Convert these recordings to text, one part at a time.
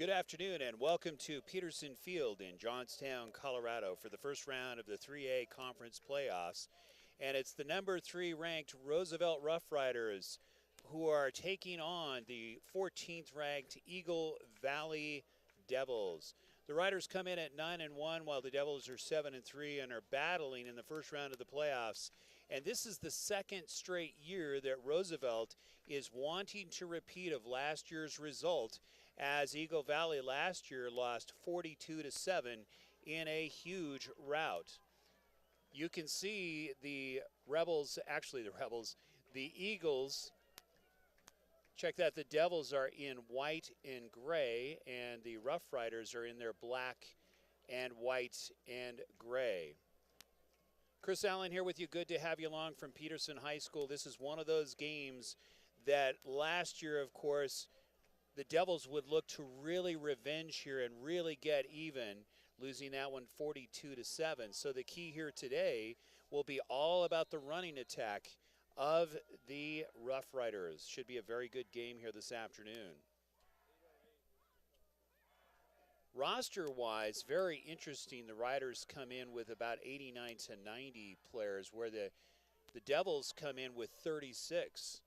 Good afternoon and welcome to Peterson Field in Johnstown, Colorado for the first round of the 3A Conference Playoffs. And it's the number 3 ranked Roosevelt Rough Riders who are taking on the 14th ranked Eagle Valley Devils. The Riders come in at 9-1 while the Devils are 7-3 and are battling in the first round of the playoffs. And this is the second straight year that Roosevelt is wanting to repeat of last year's result, as Eagle Valley last year lost 42-7 in a huge rout. You can see the Eagles. Check that, the Devils are in white and gray, and the Rough Riders are in their black and white and gray. Chris Allen here with you. Good to have you along from Peterson High School. This is one of those games that last year, of course, the Devils would look to really revenge here and really get even, losing that one 42-7. So the key here today will be all about the running attack of the Rough Riders. Should be a very good game here this afternoon. Roster-wise, very interesting. The Riders come in with about 89 to 90 players, where the Devils come in with 36.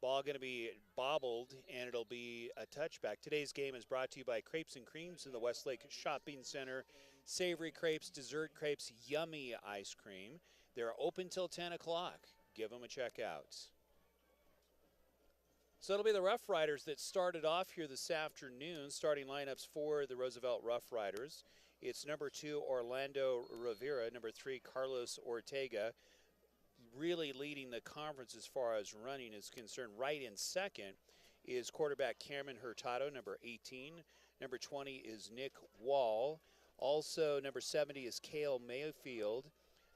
Ball going to be bobbled, and it'll be a touchback. Today's game is brought to you by Crepes and Creams in the Westlake Shopping Center. Savory crepes, dessert crepes, yummy ice cream. They're open till 10 o'clock. Give them a check out. So it'll be the Rough Riders that started off here this afternoon. Starting lineups for the Roosevelt Rough Riders. It's number 2, Orlando Rivera. Number 3, Carlos Ortega. Really leading the conference as far as running is concerned. Right in second is quarterback Cameron Hurtado, number 18. Number 20 is Nick Wall. Also, number 70 is Cale Mayfield.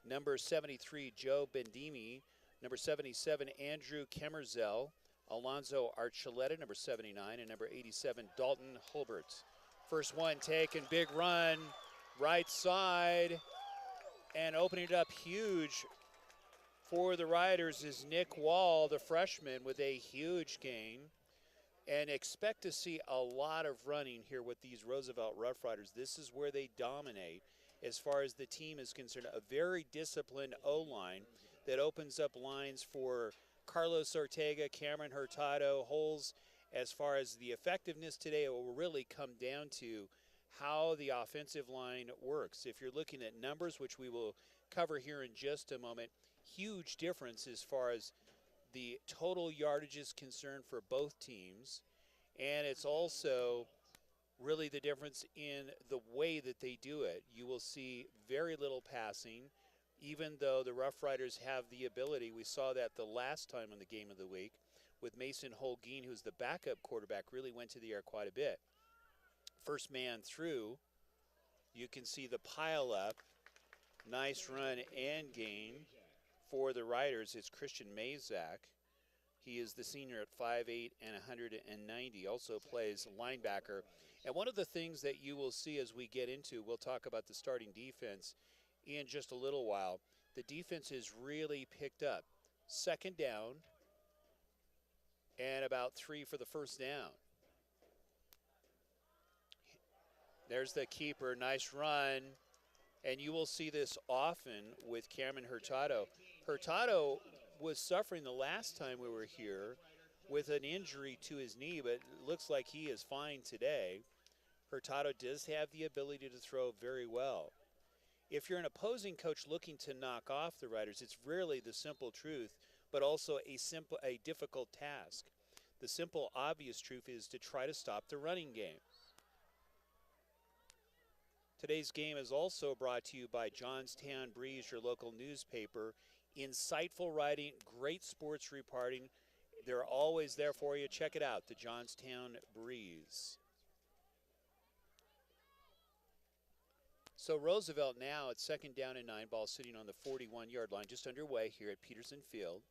Number 73, Joe Bendimi. Number 77, Andrew Kemerzel. Alonzo Archuleta, number 79. And number 87, Dalton Hulbert. First one taken, big run, right side. And opening it up huge for the Riders is Nick Wall, the freshman, with a huge gain. And expect to see a lot of running here with these Roosevelt Rough Riders. This is where they dominate as far as the team is concerned. A very disciplined O-line that opens up lines for Carlos Ortega, Cameron Hurtado. Holes as far as the effectiveness today, it will really come down to how the offensive line works. If you're looking at numbers, which we will cover here in just a moment, huge difference as far as the total yardage is concerned for both teams. And it's also really the difference in the way that they do it. You will see very little passing, even though the Rough Riders have the ability. We saw that the last time on the Game of the Week with Mason Holguin, who's the backup quarterback, really went to the air quite a bit. First man through, you can see the pile up. Nice run and gain for the Riders. It's Christian Mazak. He is the senior at 5'8" and 190. Also plays linebacker. And one of the things that you will see as we get into, we'll talk about the starting defense in just a little while. The defense is really picked up. Second down and about 3 for the first down. There's the keeper. Nice run. And you will see this often with Cameron Hurtado. Hurtado was suffering the last time we were here with an injury to his knee, but it looks like he is fine today. Hurtado does have the ability to throw very well. If you're an opposing coach looking to knock off the Riders, it's rarely the simple truth, but also a difficult task. The simple, obvious truth is to try to stop the running game. Today's game is also brought to you by Johnstown Breeze, your local newspaper. Insightful writing, great sports reporting. They're always there for you. Check it out, the Johnstown Breeze. So Roosevelt now at second down and 9, ball sitting on the 41-yard line, just underway here at Peterson Field.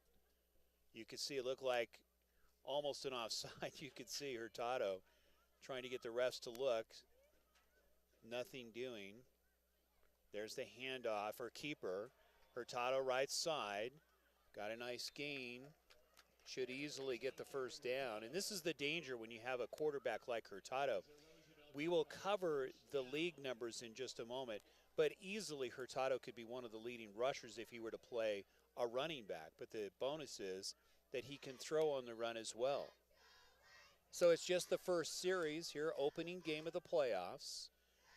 You can see it look like almost an offside. You could see Hurtado trying to get the refs to look. Nothing doing. There's the handoff or keeper. Hurtado right side. Got a nice gain. Should easily get the first down. And this is the danger when you have a quarterback like Hurtado. We will cover the league numbers in just a moment, but easily Hurtado could be one of the leading rushers if he were to play a running back. But the bonus is that he can throw on the run as well. So it's just the first series here, opening game of the playoffs.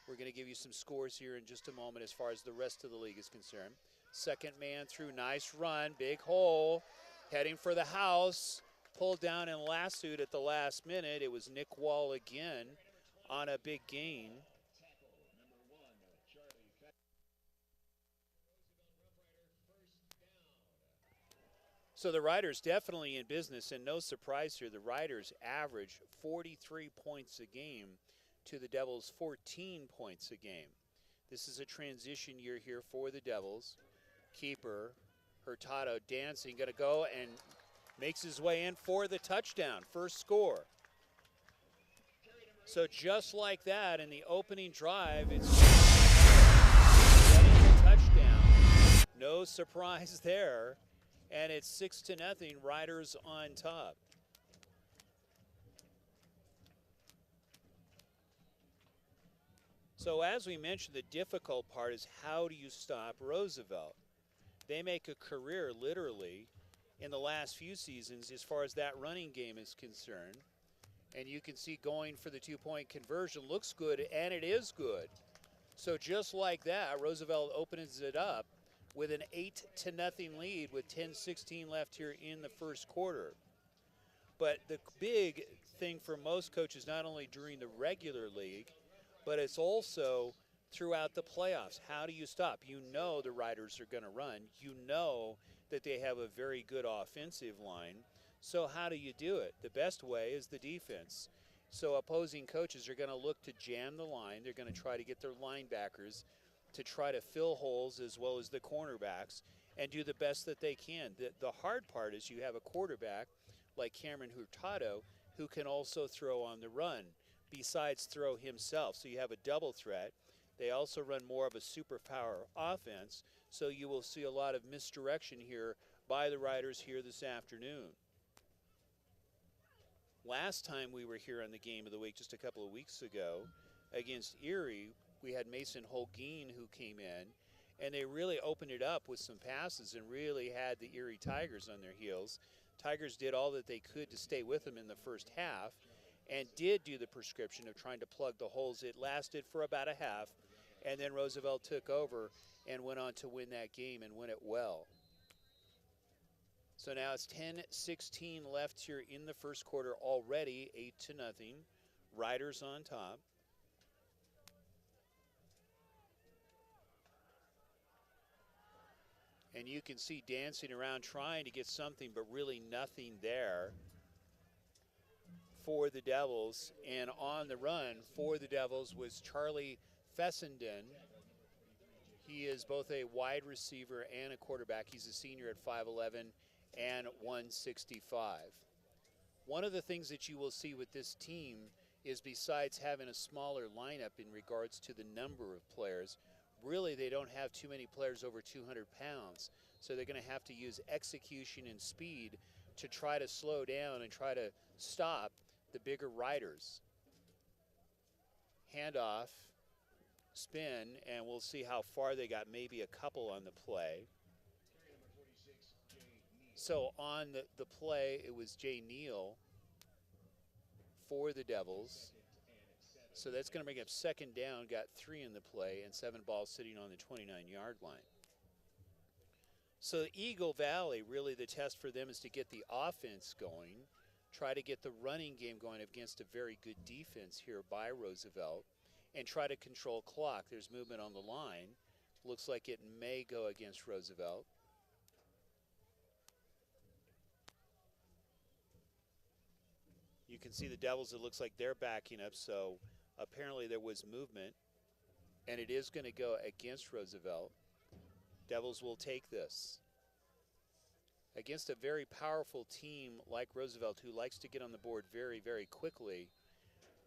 We're going to give you some scores here in just a moment as far as the rest of the league is concerned. Second man through, nice run, big hole, heading for the house, pulled down and lassoed at the last minute. It was Nick Wall again on a big gain. So the Riders definitely in business, and no surprise here, the Riders average 43 points a game to the Devils 14 points a game. This is a transition year here for the Devils. Keeper, Hurtado dancing, going to go and makes his way in for the touchdown, first score. So just like that, in the opening drive, it's getting a touchdown. No surprise there. And it's 6-0, Riders on top. So as we mentioned, the difficult part is how do you stop Roosevelt? They make a career, literally, in the last few seasons as far as that running game is concerned. And you can see going for the two-point conversion looks good, and it is good. So just like that, Roosevelt opens it up with an 8-0 lead with 10:16 left here in the first quarter. But the big thing for most coaches, not only during the regular league, but it's also throughout the playoffs. How do you stop? You know the Riders are going to run. You know that they have a very good offensive line. So how do you do it? The best way is the defense. So opposing coaches are going to look to jam the line. They're going to try to get their linebackers to try to fill holes as well as the cornerbacks and do the best that they can. The hard part is you have a quarterback like Cameron Hurtado who can also throw on the run besides throw himself. So you have a double threat. They also run more of a superpower offense, so you will see a lot of misdirection here by the Riders here this afternoon. Last time we were here on the Game of the Week, just a couple of weeks ago, against Erie, we had Mason Holguin who came in, and they really opened it up with some passes and really had the Erie Tigers on their heels. Tigers did all that they could to stay with them in the first half and did do the prescription of trying to plug the holes. It lasted for about a half, and then Roosevelt took over and went on to win that game and win it well. So now it's 10:16 left here in the first quarter already, 8-0. Riders on top. And you can see dancing around trying to get something, but really nothing there for the Devils. And on the run for the Devils was Charlie Fessenden. He is both a wide receiver and a quarterback. He's a senior at 5'11" and 165. One of the things that you will see with this team is besides having a smaller lineup in regards to the number of players, really they don't have too many players over 200 pounds. So they're going to have to use execution and speed to try to slow down and try to stop the bigger riders. Handoff, spin, and we'll see how far they got, maybe a couple on the play. So on the play, it was Jay Neal for the Devils. So that's going to bring up second down, got 3 in the play, and 7 balls sitting on the 29-yard line. So Eagle Valley, really the test for them is to get the offense going, try to get the running game going against a very good defense here by Roosevelt, and try to control clock. There's movement on the line. Looks like it may go against Roosevelt. You can see the Devils, it looks like they're backing up, so apparently there was movement, and it is going to go against Roosevelt. Devils will take this. Against a very powerful team like Roosevelt who likes to get on the board very, very quickly,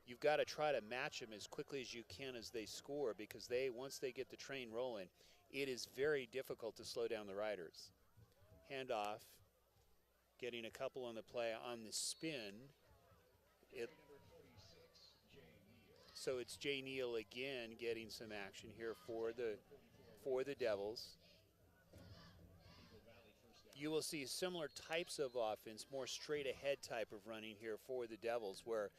you've got to try to match them as quickly as you can as they score, because once they get the train rolling, it is very difficult to slow down the Riders. Handoff, getting a couple on the play on the spin. So it's Jay Neal again getting some action here for the Devils. You will see similar types of offense, more straight ahead type of running here for the Devils, where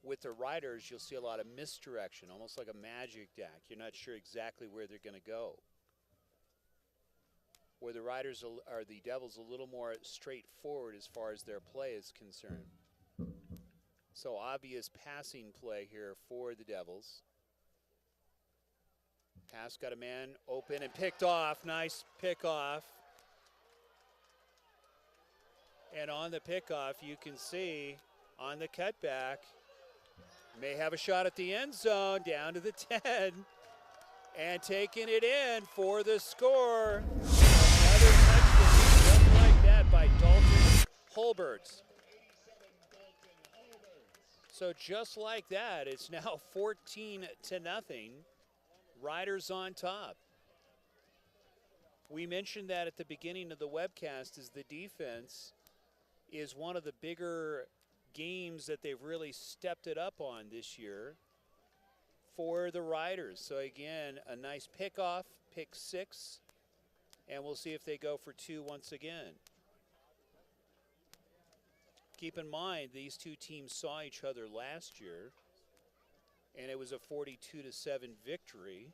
with the Riders you'll see a lot of misdirection, almost like a magic deck. You're not sure exactly where they're going to go. Where the Riders are the Devils a little more straightforward as far as their play is concerned. So obvious passing play here for the Devils. Pass got a man open and picked off. Nice pickoff. And on the pickoff, you can see on the cutback, may have a shot at the end zone, down to the 10. And taking it in for the score. Another touchdown just like that by Dalton Holbert. So just like that, it's now 14-0. Riders on top. We mentioned that at the beginning of the webcast, as the defense is one of the bigger games that they've really stepped it up on this year for the Riders. So again, a nice pickoff, pick 6, and we'll see if they go for 2 once again. Keep in mind, these two teams saw each other last year, and it was a 42-7 victory.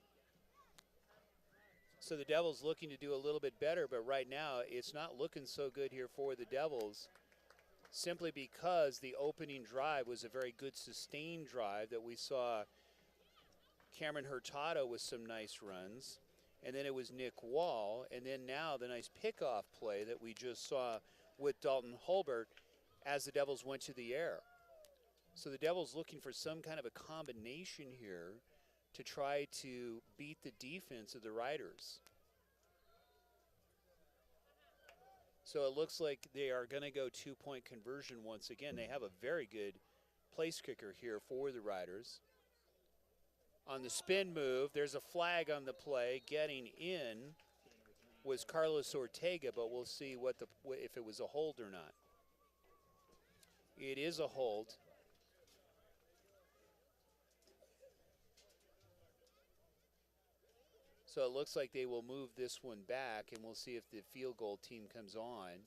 So the Devils looking to do a little bit better, but right now it's not looking so good here for the Devils, simply because the opening drive was a very good sustained drive that we saw Cameron Hurtado with some nice runs, and then it was Nick Wall, and then now the nice pickoff play that we just saw with Dalton Holbert as the Devils went to the air. So the Devils looking for some kind of a combination here to try to beat the defense of the Riders. So it looks like they are going to go 2-point conversion once again. They have a very good place kicker here for the Riders. On the spin move, there's a flag on the play. Getting in was Carlos Ortega, but we'll see if it was a hold or not. It is a hold. So it looks like they will move this one back, and we'll see if the field goal team comes on,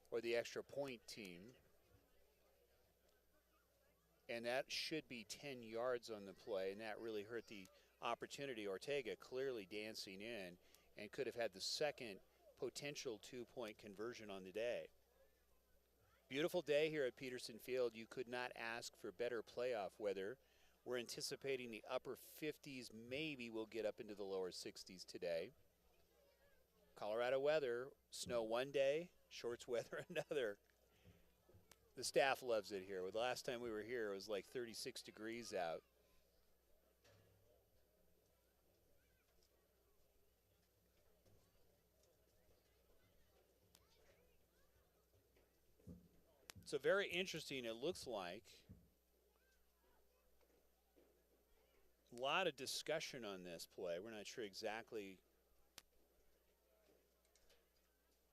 or the extra point team. And that should be 10 yards on the play, and that really hurt the opportunity. Ortega clearly dancing in and could have had the second potential 2-point conversion on the day. Beautiful day here at Peterson Field. You could not ask for better playoff weather. We're anticipating the upper 50s. Maybe we'll get up into the lower 60s today. Colorado weather, snow one day, shorts weather another. The staff loves it here. The last time we were here, it was like 36 degrees out. So very interesting, it looks like. A lot of discussion on this play. We're not sure exactly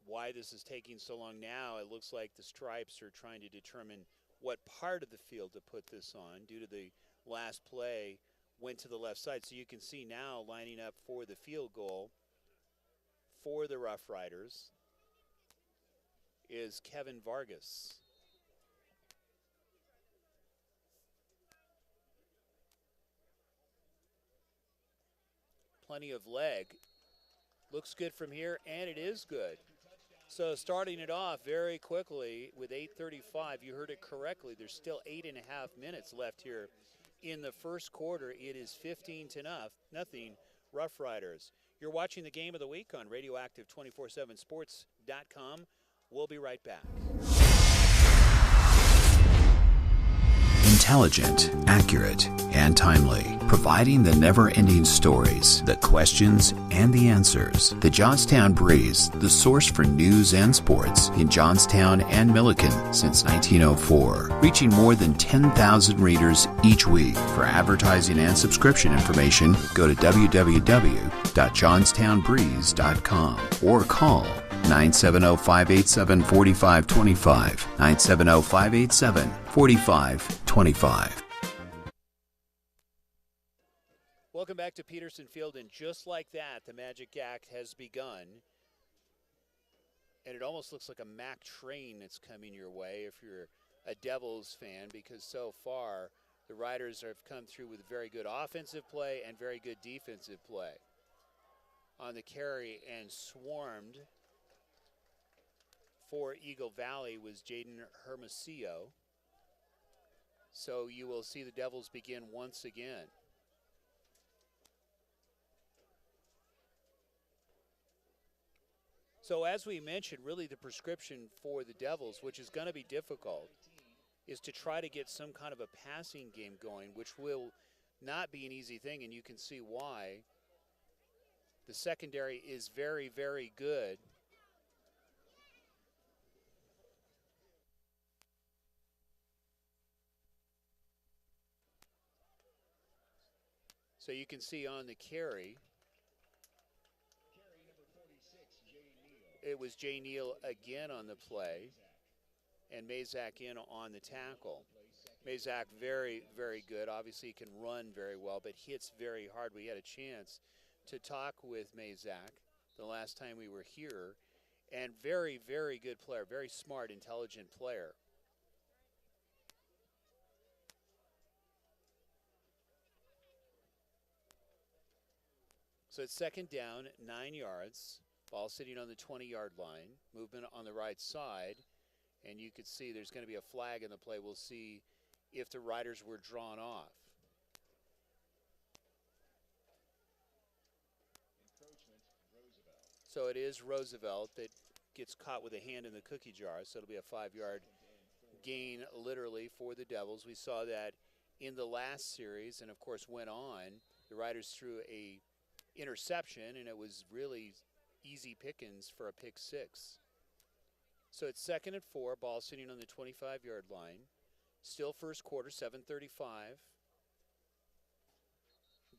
why this is taking so long now. It looks like the Stripes are trying to determine what part of the field to put this on due to the last play went to the left side. So you can see now lining up for the field goal for the Rough Riders is Kevin Vargas. Plenty of leg. Looks good from here, and it is good. So starting it off very quickly with 8:35, you heard it correctly. There's still 8.5 minutes left here in the first quarter. It is 15-0, Rough Riders. You're watching the game of the week on RadioActive247sports.com. We'll be right back. Intelligent, accurate, and timely, providing the never-ending stories, the questions, and the answers. The Johnstown Breeze, the source for news and sports in Johnstown and Milliken since 1904, reaching more than 10,000 readers each week. For advertising and subscription information, go to www.johnstownbreeze.com or call 970-587-4525, 970-587-4525. Welcome back to Peterson Field, and just like that, the Magic Act has begun. And it almost looks like a Mack train that's coming your way if you're a Devils fan, because so far the Riders have come through with very good offensive play and very good defensive play. On the carry and swarmed for Eagle Valley was Jaden Hermosillo. So you will see the Devils begin once again. So as we mentioned, really the prescription for the Devils, which is going to be difficult, is to try to get some kind of a passing game going, which will not be an easy thing, and you can see why. The secondary is very, very good. So you can see on the carry, it was Jay Neal again on the play, and Mazak in on the tackle. Mazak very, very good. Obviously, he can run very well, but hits very hard. We had a chance to talk with Mazak the last time we were here, and very, very good player, very smart, intelligent player. So it's second down, 9 yards. Ball sitting on the 20-yard line. Movement on the right side. And you can see there's going to be a flag in the play. We'll see if the Riders were drawn off. So it is Roosevelt that gets caught with a hand in the cookie jar. So it'll be a 5-yard gain literally for the Devils. We saw that in the last series and, of course, went on. The Riders threw a interception, and it was really easy pickings for a pick six. So it's second and 4, ball sitting on the 25-yard line. Still first quarter, 7:35.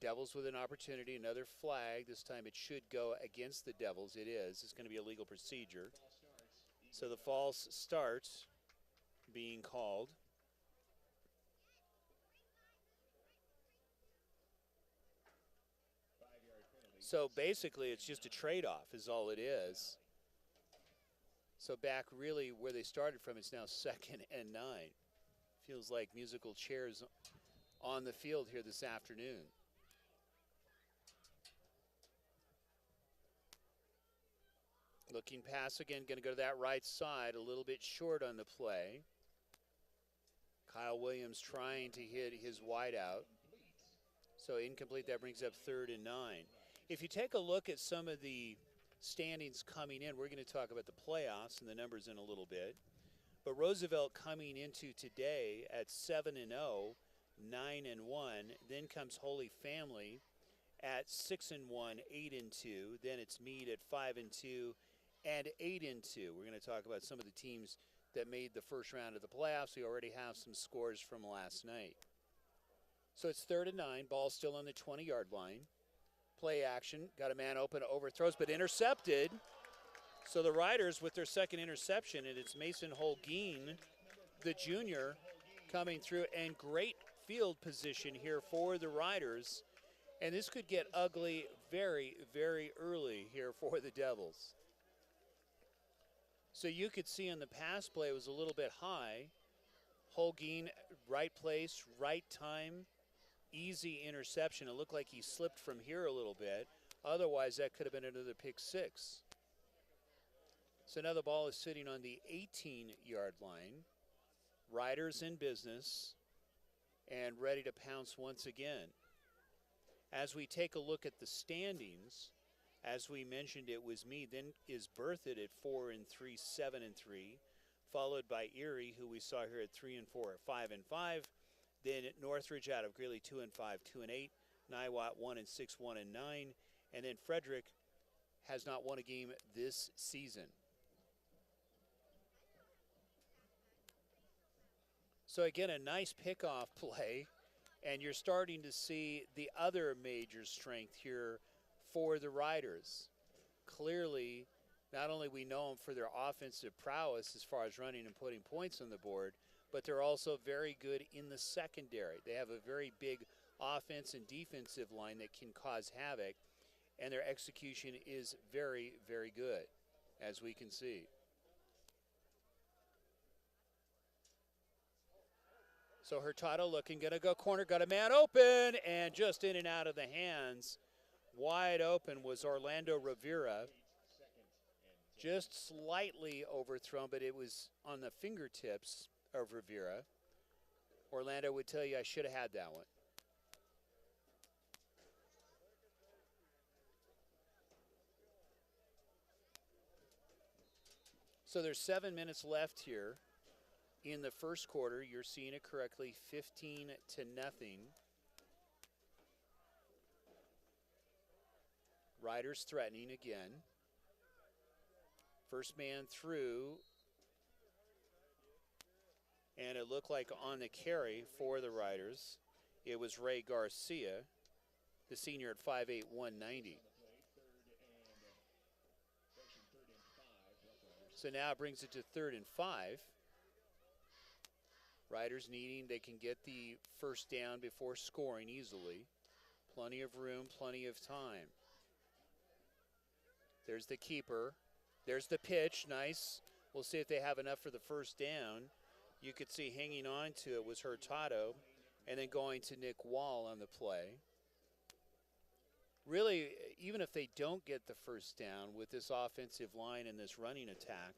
Devils with an opportunity, another flag. This time it should go against the Devils. It is. It's going to be a legal procedure. So the false start being called. So basically it's just a trade-off is all it is. So back really where they started from, it's now second and 9. Feels like musical chairs on the field here this afternoon. Looking pass again, going to go to that right side, a little bit short on the play. Kyle Williams trying to hit his wideout. So incomplete, that brings up 3rd and 9. If you take a look at some of the standings coming in, we're going to talk about the playoffs and the numbers in a little bit. But Roosevelt coming into today at 7-0, 9-1. Then comes Holy Family at 6-1, 8-2. Then it's Meade at 5-2 and 8-2. We're going to talk about some of the teams that made the first round of the playoffs. We already have some scores from last night. So it's 3rd and 9. Ball still on the 20-yard line. Play action. Got a man open, overthrows, but intercepted. So the Riders with their second interception, and it's Mason Holguin, the junior, coming through, and great field position here for the Riders. And this could get ugly very, very early here for the Devils. So you could see on the pass play it was a little bit high. Holguin, right place, right time, easy interception. It looked like he slipped from here a little bit. Otherwise, that could have been another pick six. So now the ball is sitting on the 18-yard line. Riders in business and ready to pounce once again. As we take a look at the standings, as we mentioned, it was Meade, then is Berthoud at 4-3, 7-3, followed by Erie, who we saw here at 3-4, 5-5. Then Northridge out of Greeley 2-5, 2-8, Niwot 1-6, 1-9, and then Frederick has not won a game this season. So again, a nice pickoff play, and you're starting to see the other major strength here for the Riders. Clearly, not only we know them for their offensive prowess as far as running and putting points on the board, but they're also very good in the secondary. They have a very big offense and defensive line that can cause havoc, and their execution is very, very good, as we can see. So Hurtado looking, gonna go corner, got a man open, and just in and out of the hands. Wide open was Orlando Rivera. Just slightly overthrown, but it was on the fingertips of Rivera. Orlando would tell you I should have had that one. So there's 7 minutes left here in the first quarter. You're seeing it correctly, 15-0. Riders threatening again. First man through, and it looked like on the carry for the Riders, it was Ray Garcia, the senior at 5'8", 190. So now it brings it to 3rd and 5. Riders needing, they can get the first down before scoring easily. Plenty of room, plenty of time. There's the keeper. There's the pitch, nice. We'll see if they have enough for the first down. You could see hanging on to it was Hurtado, and then going to Nick Wall on the play. Really, even if they don't get the first down with this offensive line and this running attack,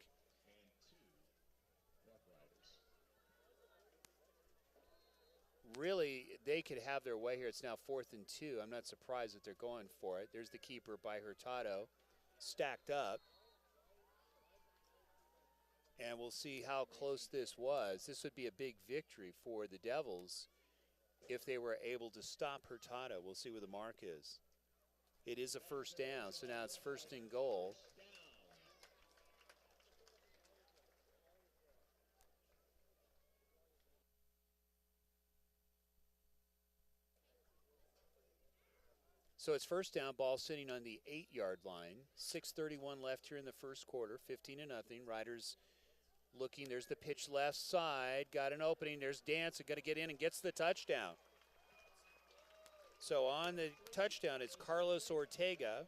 really, they could have their way here. It's now 4th and 2. I'm not surprised that they're going for it. There's the keeper by Hurtado, stacked up. And we'll see how close this was. This would be a big victory for the Devils if they were able to stop Hurtado. We'll see where the mark is. It is a first down, so now it's 1st and goal. So it's first down, ball sitting on the 8-yard line. 6:31 left here in the first quarter, 15-0. Riders looking, there's the pitch left side, got an opening, there's Danson, got to get in and gets the touchdown. So on the touchdown, it's Carlos Ortega.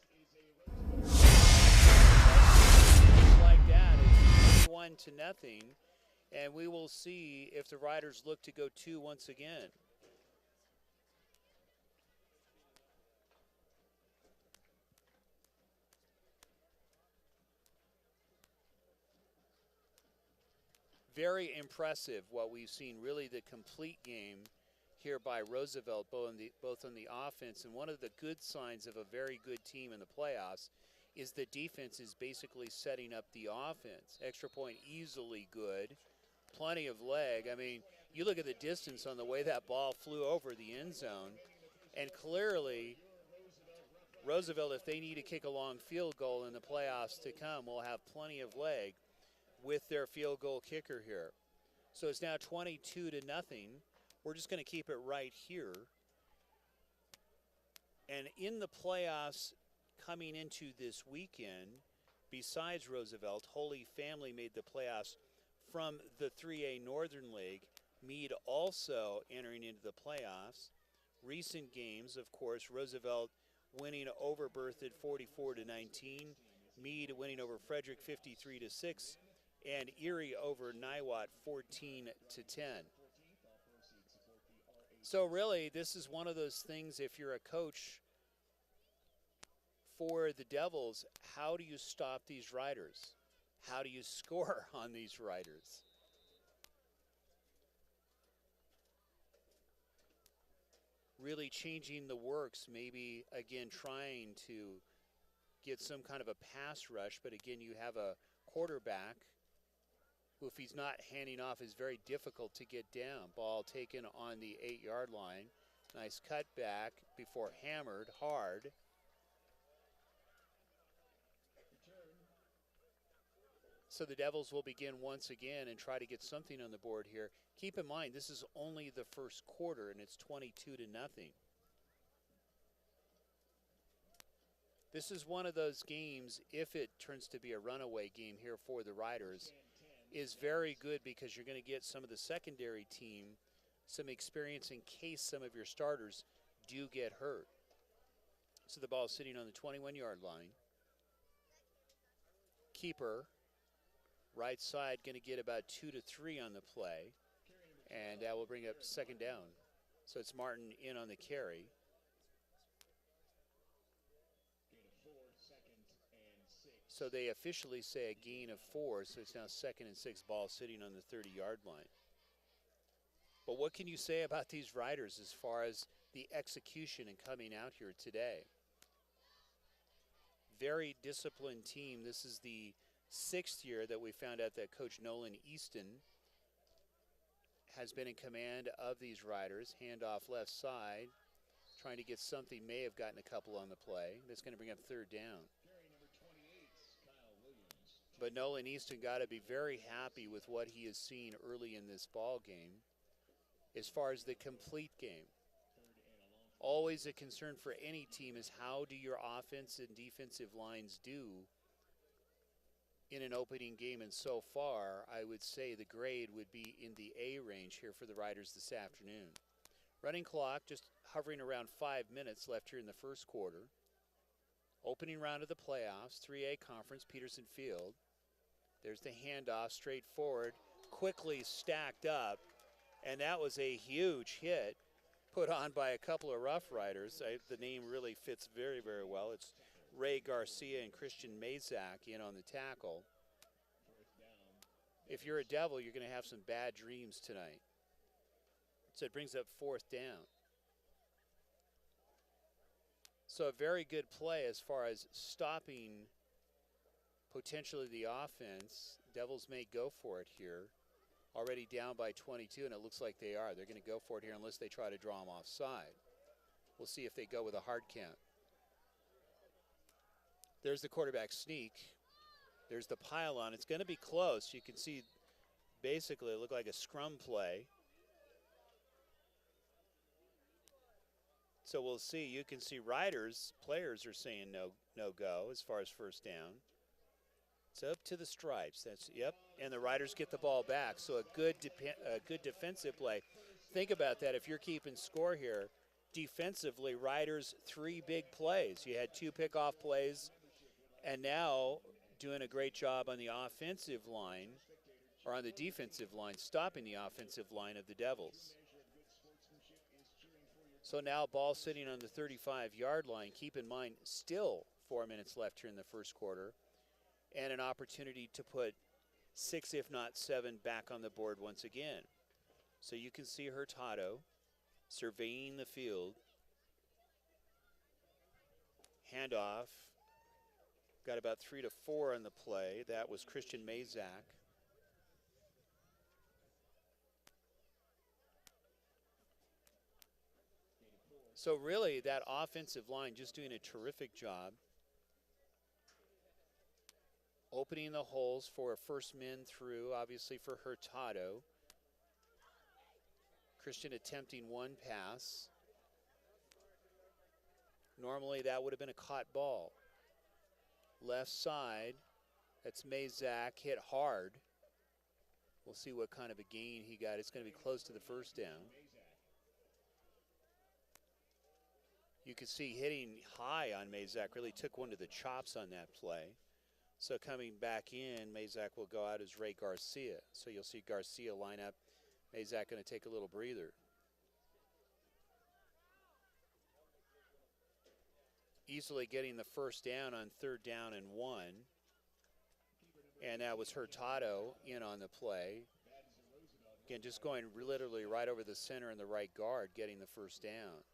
Like that, it's 1-0, and we will see if the Riders look to go 2 once again. Very impressive what we've seen, really the complete game here by Roosevelt, both on the offense. And one of the good signs of a very good team in the playoffs is the defense is basically setting up the offense. Extra point easily good, plenty of leg. I mean, you look at the distance on the way that ball flew over the end zone, and clearly Roosevelt, if they need to kick a long field goal in the playoffs to come, will have plenty of leg with their field goal kicker here. So it's now 22-0. We're just going to keep it right here. And in the playoffs coming into this weekend, besides Roosevelt, Holy Family made the playoffs from the 3A Northern League. Meade also entering into the playoffs. Recent games, of course, Roosevelt winning over Berthoud 44-19, Meade winning over Frederick 53-6, and Erie over Niwot 14-10. So really, this is one of those things, if you're a coach for the Devils, how do you stop these Riders? How do you score on these Riders? Really changing the works, maybe, again, trying to get some kind of a pass rush, but again, you have a quarterback who, if he's not handing off, is very difficult to get down. Ball taken on the 8-yard line. Nice cutback before hammered hard. So the Devils will begin once again and try to get something on the board here. Keep in mind, this is only the first quarter, and it's 22-0. This is one of those games, if it turns to be a runaway game here for the Riders, is very good because you're going to get some of the secondary team some experience in case some of your starters do get hurt. So the ball is sitting on the 21-yard line. Keeper, right side, going to get about 2 to 3 on the play, and that will bring up second down. So it's Martin in on the carry. So they officially say a gain of 4, so it's now 2nd and 6, ball sitting on the 30-yard line. But what can you say about these riders as far as the execution and coming out here today? Very disciplined team. This is the 6th year that we found out that Coach Nolan Easton has been in command of these riders. Handoff left side, trying to get something, may have gotten a couple on the play. That's going to bring up third down. But Nolan Easton got to be very happy with what he has seen early in this ball game as far as the complete game. Always a concern for any team is how do your offense and defensive lines do in an opening game, and so far I would say the grade would be in the A range here for the Riders this afternoon. Running clock just hovering around 5 minutes left here in the first quarter. Opening round of the playoffs, 3A conference, Peterson Field. There's the handoff straight forward, quickly stacked up, and that was a huge hit put on by a couple of Rough Riders. The name really fits very, very well. It's Ray Garcia and Christian Mazak in on the tackle. If you're a Devil, you're going to have some bad dreams tonight. So it brings up fourth down. So a very good play as far as stopping potentially the offense. Devils may go for it here. Already down by 22, and it looks like they are. They're going to go for it here unless they try to draw them offside. We'll see if they go with a hard count. There's the quarterback sneak. There's the pylon. It's going to be close. You can see basically it looked like a scrum play. So we'll see. You can see Riders, players are saying no go as far as first down. It's up to the stripes. Yep, and the Riders get the ball back. So a good defensive play. Think about that. If you're keeping score here, defensively, Riders 3 big plays. You had 2 pickoff plays, and now doing a great job on the offensive line, or on the defensive line, stopping the offensive line of the Devils. So now ball sitting on the 35-yard line. Keep in mind, still 4 minutes left here in the first quarter, and an opportunity to put 6, if not 7, back on the board once again. So you can see Hurtado surveying the field. Handoff. Got about 3 to 4 on the play. That was Christian Mazak. So really, that offensive line just doing a terrific job opening the holes for a first man through, obviously for Hurtado. Christian attempting one pass. Normally that would have been a caught ball. Left side, that's Mazak, hit hard. We'll see what kind of a gain he got. It's going to be close to the first down. You can see hitting high on Mazak, really took one to the chops on that play. So coming back in, Mazak will go out as Ray Garcia. So you'll see Garcia line up. Mazak going to take a little breather. Easily getting the first down on 3rd down and 1. And that was Hurtado in on the play. Again, just going literally right over the center and the right guard, getting the first down.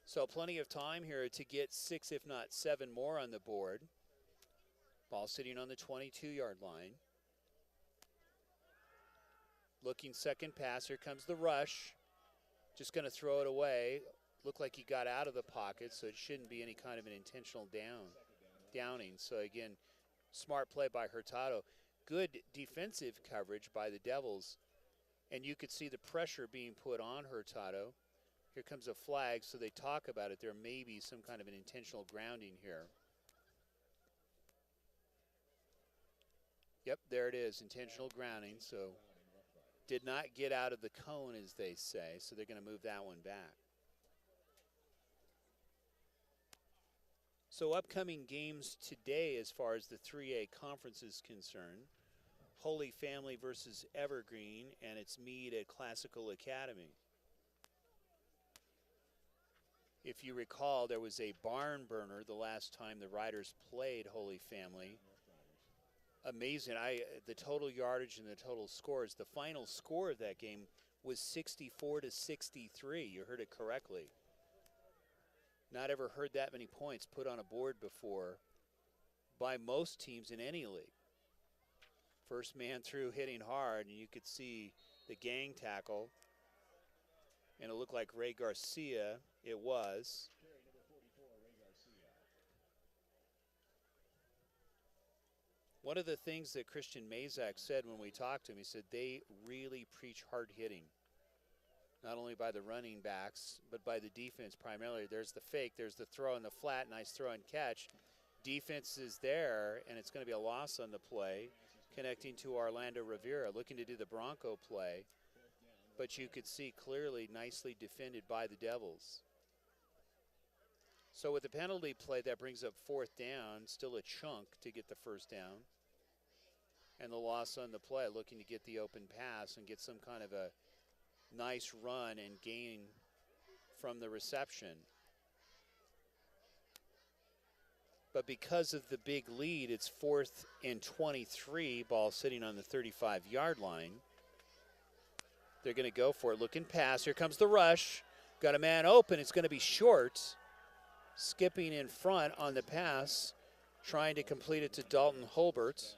So plenty of time here to get 6, if not 7 more on the board. Ball sitting on the 22-yard line. Looking second pass. Here comes the rush. Just going to throw it away. Looked like he got out of the pocket, so it shouldn't be any kind of an intentional downing. So again, smart play by Hurtado. Good defensive coverage by the Devils. And you could see the pressure being put on Hurtado. Here comes a flag, so they talk about it. There may be some kind of an intentional grounding here. Yep, there it is, intentional grounding. So did not get out of the cone, as they say, so they're going to move that one back. So upcoming games today as far as the 3A conference is concerned. Holy Family versus Evergreen, and it's Meade at Classical Academy. If you recall, there was a barn burner the last time the Riders played Holy Family. Amazing. The total yardage and the total scores, the final score of that game was 64-63. You heard it correctly. Not ever heard that many points put on a board before by most teams in any league. First man through hitting hard, and you could see the gang tackle, and it looked like Ray Garcia. It was. One of the things that Christian Mazak said when we talked to him, he said they really preach hard hitting, not only by the running backs, but by the defense primarily. There's the fake, there's the throw in the flat, nice throw and catch. Defense is there, and it's going to be a loss on the play, connecting to Orlando Rivera, looking to do the Bronco play. But you could see clearly nicely defended by the Devils. So with the penalty play, that brings up fourth down, still a chunk to get the first down. And the loss on the play, looking to get the open pass and get some kind of a nice run and gain from the reception. But because of the big lead, it's 4th and 23, ball sitting on the 35-yard line. They're going to go for it. Looking pass. Here comes the rush. Got a man open. It's going to be short. Skipping in front on the pass, trying to complete it to Dalton Holbert.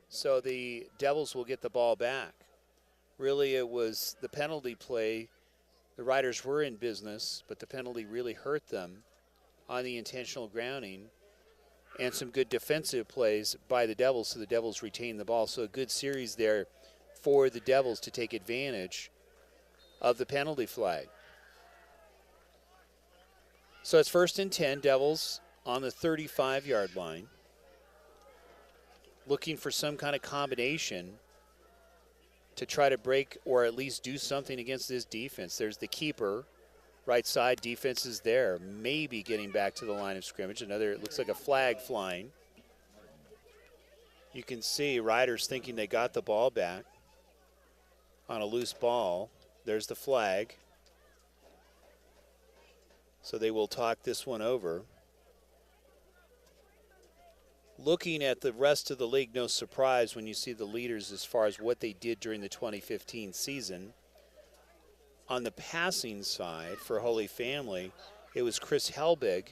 So the Devils will get the ball back. Really, it was the penalty play. The Riders were in business, but the penalty really hurt them on the intentional grounding. And some good defensive plays by the Devils, so the Devils retain the ball. So a good series there for the Devils to take advantage of the penalty flag. So it's 1st and 10, Devils on the 35-yard line, looking for some kind of combination to try to break or at least do something against this defense. There's the keeper. Right side defense is there, maybe getting back to the line of scrimmage. Another, it looks like a flag flying. You can see Riders thinking they got the ball back on a loose ball. There's the flag. So they will talk this one over. Looking at the rest of the league, no surprise when you see the leaders as far as what they did during the 2015 season. On the passing side for Holy Family, it was Chris Helbig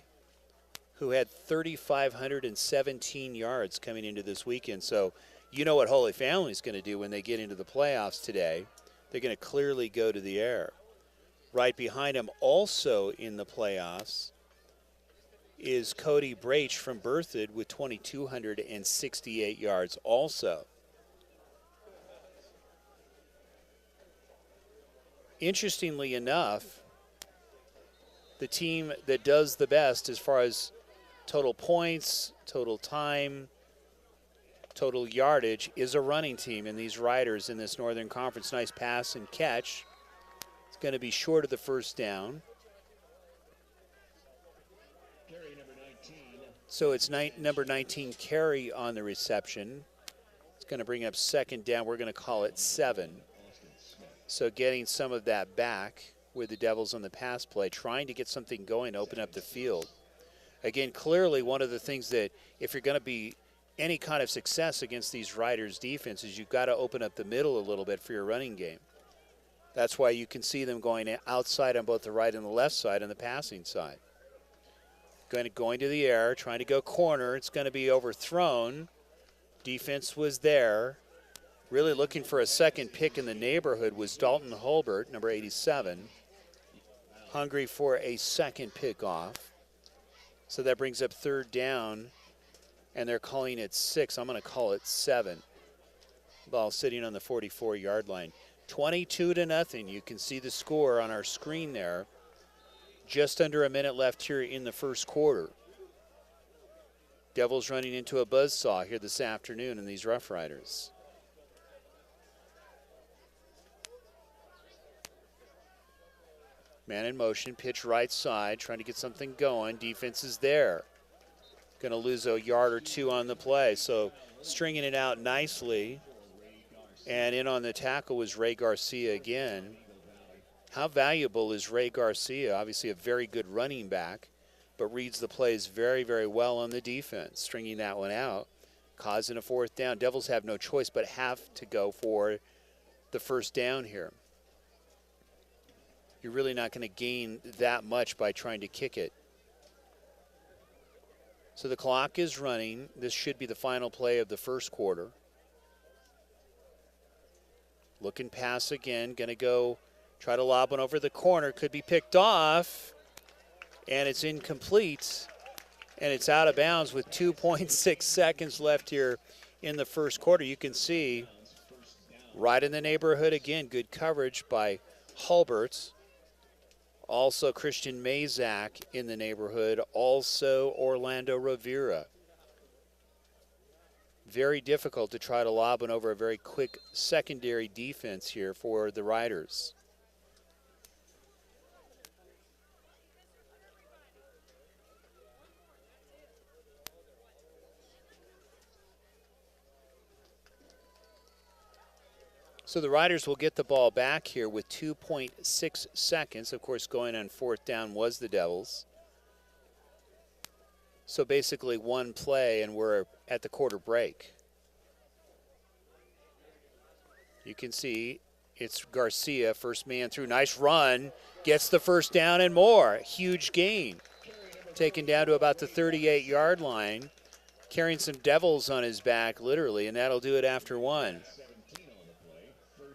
who had 3,517 yards coming into this weekend. So you know what Holy Family is going to do when they get into the playoffs today. They're going to clearly go to the air. Right behind him also in the playoffs is Cody Brach from Berthoud with 2,268 yards also. Interestingly enough, the team that does the best as far as total points, total time, total yardage is a running team in these Riders in this Northern Conference. Nice pass and catch. It's going to be short of the first down. So it's number 19 carry on the reception. It's going to bring up second down. We're going to call it 7. So getting some of that back with the Devils on the pass play, trying to get something going, open up the field. Again, clearly one of the things that if you're going to be any kind of success against these Riders' defenses, you've got to open up the middle a little bit for your running game. That's why you can see them going outside on both the right and the left side on the passing side. Going to the air, trying to go corner. It's going to be overthrown. Defense was there. Really looking for a second pick in the neighborhood was Dalton Holbert, number 87. Hungry for a second pick off. So that brings up third down, and they're calling it 6. I'm going to call it 7. Ball sitting on the 44-yard line. 22-0. You can see the score on our screen there. Just under a minute left here in the first quarter. Devils running into a buzzsaw here this afternoon in these Rough Riders. Man in motion, pitch right side, trying to get something going. Defense is there. Going to lose a yard or two on the play. So stringing it out nicely. And in on the tackle was Ray Garcia again. How valuable is Ray Garcia? Obviously a very good running back, but reads the plays very, very well on the defense. Stringing that one out, causing a fourth down. Devils have no choice but have to go for the first down here. You're really not going to gain that much by trying to kick it. So the clock is running. This should be the final play of the first quarter. Looking pass again, going to go try to lob one over the corner. Could be picked off, and it's incomplete, and it's out of bounds with 2.6 seconds left here in the first quarter. You can see right in the neighborhood again, good coverage by Hulbert. Also Christian Mazak in the neighborhood, also Orlando Rivera. Very difficult to try to lob one over a very quick secondary defense here for the Riders. So the Riders will get the ball back here with 2.6 seconds. Of course, going on fourth down was the Devils. So basically one play and we're at the quarter break. You can see it's Garcia, first man through. Nice run, gets the first down and more. Huge gain. Taken down to about the 38-yard line. Carrying some Devils on his back, literally, and that'll do it after one.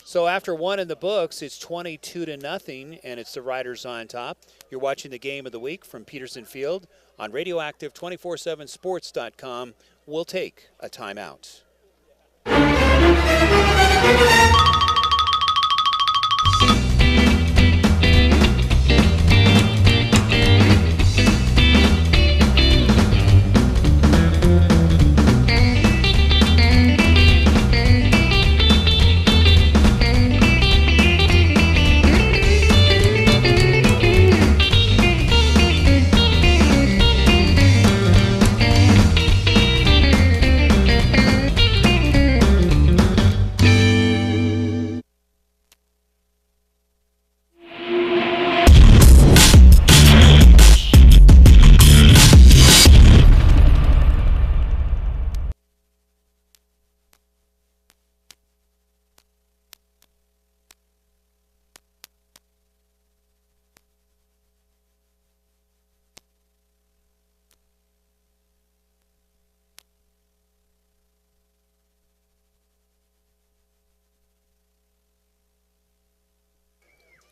So after one in the books, it's 22-0, and it's the Riders on top. You're watching the game of the week from Peterson Field on Radioactive247sports.com. We'll take a timeout.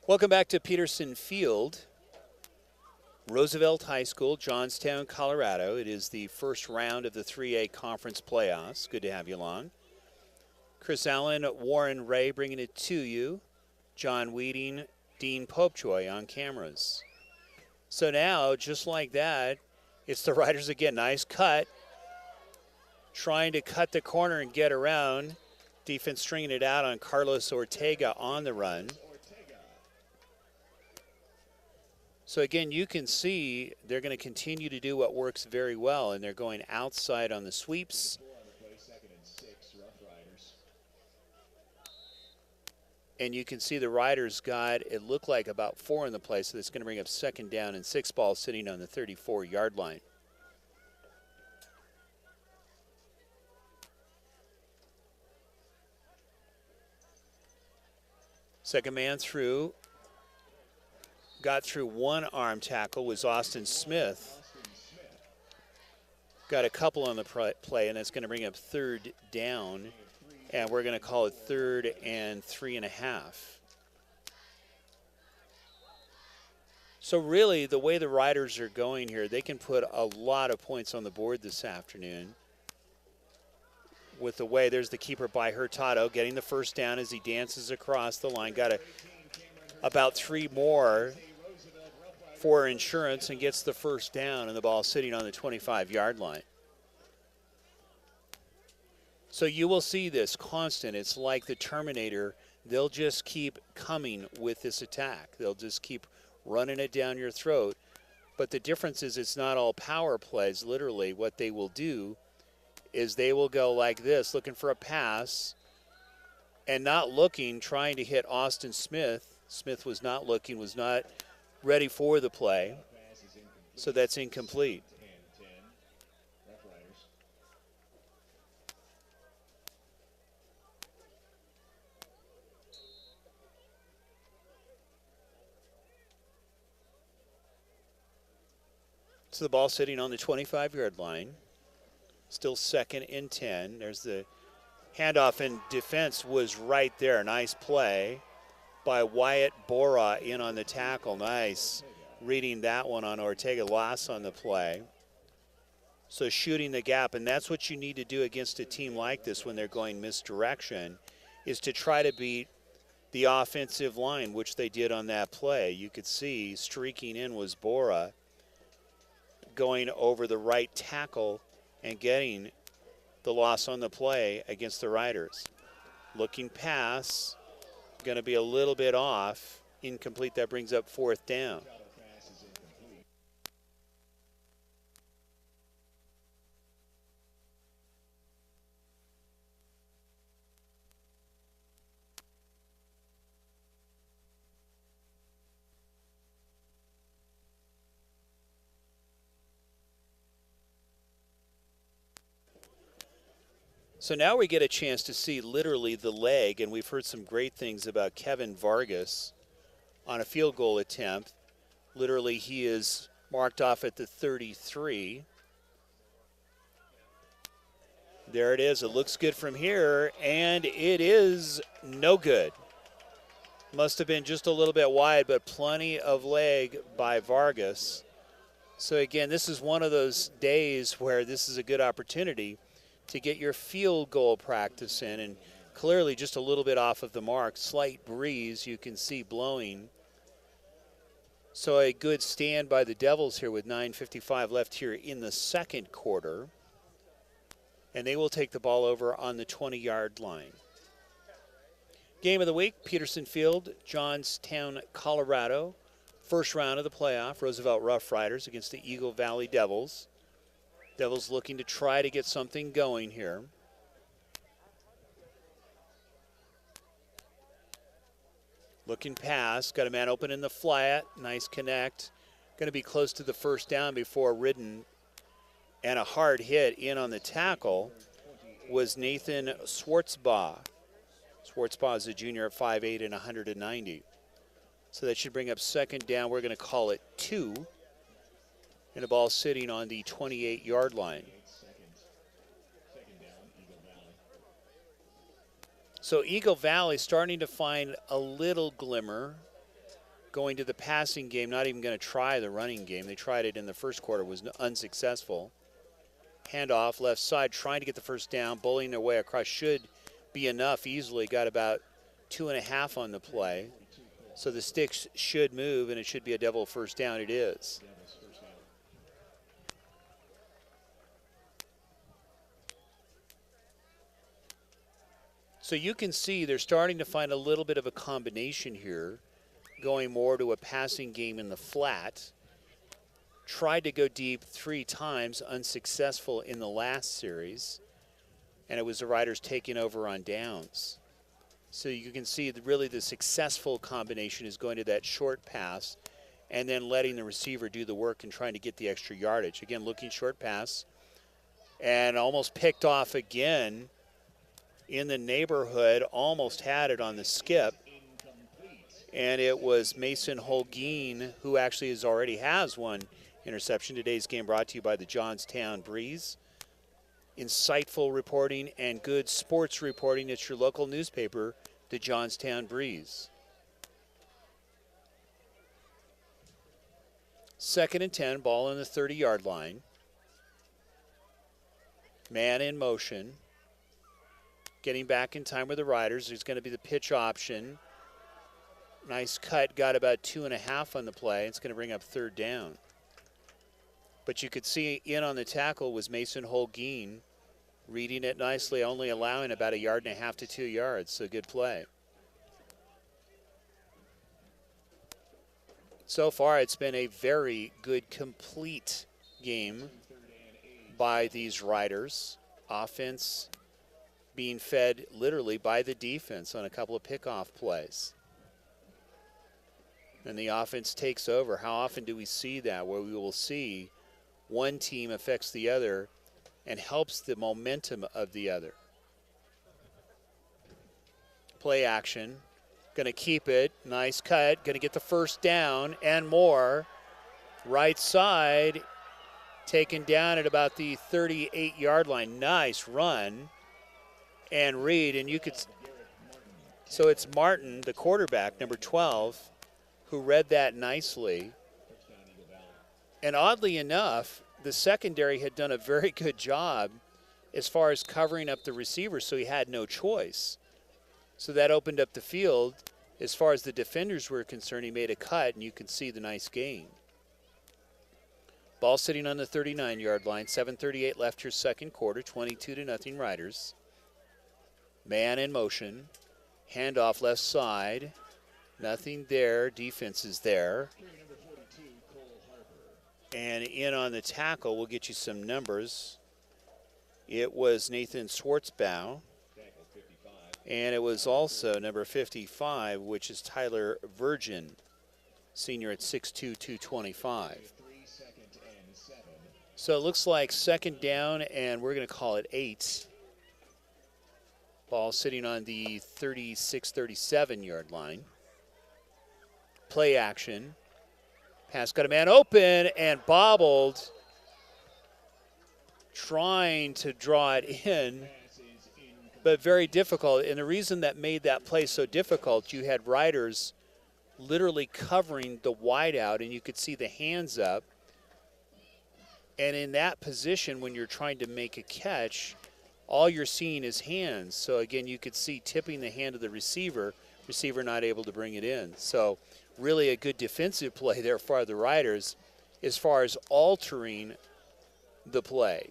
Welcome back to Peterson Field, Roosevelt High School, Johnstown, Colorado. It is the first round of the 3A conference playoffs. Good to have you along. Chris Allen, Warren Ray bringing it to you. John Weeding, Dean Popejoy on cameras. So now, just like that, it's the Riders again. Nice cut. Trying to cut the corner and get around. Defense stringing it out on Carlos Ortega on the run. So again, you can see they're going to continue to do what works very well, and they're going outside on the sweeps. And you can see the Riders got, it looked like about 4 in the play, so that's going to bring up second down and 6 ball sitting on the 34-yard line. Second man through. Got through one arm tackle was Austin Smith. Got a couple on the play, and that's going to bring up third down. And we're going to call it 3rd and 3.5. So really, the way the Riders are going here, they can put a lot of points on the board this afternoon. With the way, there's the keeper by Hurtado getting the first down as he dances across the line. Got about 3 more for insurance and gets the first down, and the ball sitting on the 25-yard line. So you will see this constant. It's like the Terminator. They'll just keep coming with this attack. They'll just keep running it down your throat. But the difference is it's not all power plays. Literally, what they will do is they will go like this, looking for a pass, and not looking, trying to hit Austin Smith. Smith was not looking, was not ready for the play. So that's incomplete. So the ball sitting on the 25-yard line. Still 2nd and 10. There's the handoff, and defense was right there. Nice play by Wyatt Bora in on the tackle. Nice reading that one on Ortega. Loss on the play. So shooting the gap, and that's what you need to do against a team like this when they're going misdirection, is to try to beat the offensive line, which they did on that play. You could see streaking in was Bora, going over the right tackle and getting the loss on the play against the Riders. Looking pass, going to be a little bit off, incomplete. That brings up 4th down. So now we get a chance to see literally the leg, and we've heard some great things about Kevin Vargas on a field goal attempt. Literally, he is marked off at the 33. There it is. It looks good from here, and it is no good. Must have been just a little bit wide, but plenty of leg by Vargas. So again, this is one of those days where this is a good opportunity to get your field goal practice in, and clearly just a little bit off of the mark. Slight breeze you can see blowing. So a good stand by the Devils here with 9:55 left here in the 2nd quarter. And they will take the ball over on the 20-yard line. Game of the week, Peterson Field, Johnstown, Colorado. First round of the playoff, Roosevelt Rough Riders against the Eagle Valley Devils. Devils looking to try to get something going here. Looking pass, got a man open in the flat, nice connect. Going to be close to the first down before ridden, and a hard hit in on the tackle was Nathan Schwartzbaugh. Schwartzbaugh is a junior at 5'8" and 190. So that should bring up 2nd down. We're going to call it 2. And the ball sitting on the 28-yard line. So Eagle Valley starting to find a little glimmer going to the passing game, not even going to try the running game. They tried it in the first quarter, was unsuccessful. Handoff, left side, trying to get the first down, bullying their way across. Should be enough easily. Got about 2.5 on the play. So the sticks should move, and it should be a Devil first down. It is. So you can see they're starting to find a little bit of a combination here, going more to a passing game in the flat. Tried to go deep 3 times, unsuccessful in the last series, and it was the Riders taking over on downs. So you can see that really the successful combination is going to that short pass and then letting the receiver do the work and trying to get the extra yardage. Again, looking short pass, and almost picked off again in the neighborhood, almost had it on the skip, and it was Mason Holguin, who actually already has one interception. Today's game brought to you by the Johnstown Breeze. Insightful reporting and good sports reporting. It's your local newspaper, the Johnstown Breeze. 2nd and 10, ball on the 30-yard line. Man in motion. Getting back in time with the Riders. There's going to be the pitch option. Nice cut, got about 2.5 on the play. It's going to bring up 3rd down. But you could see in on the tackle was Mason Holguin, reading it nicely, only allowing about 1.5 yards to 2 yards. So good play. So far, it's been a very good, complete game by these Riders. Offense being fed literally by the defense on a couple of pickoff plays. And the offense takes over. How often do we see that, where we will see one team affects the other and helps the momentum of the other? Play action. Going to keep it. Nice cut. Going to get the first down and more. Right side. Taken down at about the 38-yard line. Nice run. And read. And you could. So it's Martin, the quarterback, number 12, who read that nicely. And oddly enough, the secondary had done a very good job as far as covering up the receivers, so he had no choice. So that opened up the field. As far as the defenders were concerned, he made a cut, and you can see the nice gain. Ball sitting on the 39-yard line, 7:38 left here, second quarter, 22-0 Riders. Man in motion, handoff left side, nothing there, defense is there. And in on the tackle, we'll get you some numbers. It was Nathan Schwartzbaugh. And it was also number 55, which is Tyler Virgin, senior at 6'2", 225. So it looks like second down, and we're going to call it 8. Ball sitting on the 36, 37-yard line. Play action. Pass got a man open and bobbled. Trying to draw it in, but very difficult. And the reason that made that play so difficult, you had Riders literally covering the wideout, and you could see the hands up. And in that position, when you're trying to make a catch, all you're seeing is hands. So again, you could see tipping the hand of the receiver not able to bring it in. So really a good defensive play there for the Riders as far as altering the play.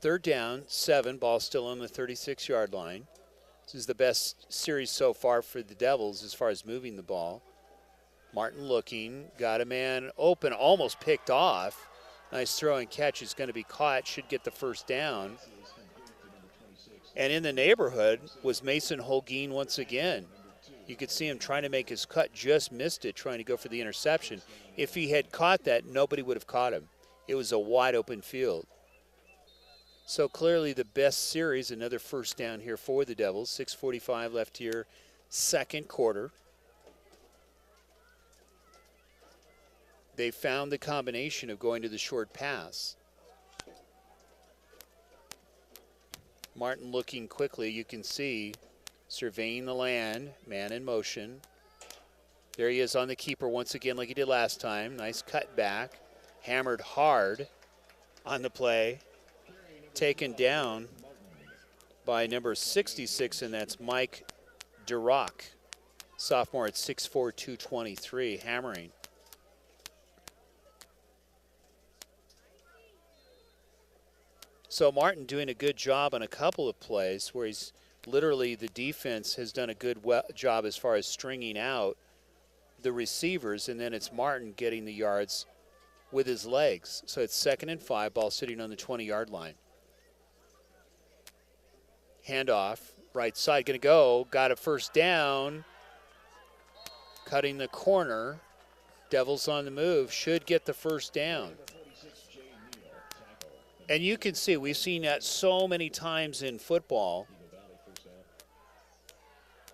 Third down, 7, ball still on the 36-yard line. This is the best series so far for the Devils as far as moving the ball. Martin looking, got a man open, almost picked off. Nice throw and catch, is going to be caught, should get the first down. And in the neighborhood was Mason Holguin once again. You could see him trying to make his cut, just missed it, trying to go for the interception. If he had caught that, nobody would have caught him. It was a wide open field. So clearly the best series, another first down here for the Devils. 6:45 left here, second quarter. They found the combination of going to the short pass. Martin looking quickly, you can see, surveying the land, man in motion. There he is on the keeper once again like he did last time. Nice cut back, hammered hard on the play. Taken down by number 66, and that's Mike Durock, sophomore at 6'4", 223, hammering. So Martin doing a good job on a couple of plays where he's literally, the defense has done a good job as far as stringing out the receivers, and then it's Martin getting the yards with his legs. So it's 2nd and 5, ball sitting on the 20-yard line. Handoff, right side, going to go, got a first down, cutting the corner. Devils on the move, should get the first down. And you can see, we've seen that so many times in football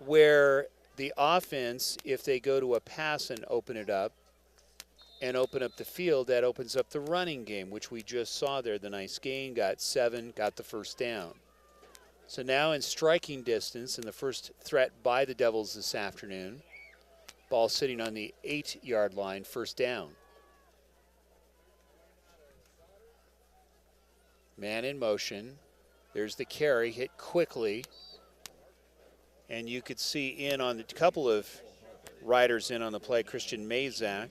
where the offense, if they go to a pass and open it up and open up the field, that opens up the running game, which we just saw there. The nice gain, got 7, got the first down. So now in striking distance, and the first threat by the Devils this afternoon, ball sitting on the 8-yard line, first down. Man in motion. There's the carry, hit quickly. And you could see in on the couple of riders in on the play, Christian Mazak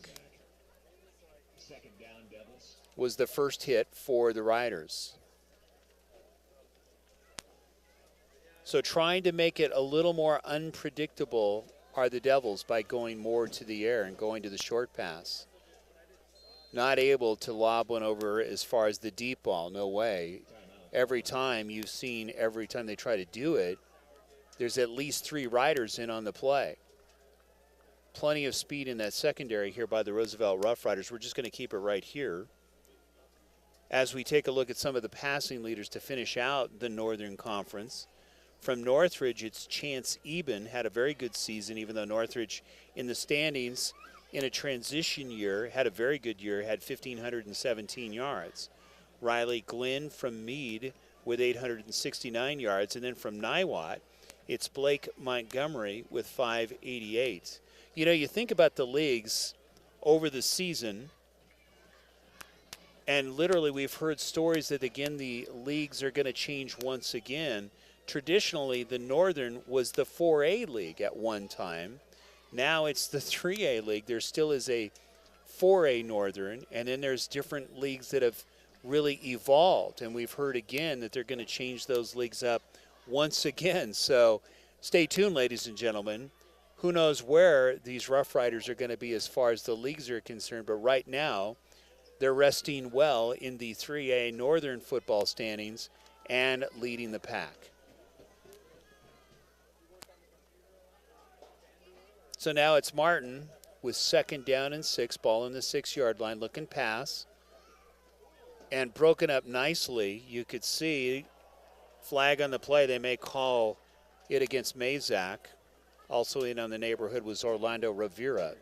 was the first hit for the Riders. So trying to make it a little more unpredictable are the Devils by going more to the air and going to the short pass. Not able to lob one over as far as the deep ball, no way. Every time they try to do it, there's at least 3 riders in on the play. Plenty of speed in that secondary here by the Roosevelt Rough Riders. We're just going to keep it right here as we take a look at some of the passing leaders to finish out the Northern Conference. From Northridge, it's Chance Eben, had a very good season, even though Northridge in the standings in a transition year had a very good year, had 1,517 yards. Riley Glenn from Meade with 869 yards. And then from Niwot, it's Blake Montgomery with 588. You know, you think about the leagues over the season, and literally we've heard stories that, again, the leagues are going to change once again. Traditionally, the Northern was the 4A league at one time. Now it's the 3A league. There still is a 4A Northern, and then there's different leagues that have really evolved. And we've heard again that they're going to change those leagues up once again. So stay tuned, ladies and gentlemen. Who knows where these Rough Riders are going to be as far as the leagues are concerned, but right now they're resting well in the 3A Northern football standings and leading the pack. So now it's Martin with 2nd down and 6, ball in the 6-yard line, looking pass. And broken up nicely. You could see flag on the play. They may call it against Mazak. Also in on the neighborhood was Orlando Rivera.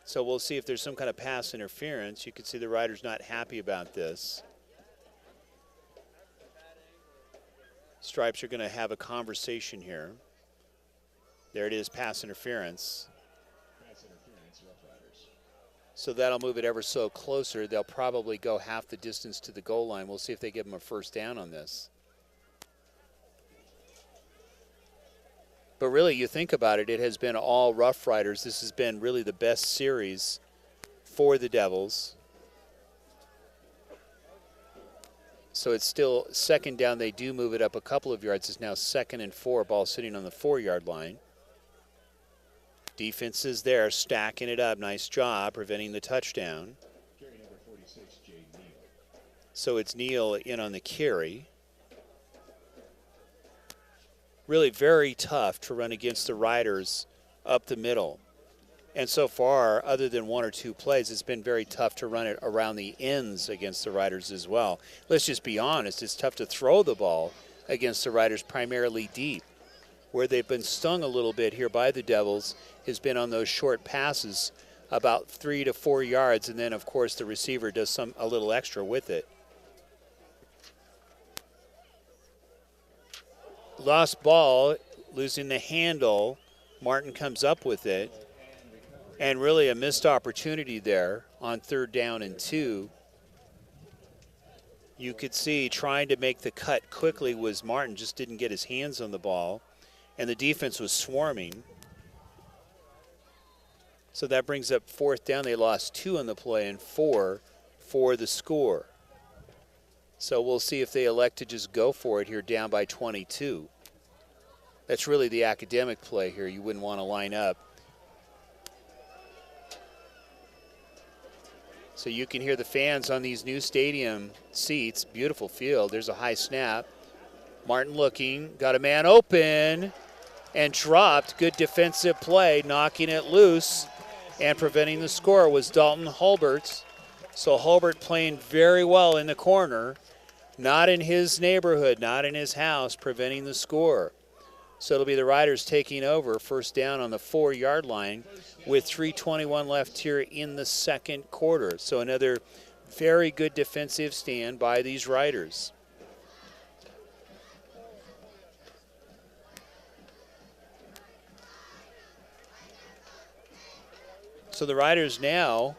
So we'll see if there's some kind of pass interference. You can see the Riders not happy about this. Stripes are going to have a conversation here. There it is, pass interference. So that'll move it ever so closer. They'll probably go half the distance to the goal line. We'll see if they give them a 1st down on this. But really, you think about it, it has been all Rough Riders. This has been really the best series for the Devils. So it's still 2nd down. They do move it up a couple of yards. It's now 2nd and 4, ball sitting on the 4-yard line. Defense is there, stacking it up. Nice job preventing the touchdown. So it's Neal in on the carry. Really very tough to run against the Riders up the middle. And so far, other than 1 or 2 plays, it's been very tough to run it around the ends against the Riders as well. Let's just be honest, it's tough to throw the ball against the Riders primarily deep. Where they've been stung a little bit here by the Devils has been on those short passes about 3 to 4 yards, and then, of course, the receiver does a little extra with it. Lost ball, losing the handle. Martin comes up with it. And really a missed opportunity there on 3rd down and 2. You could see trying to make the cut quickly was Martin, just didn't get his hands on the ball. And the defense was swarming. So that brings up 4th down. They lost 2 on the play and 4 for the score. So we'll see if they elect to just go for it here down by 22. That's really the academic play here. You wouldn't want to line up. So you can hear the fans on these new stadium seats. Beautiful field. There's a high snap. Martin looking, got a man open and dropped. Good defensive play, knocking it loose and preventing the score was Dalton Hulbert. So Hulbert playing very well in the corner, not in his neighborhood, not in his house, preventing the score. So it'll be the Riders taking over, 1st down on the 4-yard line with 3:21 left here in the 2nd quarter. So another very good defensive stand by these Riders. So the Riders now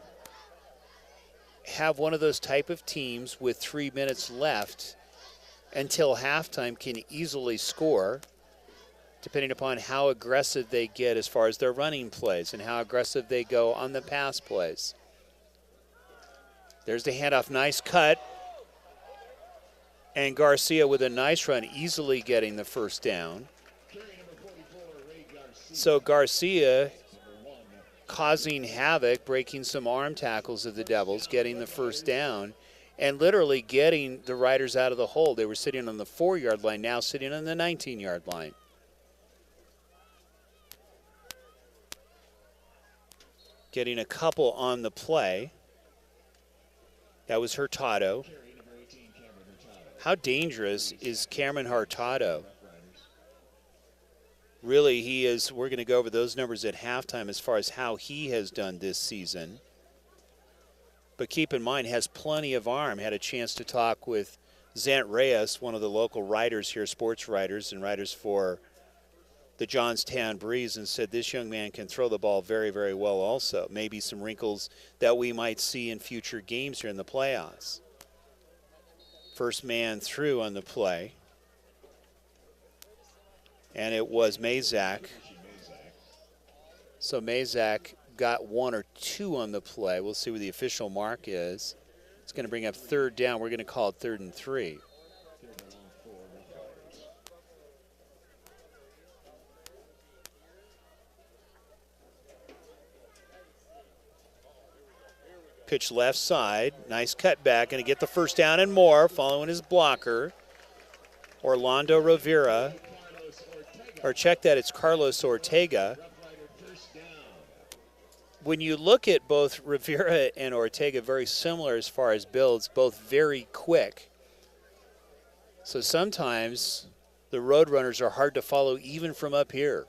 have one of those type of teams with 3 minutes left until halftime can easily score, depending upon how aggressive they get as far as their running plays and how aggressive they go on the pass plays. There's the handoff, nice cut. And Garcia with a nice run, easily getting the 1st down. So Garcia causing havoc, breaking some arm tackles of the Devils, getting the first down, and literally getting the Riders out of the hole. They were sitting on the 4-yard line, now sitting on the 19-yard line. Getting a couple on the play. That was Hurtado. How dangerous is Cameron Hurtado? Really, he is. We're going to go over those numbers at halftime as far as how he has done this season. But keep in mind, has plenty of arm. Had a chance to talk with Zant Reyes, one of the local writers here, sports writers and writers for the Johnstown Breeze, and said this young man can throw the ball very, very well also. Maybe some wrinkles that we might see in future games here in the playoffs. First man through on the play. And it was Mazak. So Mazak got 1 or 2 on the play. We'll see what the official mark is. It's going to bring up third down. We're going to call it 3rd and 3. Pitch left side. Nice cutback. Going to get the first down and more following his blocker. Orlando Rivera. Or check that, it's Carlos Ortega. When you look at both Rivera and Ortega, very similar as far as builds, both very quick. So sometimes the Roadrunners are hard to follow even from up here.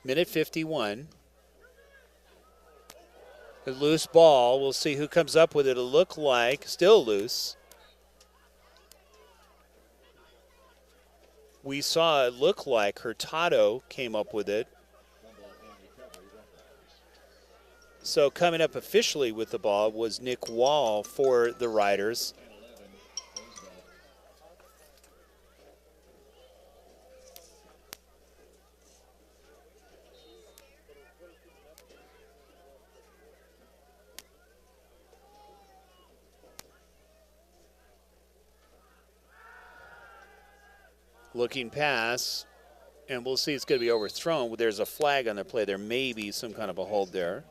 Minute 51. A loose ball. We'll see who comes up with it. It'll look like still loose. We saw it look like Hurtado came up with it. So coming up officially with the ball was Nick Wall for the Riders. Looking pass, and we'll see it's going to be overthrown. There's a flag on the play. There may be some kind of a hold there.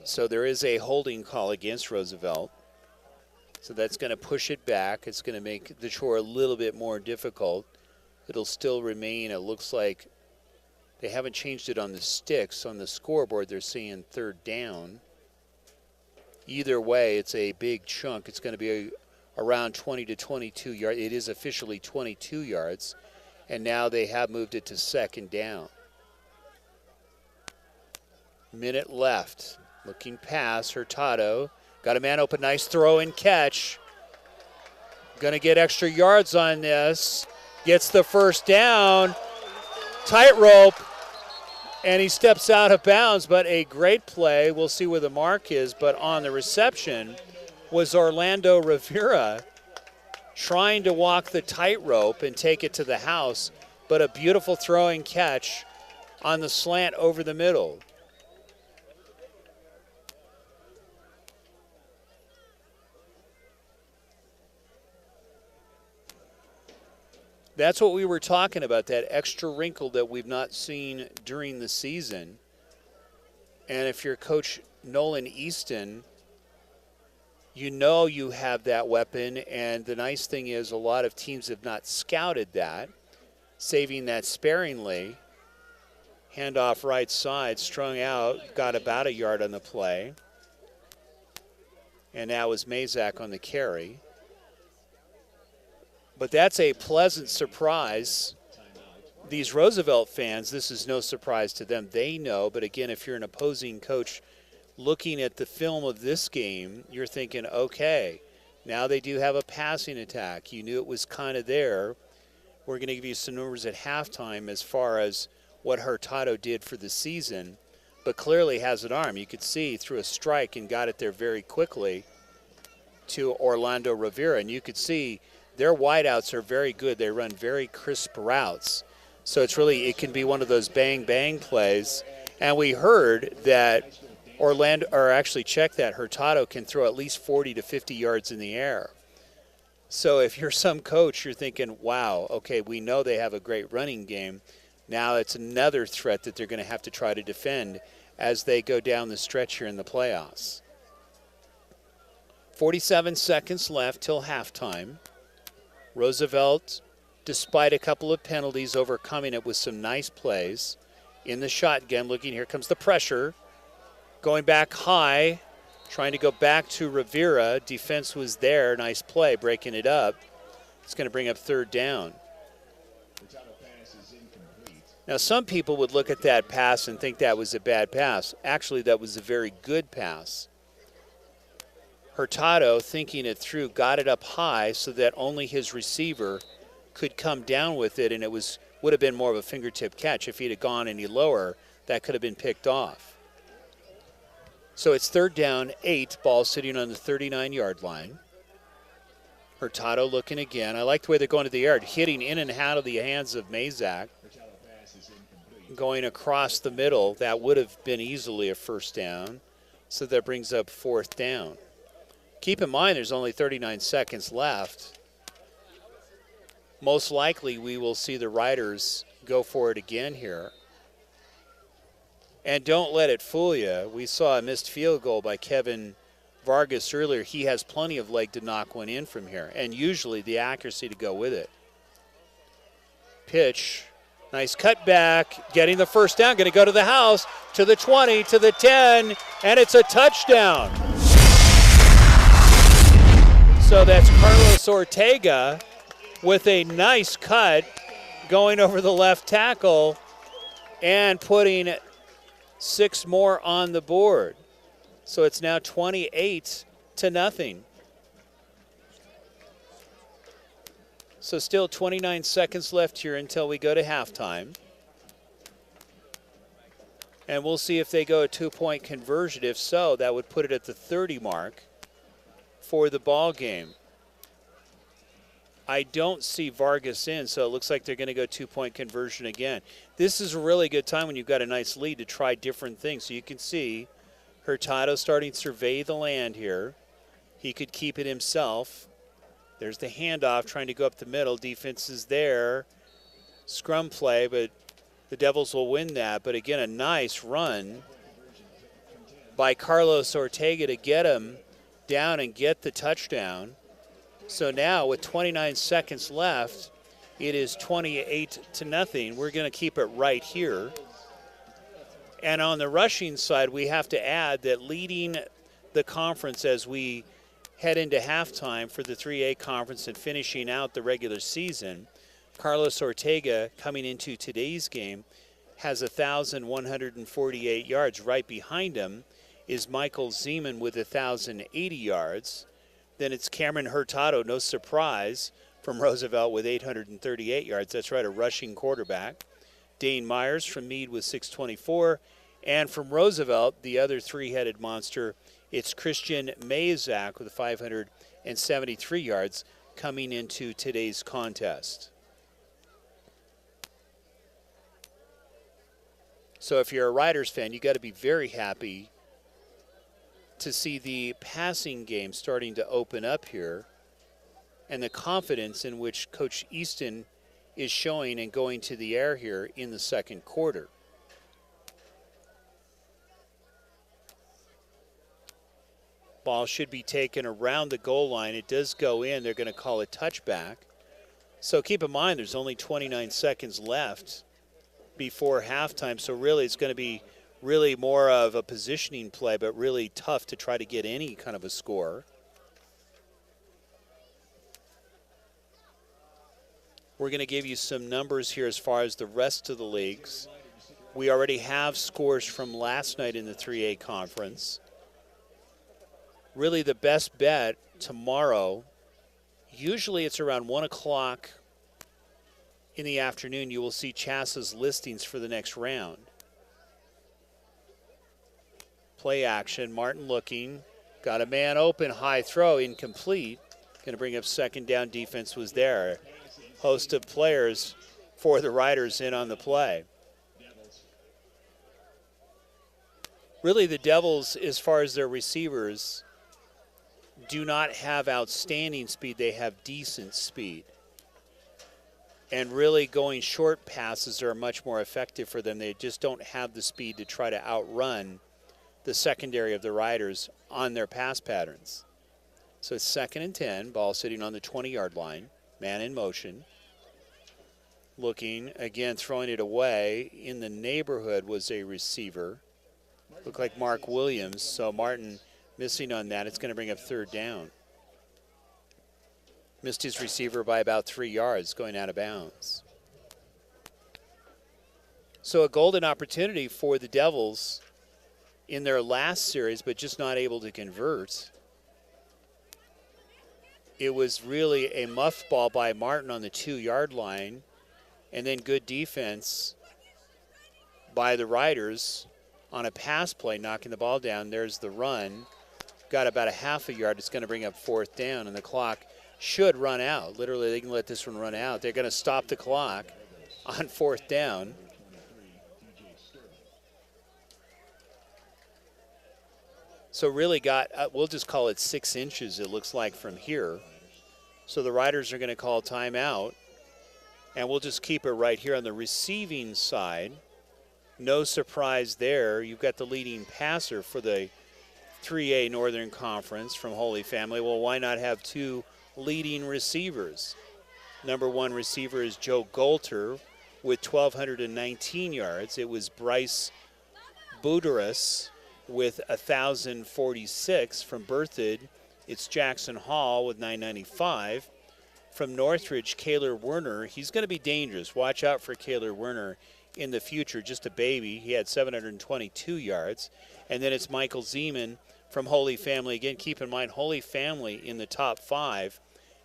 So there is a holding call against Roosevelt. So that's going to push it back. It's going to make the chore a little bit more difficult. It'll still remain, it looks like, they haven't changed it on the sticks. On the scoreboard, they're seeing 3rd down. Either way, it's a big chunk. It's going to be around 20 to 22 yards. It is officially 22 yards, and now they have moved it to 2nd down. Minute left. Looking pass, Hurtado. Got a man open, nice throw and catch. Going to get extra yards on this. Gets the first down. Tightrope. And he steps out of bounds, but a great play. We'll see where the mark is, but on the reception was Orlando Rivera trying to walk the tightrope and take it to the house, but a beautiful throwing catch on the slant over the middle. That's what we were talking about, that extra wrinkle that we've not seen during the season. And if you're Coach Nolan Easton, you know you have that weapon. And the nice thing is a lot of teams have not scouted that, saving that sparingly. Handoff right side, strung out, got about a yard on the play. And now is Mazak on the carry. But that's a pleasant surprise. These Roosevelt fans, this is no surprise to them. They know, but again, if you're an opposing coach looking at the film of this game, you're thinking, okay, now they do have a passing attack. You knew it was kind of there. We're going to give you some numbers at halftime as far as what Hurtado did for the season, but clearly has an arm. You could see through a strike and got it there very quickly to Orlando Rivera, and you could see their wideouts are very good. They run very crisp routes. So it can be one of those bang-bang plays. And we heard that Hurtado can throw at least 40 to 50 yards in the air. So if you're some coach, you're thinking, wow, okay, we know they have a great running game. Now it's another threat that they're going to have to try to defend as they go down the stretch here in the playoffs. 47 seconds left till halftime. Roosevelt, despite a couple of penalties, overcoming it with some nice plays. In the shotgun, looking, here comes the pressure. Going back high, trying to go back to Rivera. Defense was there, nice play, breaking it up. It's going to bring up third down. Now, some people would look at that pass and think that was a bad pass. Actually, that was a very good pass. Hurtado, thinking it through, got it up high so that only his receiver could come down with it, and it would have been more of a fingertip catch. If he'd have gone any lower, that could have been picked off. So it's third down, 8, ball sitting on the 39-yard line. Hurtado looking again. I like the way they're going to the yard, hitting in and out of the hands of Mazak. Going across the middle, that would have been easily a first down. So that brings up fourth down. Keep in mind there's only 39 seconds left. Most likely we will see the Riders go for it again here. And don't let it fool you. We saw a missed field goal by Kevin Vargas earlier. He has plenty of leg to knock one in from here, and usually the accuracy to go with it. Pitch. Nice cutback, getting the first down, going to go to the house, to the 20, to the 10, and it's a touchdown. So that's Carlos Ortega with a nice cut going over the left tackle and putting 6 more on the board. So it's now 28-0. So still 29 seconds left here until we go to halftime. And we'll see if they go a 2-point conversion. If so, that would put it at the 30 mark for the ball game. I don't see Vargas in, so it looks like they're going to go 2-point conversion again. This is a really good time when you've got a nice lead to try different things. So you can see Hurtado starting to survey the land here. He could keep it himself. There's the handoff, trying to go up the middle. Defense is there. Scrum play, but the Devils will win that. But again, a nice run by Carlos Ortega to get him down and get the touchdown. So now with 29 seconds left, it is 28-0. We're going to keep it right here. And on the rushing side, we have to add that leading the conference as we head into halftime for the 3A conference and finishing out the regular season, Carlos Ortega, coming into today's game, has 1,148 yards. Right behind him is Michael Zeman with 1,080 yards. Then it's Cameron Hurtado, no surprise, from Roosevelt with 838 yards. That's right, a rushing quarterback. Dane Myers from Meade with 624. And from Roosevelt, the other three-headed monster, it's Christian Mazak with 573 yards coming into today's contest. So if you're a Riders fan, you got to be very happy to see the passing game starting to open up here and the confidence in which Coach Easton is showing and going to the air here in the second quarter. Ball should be taken around the goal line. It does go in. They're going to call it touchback. So keep in mind there's only 29 seconds left before halftime. So really it's going to be really more of a positioning play, but really tough to try to get any kind of a score. We're going to give you some numbers here as far as the rest of the leagues. We already have scores from last night in the 3A conference. Really the best bet tomorrow, usually it's around 1 o'clock in the afternoon, you will see Chasa's listings for the next round. Play action, Martin looking, got a man open, high throw, incomplete. Going to bring up second down, defense was there. Host of players for the Riders in on the play. Really, the Devils, as far as their receivers, do not have outstanding speed. They have decent speed. And really going short passes are much more effective for them. They just don't have the speed to try to outrun the secondary of the Riders on their pass patterns. So it's 2nd and 10, ball sitting on the 20-yard line, man in motion. Looking, again, throwing it away. In the neighborhood was a receiver. Looked like Mark Williams, so Martin missing on that. It's going to bring up 3rd down. Missed his receiver by about 3 yards going out of bounds. So a golden opportunity for the Devils in their last series, but just not able to convert. It was really a muffed ball by Martin on the 2-yard line, and then good defense by the Riders on a pass play, knocking the ball down. There's the run. Got about a half a yard. It's going to bring up 4th down, and the clock should run out. Literally, they can let this one run out. They're going to stop the clock on 4th down. So really got, we'll just call it 6 inches, it looks like, from here. So the Riders are going to call timeout, and we'll just keep it right here on the receiving side. No surprise there. You've got the leading passer for the 3A Northern Conference from Holy Family. Well, why not have 2 leading receivers? Number 1 receiver is Joe Golter with 1,219 yards. It was Bryce Buderus with 1,046 from Berthoud. It's Jackson Hall with 995. From Northridge, Kaylor Werner. He's going to be dangerous. Watch out for Kaylor Werner in the future. Just a baby. He had 722 yards. And then it's Michael Zeman from Holy Family. Again, keep in mind, Holy Family in the top 5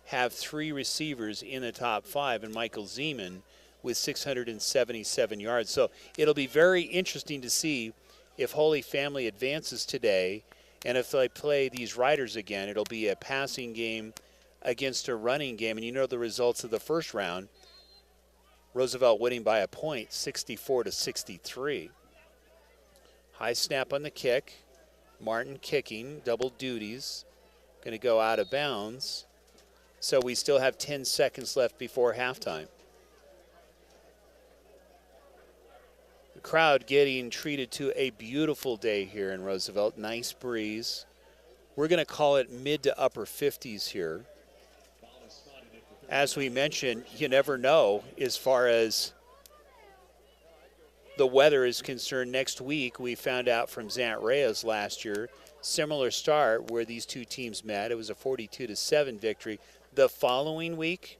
have 3 receivers in the top 5, and Michael Zeman with 677 yards. So it'll be very interesting to see if Holy Family advances today, and if they play these Riders again, it'll be a passing game against a running game. And you know the results of the first round. Roosevelt winning by a point, 64-63. High snap on the kick. Martin kicking, double duties. Going to go out of bounds. So we still have 10 seconds left before halftime. The crowd getting treated to a beautiful day here in Roosevelt. Nice breeze. We're going to call it mid to upper 50s here. As we mentioned, you never know as far as the weather is concerned. Next week, we found out from Zant Reyes last year, similar start where these 2 teams met. It was a 42-7 victory. The following week,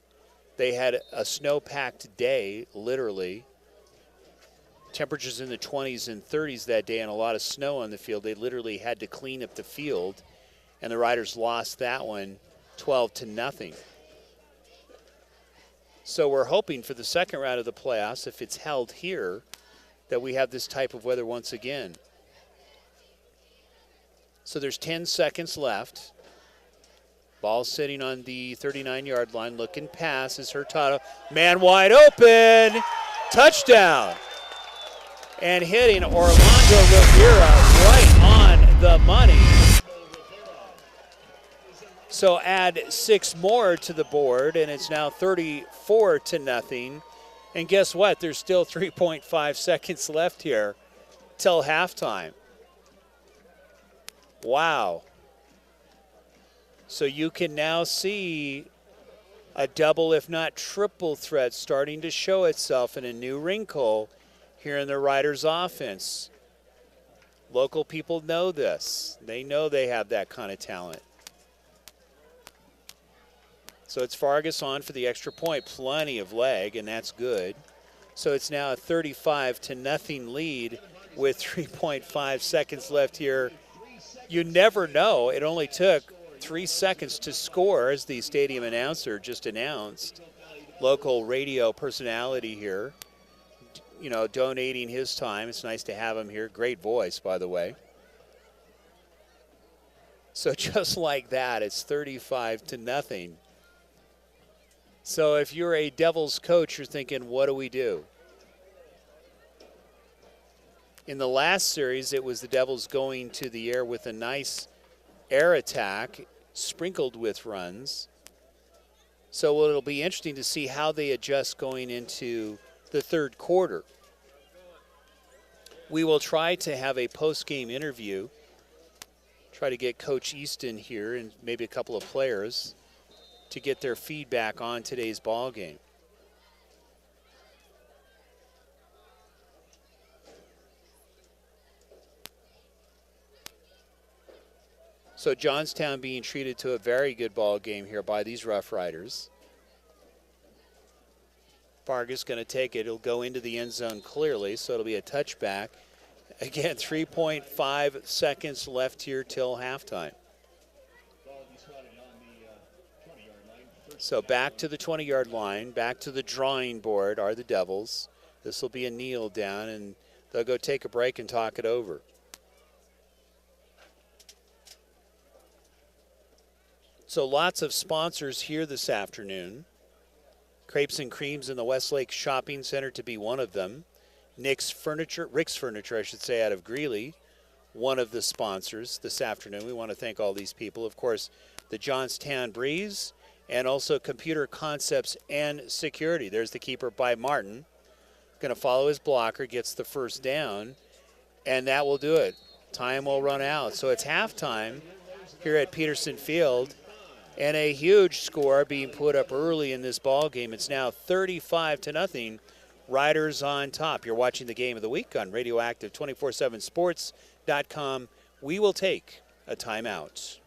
they had a snow-packed day, literally. Temperatures in the 20s and 30s that day and a lot of snow on the field. They literally had to clean up the field, and the Riders lost that one 12-0. So we're hoping for the second round of the playoffs, if it's held here, that we have this type of weather once again. So there's 10 seconds left. Ball sitting on the 39-yard line. Looking pass is Hurtado. Man wide open. Touchdown. And hitting Orlando Rivera right on the money. So add 6 more to the board, and it's now 34-0. And guess what? There's still 3.5 seconds left here till halftime. Wow. So you can now see a double, if not triple threat starting to show itself in a new wrinkle here in the Riders' offense. Local people know this. They know they have that kind of talent. So it's Fargus on for the extra point. Plenty of leg, and that's good. So it's now a 35-0 lead with 3.5 seconds left here. You never know. It only took 3 seconds to score, as the stadium announcer just announced. Local radio personality here, you know, donating his time. It's nice to have him here. Great voice, by the way. So just like that, it's 35-0. So if you're a Devils coach, you're thinking, what do we do? In the last series, it was the Devils going to the air with a nice air attack, sprinkled with runs. So it'll be interesting to see how they adjust going into the third quarter. We will try to have a post-game interview, try to get Coach Easton here and maybe a couple of players to get their feedback on today's ball game. So Johnstown being treated to a very good ball game here by these Rough Riders. Vargas going to take it. It'll go into the end zone clearly, so it'll be a touchback. Again, 3.5 seconds left here till halftime. So back to the 20-yard line, back to the drawing board are the Devils. This will be a kneel down, and they'll go take a break and talk it over. So lots of sponsors here this afternoon. Crepes and Creams in the Westlake Shopping Center to be one of them. Rick's Furniture, I should say, out of Greeley, one of the sponsors this afternoon. We want to thank all these people. Of course, the Johnstown Breeze, and also Computer Concepts and Security. There's the keeper by Martin. Going to follow his blocker, gets the first down, and that will do it. Time will run out. So it's halftime here at Peterson Field, and a huge score being put up early in this ball game. It's now 35-0. Riders on top. You're watching the Game of the Week on Radioactive247sports.com. We will take a timeout.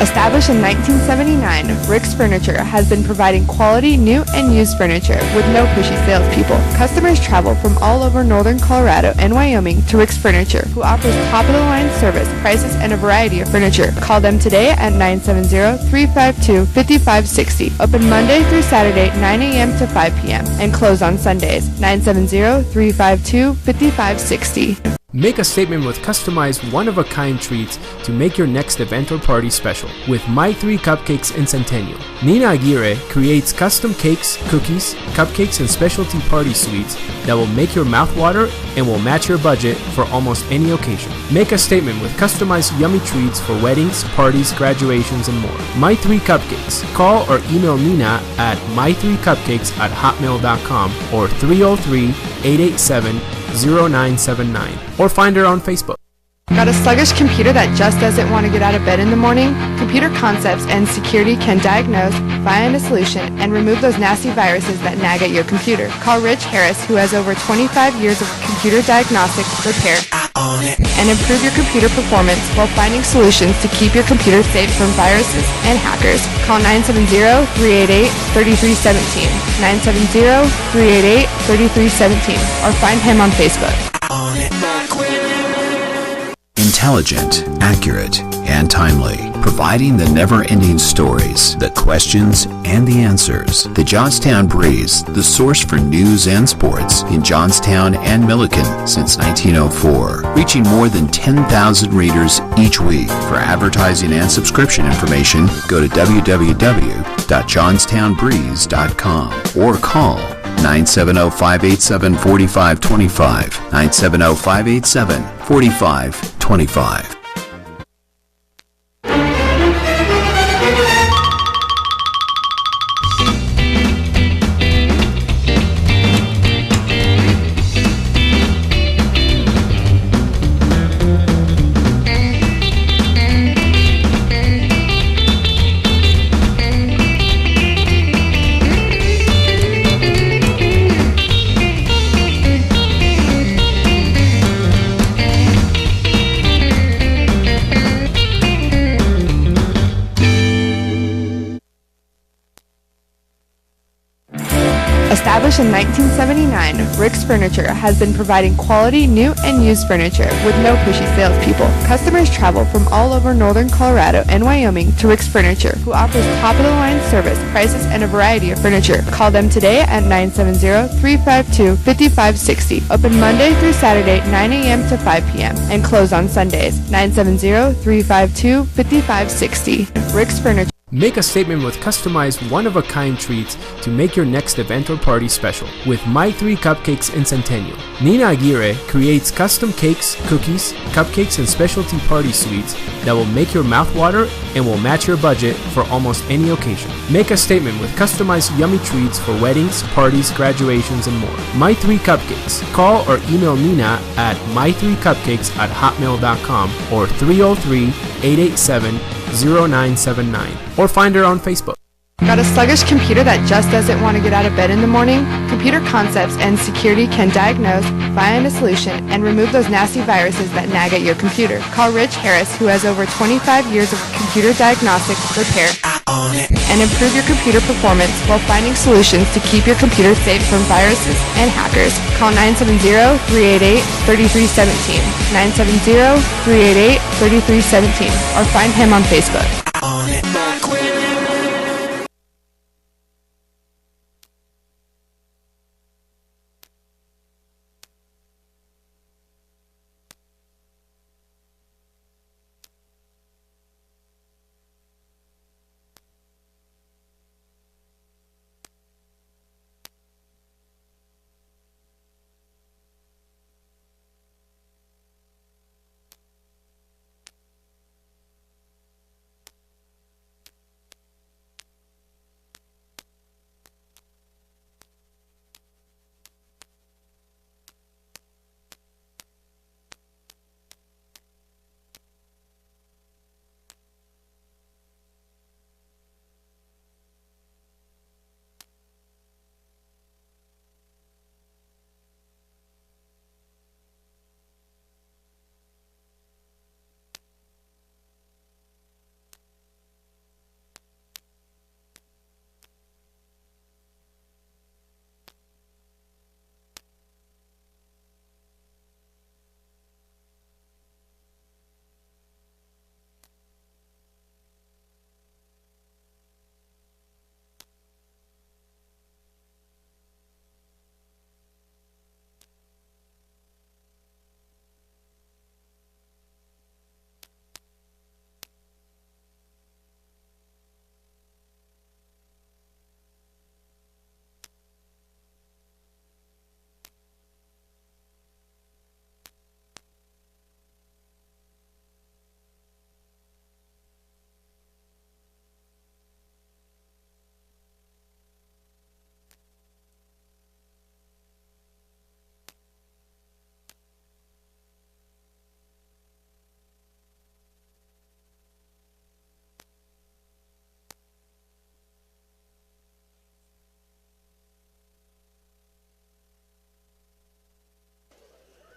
Established in 1979, Rick's Furniture has been providing quality new and used furniture with no pushy salespeople. Customers travel from all over northern Colorado and Wyoming to Rick's Furniture, who offers top-of-the-line service, prices, and a variety of furniture. Call them today at 970-352-5560. Open Monday through Saturday, 9 a.m. to 5 p.m. and close on Sundays, 970-352-5560. Make a statement with customized one-of-a-kind treats to make your next event or party special with My 3 Cupcakes in Centennial. Nina Aguirre creates custom cakes, cookies, cupcakes, and specialty party sweets that will make your mouth water and will match your budget for almost any occasion. Make a statement with customized yummy treats for weddings, parties, graduations, and more. My 3 Cupcakes. Call or email Nina at my3cupcakes@hotmail.com or 303-887-0979 or find her on Facebook. Got a sluggish computer that just doesn't want to get out of bed in the morning? Computer Concepts and Security can diagnose, find a solution, and remove those nasty viruses that nag at your computer. Call Rich Harris, who has over 25 years of computer diagnostic, repair, and improve your computer performance while finding solutions to keep your computer safe from viruses and hackers. Call 970-388-3317, 970-388-3317, or find him on Facebook. Intelligent, accurate, and timely, providing the never-ending stories, the questions, and the answers. The Johnstown Breeze, the source for news and sports in Johnstown and Milliken since 1904, reaching more than 10,000 readers each week. For advertising and subscription information, go to www.johnstownbreeze.com or call 970-587-4525, 970-587-4525. Established in 1979, Rick's Furniture has been providing quality new and used furniture with no pushy salespeople. Customers travel from all over northern Colorado and Wyoming to Rick's Furniture, who offers top-of-the-line service, prices, and a variety of furniture. Call them today at 970-352-5560. Open Monday through Saturday, 9 a.m. to 5 p.m. and close on Sundays, 970-352-5560. Rick's Furniture. Make a statement with customized one-of-a-kind treats to make your next event or party special with My 3 Cupcakes in Centennial. Nina Aguirre creates custom cakes, cookies, cupcakes, and specialty party sweets that will make your mouth water and will match your budget for almost any occasion. Make a statement with customized yummy treats for weddings, parties, graduations, and more. My 3 Cupcakes. Call or email Nina at my3cupcakes@hotmail.com or 303-887-0979 or find her on Facebook. Got a sluggish computer that just doesn't want to get out of bed in the morning? Computer Concepts and Security can diagnose, find a solution, and remove those nasty viruses that nag at your computer. Call Rich Harris, who has over 25 years of computer diagnostic, repair, and improve your computer performance while finding solutions to keep your computer safe from viruses and hackers. Call 970-388-3317, 970-388-3317, or find him on Facebook.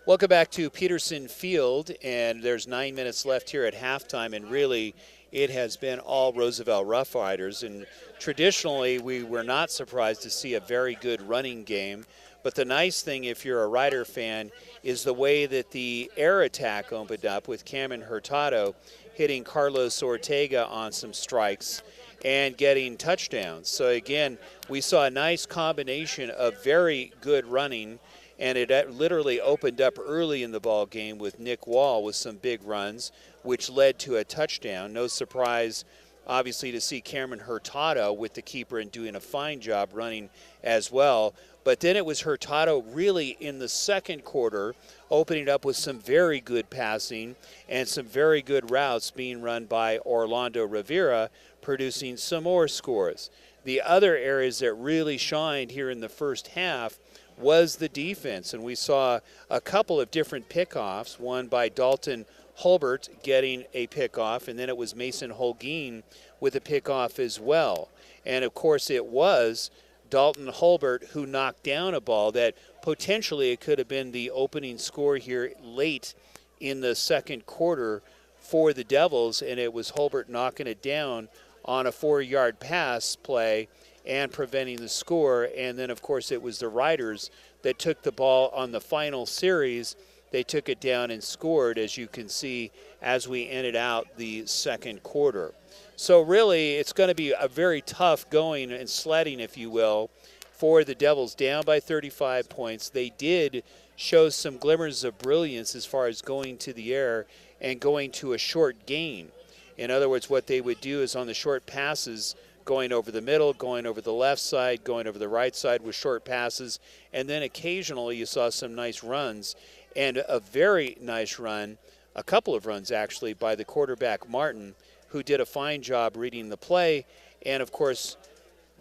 Welcome back to Peterson Field, and there's 9 minutes left here at halftime, and really it has been all Roosevelt Rough Riders, and traditionally we were not surprised to see a very good running game, but the nice thing if you're a Rider fan is the way that the air attack opened up with Cameron Hurtado hitting Carlos Ortega on some strikes and getting touchdowns. So again, we saw a nice combination of very good running, and it literally opened up early in the ball game with Nick Wall with some big runs, which led to a touchdown. No surprise, obviously, to see Cameron Hurtado with the keeper and doing a fine job running as well. But then it was Hurtado really in the second quarter opening up with some very good passing and some very good routes being run by Orlando Rivera, producing some more scores. The other areas that really shined here in the first half was the defense, and we saw a couple of different pickoffs, one by Dalton Hulbert getting a pickoff, and then it was Mason Holguin with a pickoff as well. And of course it was Dalton Hulbert who knocked down a ball that potentially it could have been the opening score here late in the second quarter for the Devils, and it was Hulbert knocking it down on a 4-yard pass play and preventing the score. And then, of course, it was the Riders that took the ball on the final series. They took it down and scored, as you can see, as we ended out the second quarter. So really, it's going to be a very tough going and sledding, if you will, for the Devils, down by 35 points. They did show some glimmers of brilliance as far as going to the air and going to a short gain. In other words, what they would do is on the short passes, going over the middle, going over the left side, going over the right side with short passes, and then occasionally you saw some nice runs, and a very nice run, a couple of runs actually, by the quarterback Martin, who did a fine job reading the play. And of course,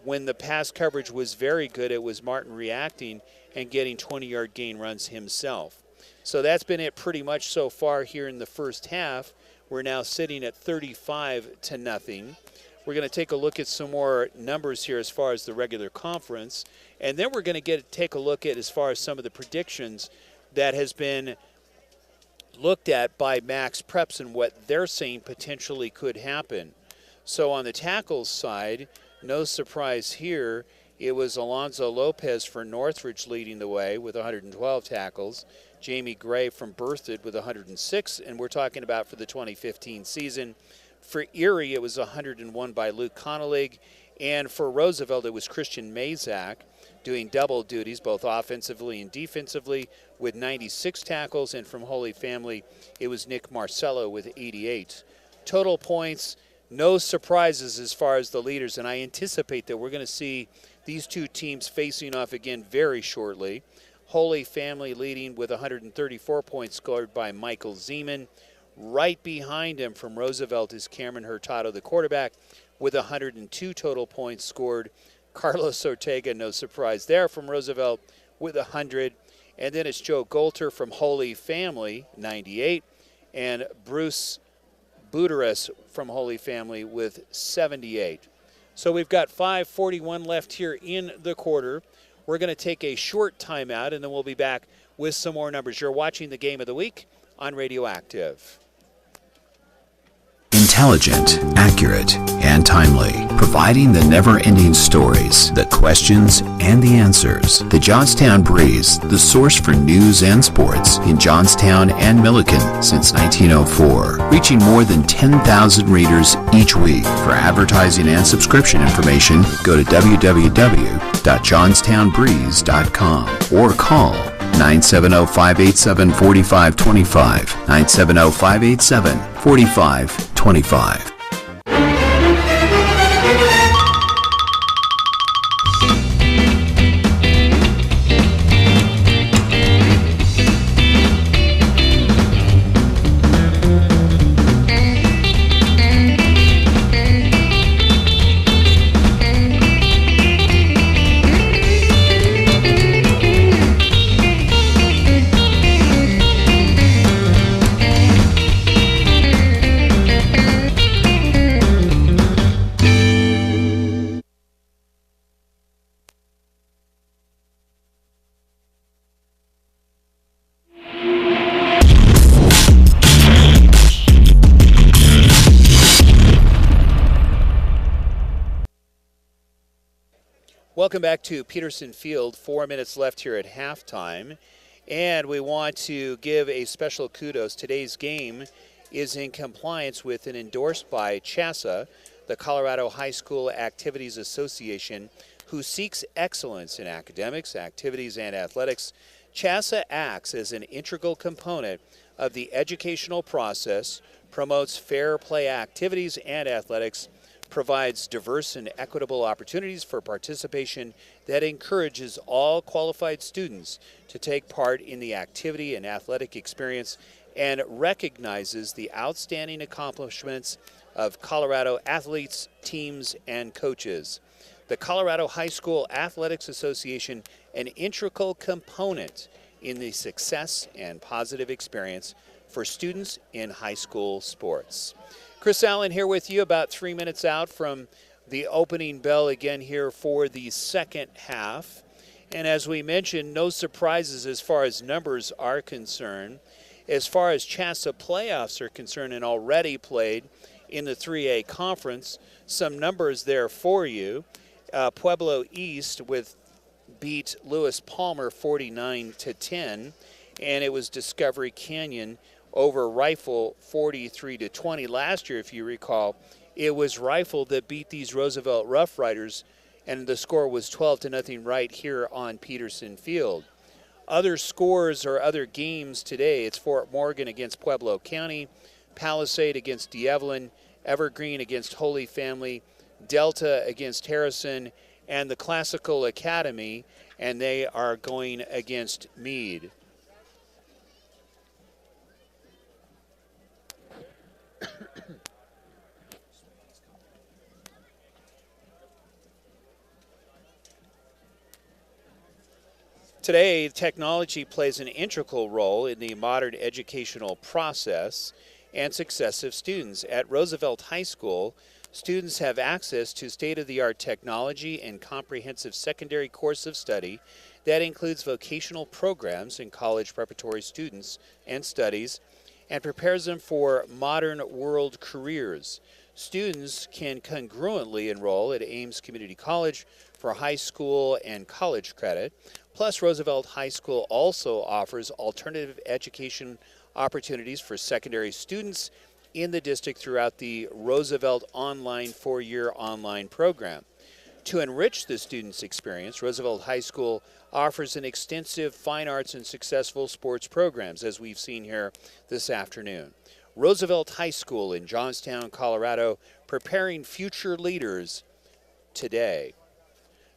when the pass coverage was very good, it was Martin reacting and getting 20-yard gain runs himself. So that's been it pretty much so far here in the first half. We're now sitting at 35-0. We're going to take a look at some more numbers here as far as the regular conference, and then we're going to take a look at as far as some of the predictions that has been looked at by Max Preps and what they're saying potentially could happen. So on the tackles side, no surprise here, it was Alonzo Lopez for Northridge leading the way with 112 tackles. Jamie Gray from Berthoud with 106, and we're talking about for the 2015 season. For Erie, it was 101 by Luke Connellig, and for Roosevelt, it was Christian Mazak doing double duties, both offensively and defensively, with 96 tackles, and from Holy Family, it was Nick Marcello with 88. Total points, no surprises as far as the leaders, and I anticipate that we're going to see these two teams facing off again very shortly. Holy Family leading with 134 points scored by Michael Zeman. Right behind him from Roosevelt is Cameron Hurtado, the quarterback, with 102 total points scored. Carlos Ortega, no surprise there, from Roosevelt with 100. And then it's Joe Golter from Holy Family, 98. And Bruce Buteris from Holy Family with 78. So we've got 5:41 left here in the quarter. We're going to take a short timeout, and then we'll be back with some more numbers. You're watching the Game of the Week on Radioactive. Intelligent, accurate, and timely, providing the never-ending stories, the questions, and the answers. The Johnstown Breeze, the source for news and sports in Johnstown and Milliken since 1904, reaching more than 10,000 readers each week. For advertising and subscription information, go to www.johnstownbreeze.com or call 970-587-4525, 970-587-4525. Welcome back to Peterson Field. 4 minutes left here at halftime. And we want to give a special kudos. Today's game is in compliance with and endorsed by CHASA, the Colorado High School Activities Association, who seeks excellence in academics, activities, and athletics. CHASA acts as an integral component of the educational process, promotes fair play activities and athletics, provides diverse and equitable opportunities for participation that encourages all qualified students to take part in the activity and athletic experience, and recognizes the outstanding accomplishments of Colorado athletes, teams, and coaches. The Colorado High School Athletics Association, an integral component in the success and positive experience for students in high school sports. Chris Allen here with you, about 3 minutes out from the opening bell again here for the second half. And as we mentioned, no surprises as far as numbers are concerned. As far as CHASA playoffs are concerned and already played in the 3A conference, some numbers there for you. Pueblo East beat Lewis Palmer 49-10, and it was Discovery Canyon over Rifle 43-20. Last year, if you recall, it was Rifle that beat these Roosevelt Rough Riders, and the score was 12-0 right here on Peterson Field. Other scores or other games today, it's Fort Morgan against Pueblo County, Palisade against D'Evelyn, Evergreen against Holy Family, Delta against Harrison, and the Classical Academy, and they are going against Meade. Today, technology plays an integral role in the modern educational process and success of students. At Roosevelt High School, students have access to state-of-the-art technology and comprehensive secondary course of study that includes vocational programs and college preparatory students and studies and prepares them for modern world careers. Students can congruently enroll at Ames Community College for high school and college credit. Plus, Roosevelt High School also offers alternative education opportunities for secondary students in the district throughout the Roosevelt Online 4-year online program. To enrich the students' experience, Roosevelt High School offers an extensive fine arts and successful sports programs, as we've seen here this afternoon. Roosevelt High School in Johnstown, Colorado, preparing future leaders today.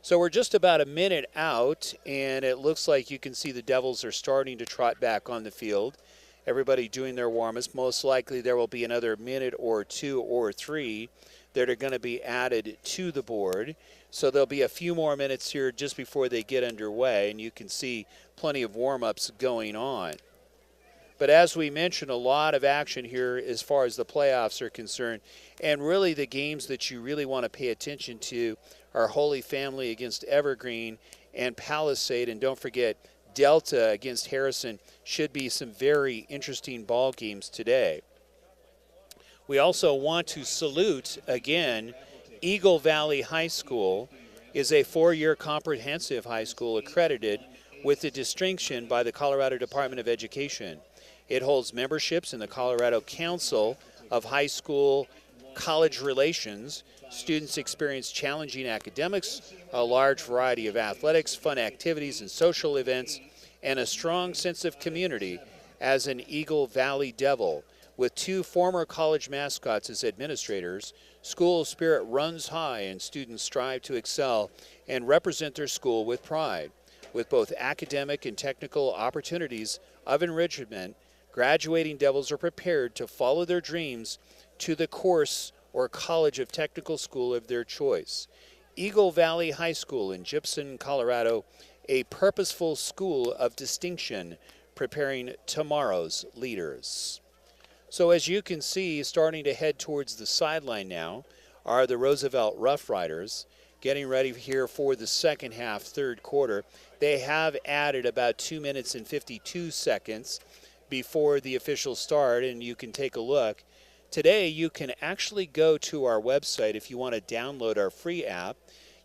So we're just about a minute out, and it looks like you can see the Devils are starting to trot back on the field. Everybody doing their warm-ups. Most likely there will be another minute or two or three that are going to be added to the board. So there'll be a few more minutes here just before they get underway, and you can see plenty of warm-ups going on. But as we mentioned, a lot of action here as far as the playoffs are concerned. And really the games that you really want to pay attention to are Holy Family against Evergreen and Palisade. And don't forget, Delta against Harrison should be some very interesting ball games today. We also want to salute, again, Eagle Valley High School is a 4-year comprehensive high school accredited with the distinction by the Colorado Department of Education. It holds memberships in the Colorado Council of High School College Relations. Students experience challenging academics, a large variety of athletics, fun activities, and social events, and a strong sense of community as an Eagle Valley Devil. With 2 former college mascots as administrators, school spirit runs high and students strive to excel and represent their school with pride. With both academic and technical opportunities of enrichment, graduating Devils are prepared to follow their dreams to the course or college of technical school of their choice. Eagle Valley High School in Gypsum, Colorado, a purposeful school of distinction preparing tomorrow's leaders. So as you can see, starting to head towards the sideline now are the Roosevelt Rough Riders, getting ready here for the second half, third quarter. They have added about 2 minutes and 52 seconds before the official start, and you can take a look. Today, you can actually go to our website if you want to download our free app.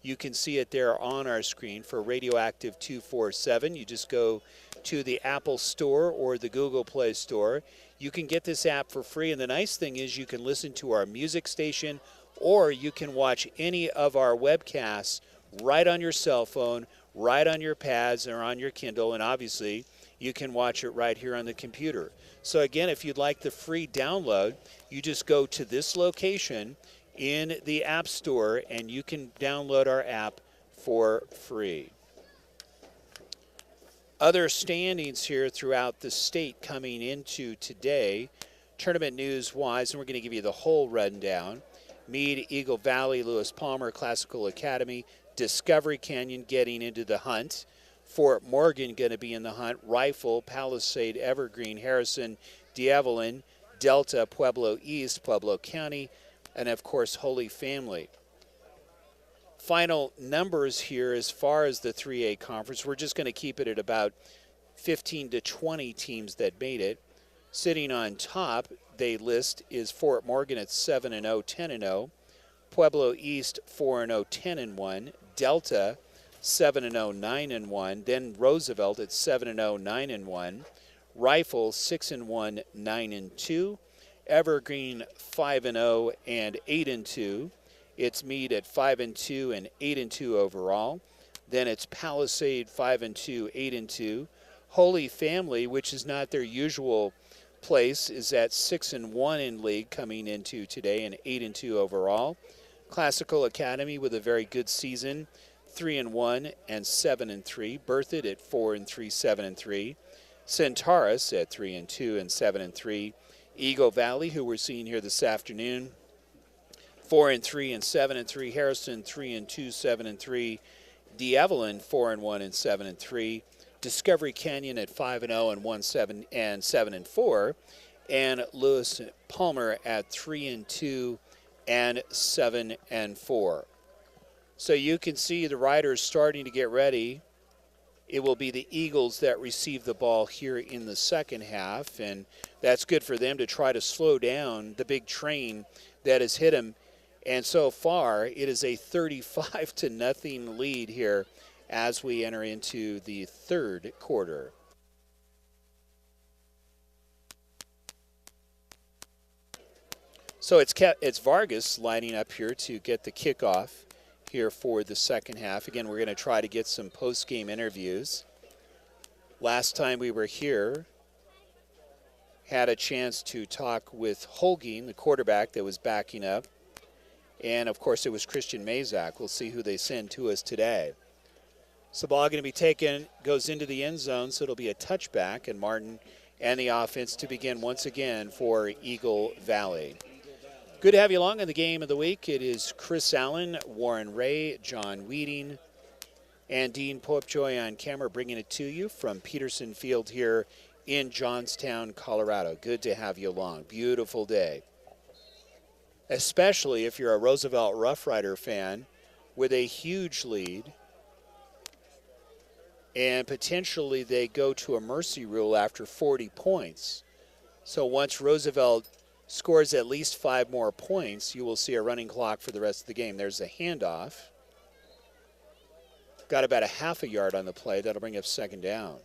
You can see it there on our screen for Radioactive 247. You just go to the Apple Store or the Google Play Store. You can get this app for free, and the nice thing is you can listen to our music station, or you can watch any of our webcasts right on your cell phone, right on your pads or on your Kindle, and obviously you can watch it right here on the computer. So again, if you'd like the free download, you just go to this location in the App Store and you can download our app for free. Other standings here throughout the state coming into today, tournament news-wise, and we're going to give you the whole rundown. Meade, Eagle Valley, Lewis Palmer, Classical Academy, Discovery Canyon getting into the hunt. Fort Morgan going to be in the hunt. Rifle, Palisade, Evergreen, Harrison, D'Evelyn, Delta, Pueblo East, Pueblo County, and of course Holy Family. Final numbers here as far as the 3A conference. We're just going to keep it at about 15 to 20 teams that made it. Sitting on top, they list is Fort Morgan at 7-0, 10-0. Pueblo East 4-0, 10-1. Delta 7-0, 9-1. Then Roosevelt at 7-0, 9-1. Rifle 6-1, 9-2. Evergreen 5-0 and 8-2. It's Meade at 5-2 and 8-2 overall. Then it's Palisade 5-2, 8-2. Holy Family, which is not their usual place is at 6-1 in league coming into today and 8-2 overall. Classical Academy with a very good season, 3-1 and 7-3. Berthoud at 4-3, 7-3. Centaurus at 3-2 and 7-3. Eagle Valley, who we're seeing here this afternoon, 4-3 and 7-3. Harrison 3-2, 7-3. D'Evelyn 4-1 and 7-3. Discovery Canyon at 5-0 and 7-4. And Lewis Palmer at 3-2 and 7-4. So you can see the riders starting to get ready. It will be the Eagles that receive the ball here in the second half, and that's good for them to try to slow down the big train that has hit them. And so far, it is a 35-0 lead here as we enter into the third quarter. So it's Vargas lining up here to get the kickoff here for the second half. Again, we're going to try to get some post-game interviews. Last time we were here, had a chance to talk with Holguin, the quarterback that was backing up. And, of course, it was Christian Mazak. We'll see who they send to us today. So the ball going to be taken, goes into the end zone, so it'll be a touchback, and Martin and the offense to begin once again for Eagle Valley. Good to have you along on the game of the week. It is Chris Allen, Warren Ray, John Weeding, and Dean Popejoy on camera bringing it to you from Peterson Field here in Johnstown, Colorado. Good to have you along. Beautiful day. Especially if you're a Roosevelt Rough Rider fan with a huge lead. And potentially they go to a mercy rule after 40 points. So once Roosevelt scores at least 5 more points, you will see a running clock for the rest of the game. There's a handoff. Got about a half a yard on the play. That'll bring up second down.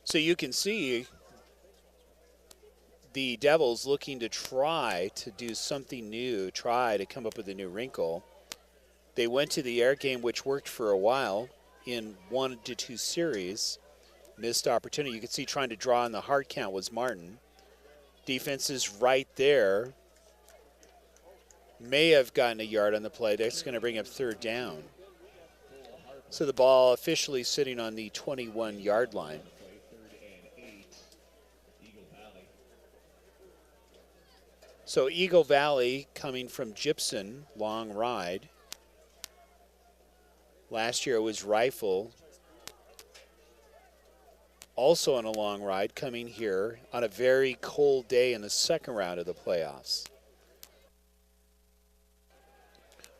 So you can see the Devils looking to try to do something new, try to come up with a new wrinkle. They went to the air game, which worked for a while in 1-2 series. Missed opportunity. You can see trying to draw on the hard count was Martin. Defense is right there. May have gotten a yard on the play. That's going to bring up third down. So the ball officially sitting on the 21-yard line. So Eagle Valley coming from Gypsum, long ride. Last year it was Rifle, also on a long ride, coming here on a very cold day in the second round of the playoffs.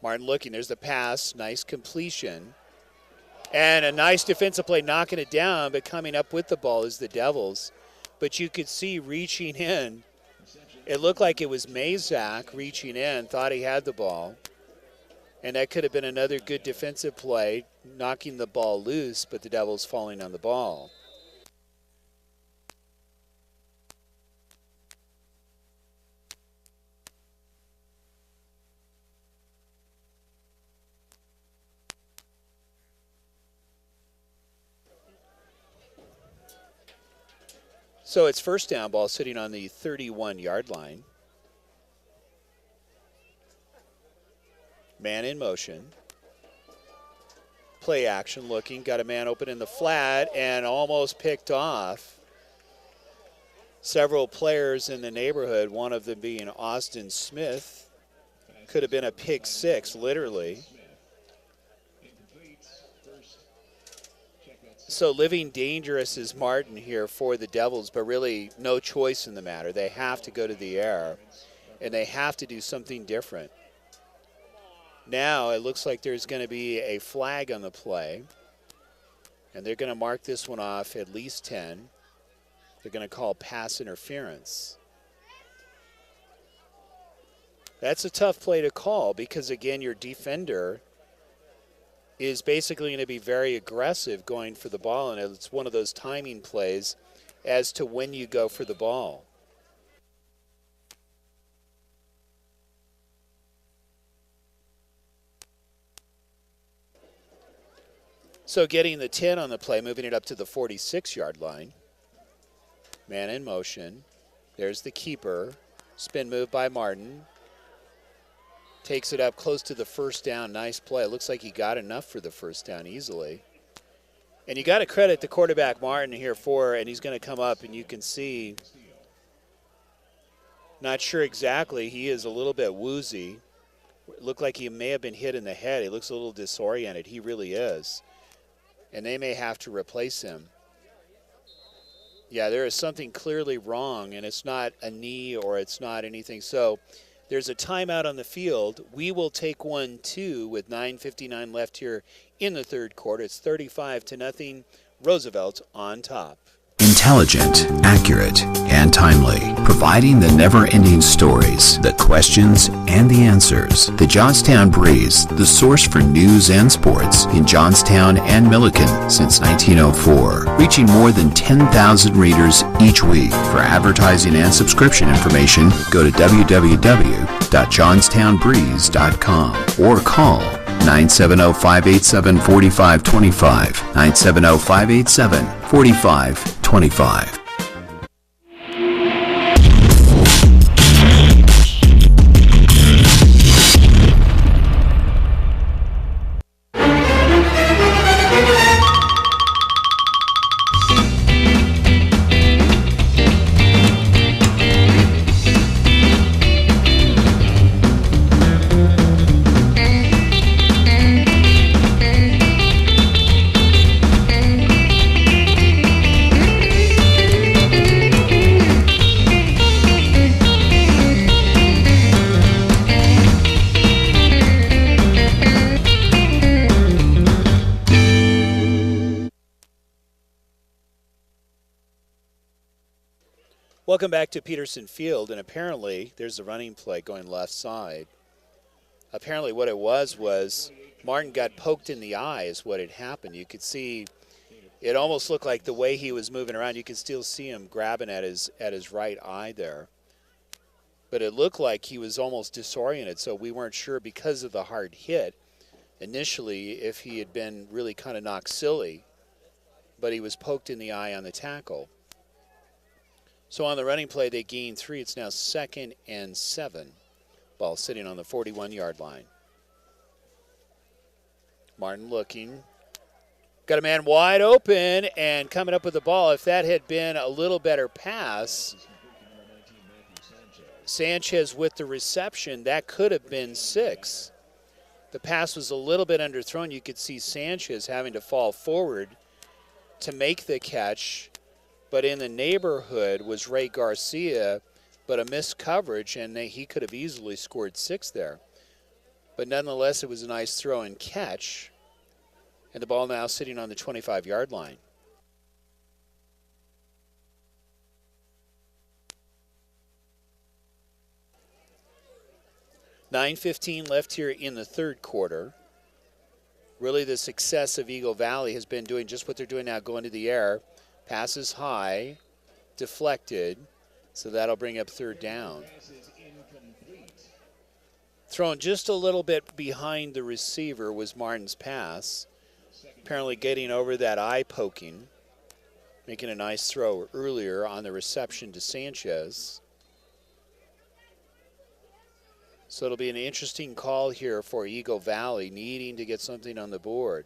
Martin looking, there's the pass, nice completion. And a nice defensive play knocking it down, but coming up with the ball is the Devils. But you could see reaching in. It looked like it was Mazak reaching in, thought he had the ball. And that could have been another good defensive play, knocking the ball loose, but the Devils falling on the ball. So it's first down, ball sitting on the 31-yard line. Man in motion. Play action looking, got a man open in the flat and almost picked off. Several players in the neighborhood, one of them being Austin Smith. Could have been a pick six, literally. So living dangerous is Martin here for the Devils, but really no choice in the matter. They have to go to the air, and they have to do something different. Now it looks like there's going to be a flag on the play, and they're going to mark this one off at least 10. They're going to call pass interference. That's a tough play to call because, again, your defender is basically going to be very aggressive going for the ball, and it's one of those timing plays as to when you go for the ball. So getting the 10 on the play, moving it up to the 46-yard line. Man in motion. There's the keeper. Spin move by Martin. Takes it up close to the first down. Nice play. It looks like he got enough for the first down easily. And you got to credit the quarterback Martin here and he's going to come up, and you can see, not sure exactly, he is a little bit woozy. It looked like he may have been hit in the head. He looks a little disoriented. He really is. And they may have to replace him. Yeah, there is something clearly wrong, and it's not a knee or it's not anything. So there's a timeout on the field. We will take 1-2 with 9:59 left here in the third quarter. It's 35-0. Roosevelt on top. Intelligent, accurate, and timely, providing the never-ending stories, the questions, and the answers. The Johnstown Breeze, the source for news and sports in Johnstown and Milliken since 1904, reaching more than 10,000 readers each week. For advertising and subscription information, go to www.johnstownbreeze.com or call 970-587-4525, 970-587-4525. Welcome back to Peterson Field, and apparently there's a running play going left side. Apparently what it was Martin got poked in the eye is what had happened. You could see it almost looked like the way he was moving around, you could still see him grabbing at his right eye there. But it looked like he was almost disoriented, so we weren't sure because of the hard hit initially if he had been really kind of knocked silly. But he was poked in the eye on the tackle. So on the running play, they gain 3. It's now 2nd and 7. Ball sitting on the 41-yard line. Martin looking. Got a man wide open and coming up with the ball. If that had been a little better pass, Sanchez with the reception, that could have been 6. The pass was a little bit underthrown. You could see Sanchez having to fall forward to make the catch. But in the neighborhood was Ray Garcia, but a missed coverage, and he could have easily scored 6 there. But nonetheless, it was a nice throw and catch, and the ball now sitting on the 25-yard line. $9:15 left here in the third quarter. Really the success of Eagle Valley has been doing just what they're doing now, going to the air. Passes high, deflected, so that'll bring up third down. Thrown just a little bit behind the receiver was Martin's pass. Apparently getting over that eye poking, making a nice throw earlier on the reception to Sanchez. So it'll be an interesting call here for Eagle Valley, needing to get something on the board.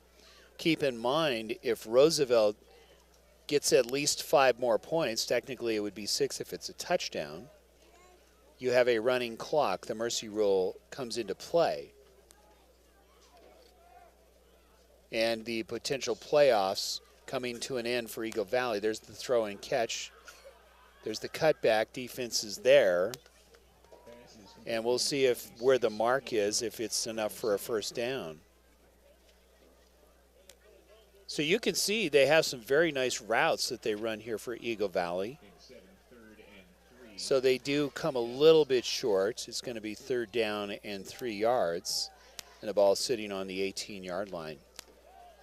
Keep in mind, if Roosevelt gets at least 5 more points, technically it would be 6 if it's a touchdown, you have a running clock. The mercy rule comes into play. And the potential playoffs coming to an end for Eagle Valley. There's the throw and catch. There's the cutback. Defense is there. And we'll see where the mark is, if it's enough for a first down. So you can see they have some very nice routes that they run here for Eagle Valley. So they do come a little bit short. It's going to be 3rd down and 3 yards. And the ball sitting on the 18-yard line.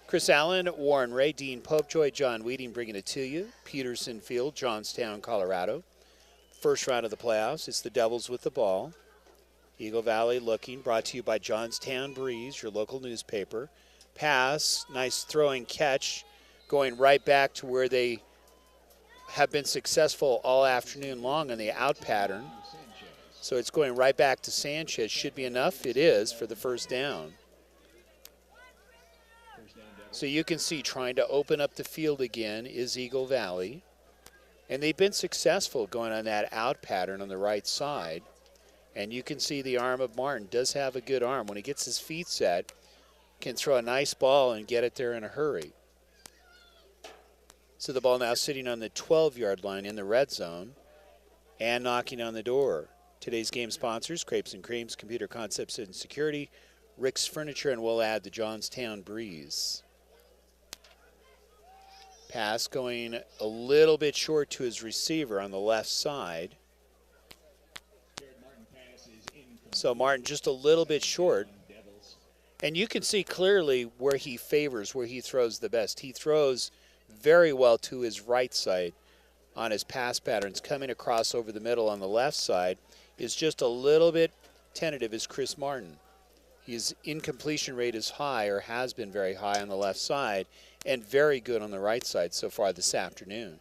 Chris Allen, Warren Ray, Dean Popejoy, John Weeding bringing it to you. Peterson Field, Johnstown, Colorado. First round of the playoffs. It's the Devils with the ball. Eagle Valley looking, brought to you by Johnstown Breeze, your local newspaper. Pass, nice throwing catch, going right back to where they have been successful all afternoon long in the out pattern. So it's going right back to Sanchez. Should be enough. It is for the first down. So you can see trying to open up the field again is Eagle Valley. And they've been successful going on that out pattern on the right side. And you can see the arm of Martin does have a good arm. When he gets his feet set, can throw a nice ball and get it there in a hurry. So the ball now sitting on the 12-yard line in the red zone and knocking on the door. Today's game sponsors, Crepes and Creams, Computer Concepts and Security, Rick's Furniture, and we'll add the Johnstown Breeze. Pass going a little bit short to his receiver on the left side. So Martin just a little bit short. And you can see clearly where he favors, where he throws the best. He throws very well to his right side on his pass patterns. Coming across over the middle on the left side is just a little bit tentative is Chris Martin. His incompletion rate is high, or has been very high on the left side, and very good on the right side so far this afternoon.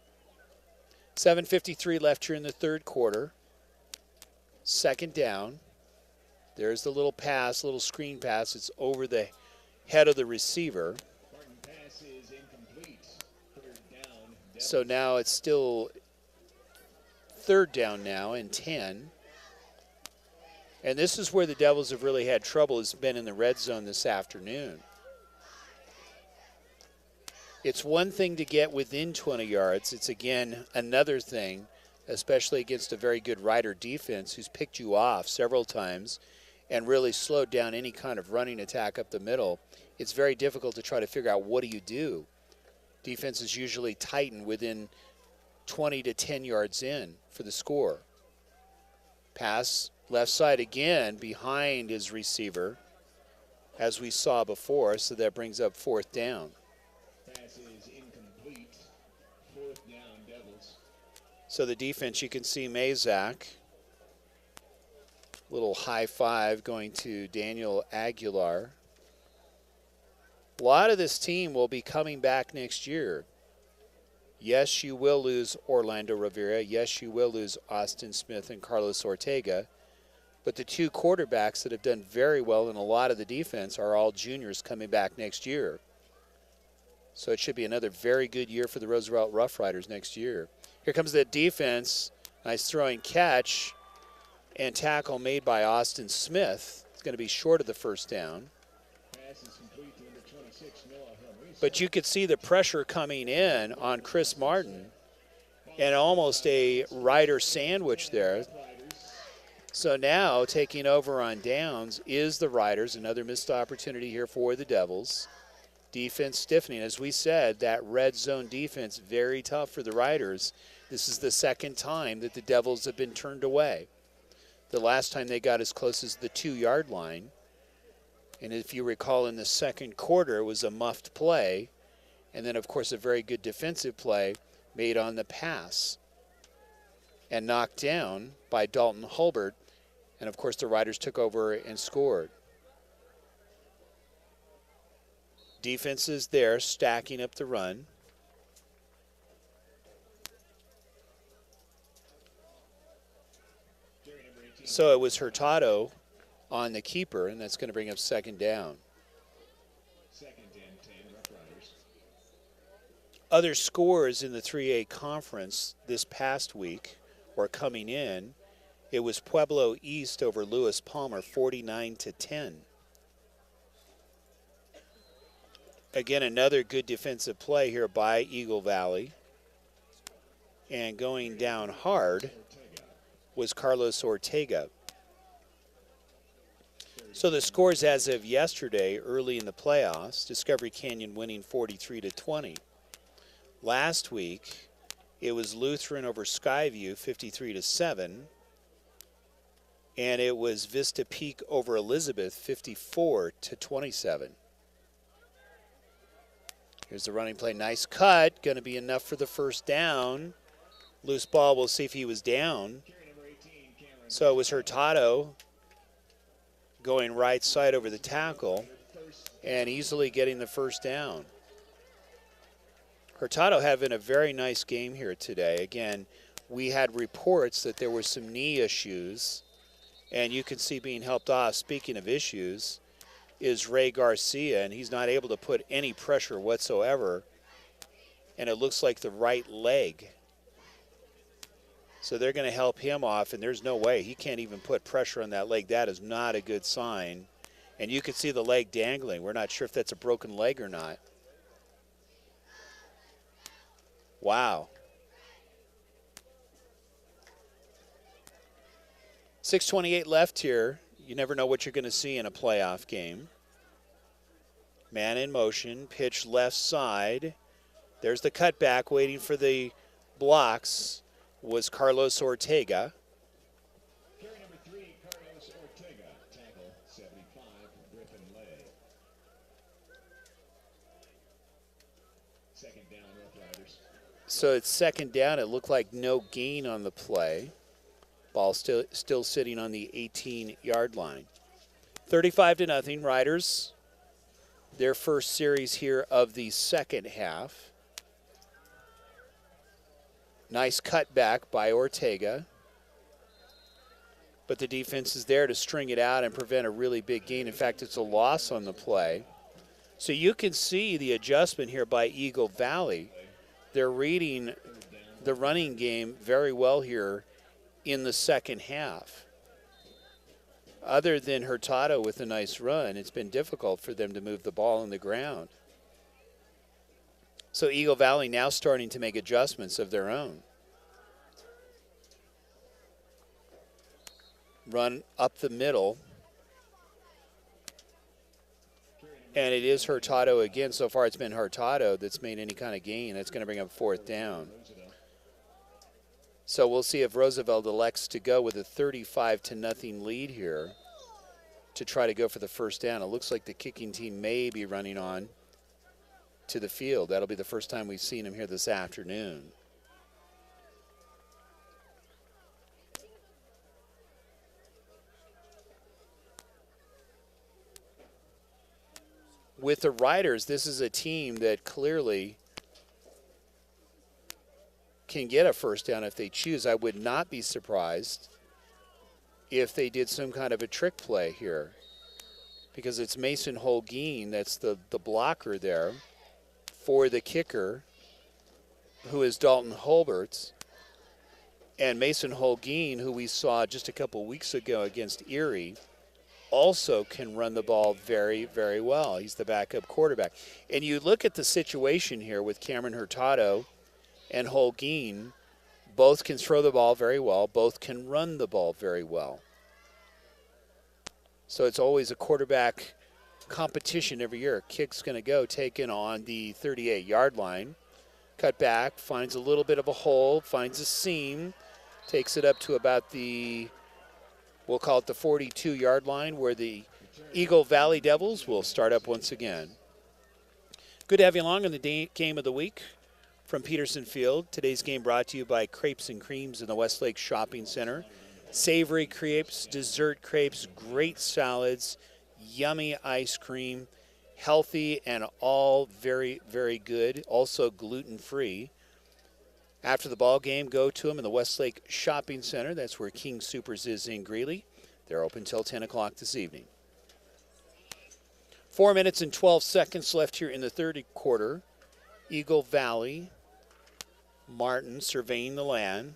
7:53 left here in the third quarter. Second down. There's the little pass, little screen pass. It's over the head of the receiver. So now it's still third down now and 10. And this is where the Devils have really had trouble, has been in the red zone this afternoon. It's one thing to get within 20 yards. It's, again, another thing, especially against a very good Rider defense who's picked you off several times and really slowed down any kind of running attack up the middle. It's very difficult to try to figure out what do you do. Defense is usually tightened within 20 to 10 yards in for the score. Pass left side again behind his receiver, as we saw before, so that brings up fourth down. Pass is incomplete. Fourth down, Devils. So the defense, you can see Mazak. Little high five going to Daniel Aguilar. A lot of this team will be coming back next year. Yes, you will lose Orlando Rivera. Yes, you will lose Austin Smith and Carlos Ortega. But the two quarterbacks that have done very well in a lot of the defense are all juniors coming back next year. So it should be another very good year for the Roosevelt Rough Riders next year. Here comes the defense. Nice throwing catch and tackle made by Austin Smith. It's going to be short of the first down. Pass is complete to number 26, Noah Humries. But you could see the pressure coming in on Chris Martin and almost a Rider sandwich there. So now taking over on downs is the Riders. Another missed opportunity here for the Devils. Defense stiffening. As we said, that red zone defense, very tough for the Riders. This is the second time that the Devils have been turned away. The last time they got as close as the 2-yard line. And if you recall, in the second quarter, it was a muffed play. And then, of course, a very good defensive play made on the pass. And knocked down by Dalton Hulbert. And, of course, the Riders took over and scored. Defense is there, stacking up the run. So it was Hurtado on the keeper, and that's going to bring up second down. Second and 10, Rough Riders. Other scores in the 3A conference this past week, or coming in, it was Pueblo East over Lewis Palmer, 49-10. Again, another good defensive play here by Eagle Valley. And going down hard was Carlos Ortega. So the scores as of yesterday, early in the playoffs, Discovery Canyon winning 43-20. Last week, it was Lutheran over Skyview, 53-7. And it was Vista Peak over Elizabeth, 54-27. Here's the running play. Nice cut. Going to be enough for the first down. Loose ball. We'll see if he was down. So it was Hurtado going right side over the tackle. and easily getting the first down. Hurtado having a very nice game here today. Again, we had reports that there were some knee issues, and you can see being helped off, speaking of issues, is Ray Garcia, and he's not able to put any pressure whatsoever, and it looks like the right leg. So they're going to help him off, and there's no way. He can't even put pressure on that leg. That is not a good sign. And you can see the leg dangling. We're not sure if that's a broken leg or not. Wow. 6:28 left here. You never know what you're going to see in a playoff game. Man in motion, pitch left side. There's the cutback waiting for the blocks was Carlos Ortega. Carry number 3, Carlos Ortega. Tackle 75, Griffin Lay. Second down, Rough Riders. So it's second down. It looked like no gain on the play. Ball still sitting on the 18-yard line. 35-0, Riders. Their first series here of the second half. Nice cutback by Ortega. But the defense is there to string it out and prevent a really big gain. In fact, it's a loss on the play. So you can see the adjustment here by Eagle Valley. They're reading the running game very well here in the second half. Other than Hurtado with a nice run, it's been difficult for them to move the ball on the ground. So Eagle Valley now starting to make adjustments of their own. Run up the middle. And it is Hurtado again. So far it's been Hurtado that's made any kind of gain. That's going to bring up fourth down. So we'll see if Roosevelt elects to go with a 35-0 lead here to try to go for the first down. It looks like the kicking team may be running on to the field. That'll be the first time we've seen him here this afternoon. With the Riders, this is a team that clearly can get a first down if they choose. I would not be surprised if they did some kind of a trick play here, because it's Mason Holguin that's the blocker there for the kicker, who is Dalton Holberts. And Mason Holguin, who we saw just a couple weeks ago against Erie, also can run the ball very, very well. He's the backup quarterback. And you look at the situation here with Cameron Hurtado and Holguin, both can throw the ball very well, both can run the ball very well. So it's always a quarterback competition every year. Kick's going to go taken on the 38-yard line. Cut back, finds a little bit of a hole, finds a seam, takes it up to about the, we'll call it the 42-yard line, where the Eagle Valley Devils will start up once again. Good to have you along on the game of the week from Peterson Field. Today's game brought to you by Crepes and Creams in the Westlake Shopping Center. Savory crepes, dessert crepes, great salads, yummy ice cream, healthy and all very, very good, also gluten-free. After the ball game, go to them in the Westlake Shopping Center. That's where King Soopers is in Greeley. They're open till 10 o'clock this evening. 4 minutes and 12 seconds left here in the third quarter. Eagle Valley, Martin surveying the land.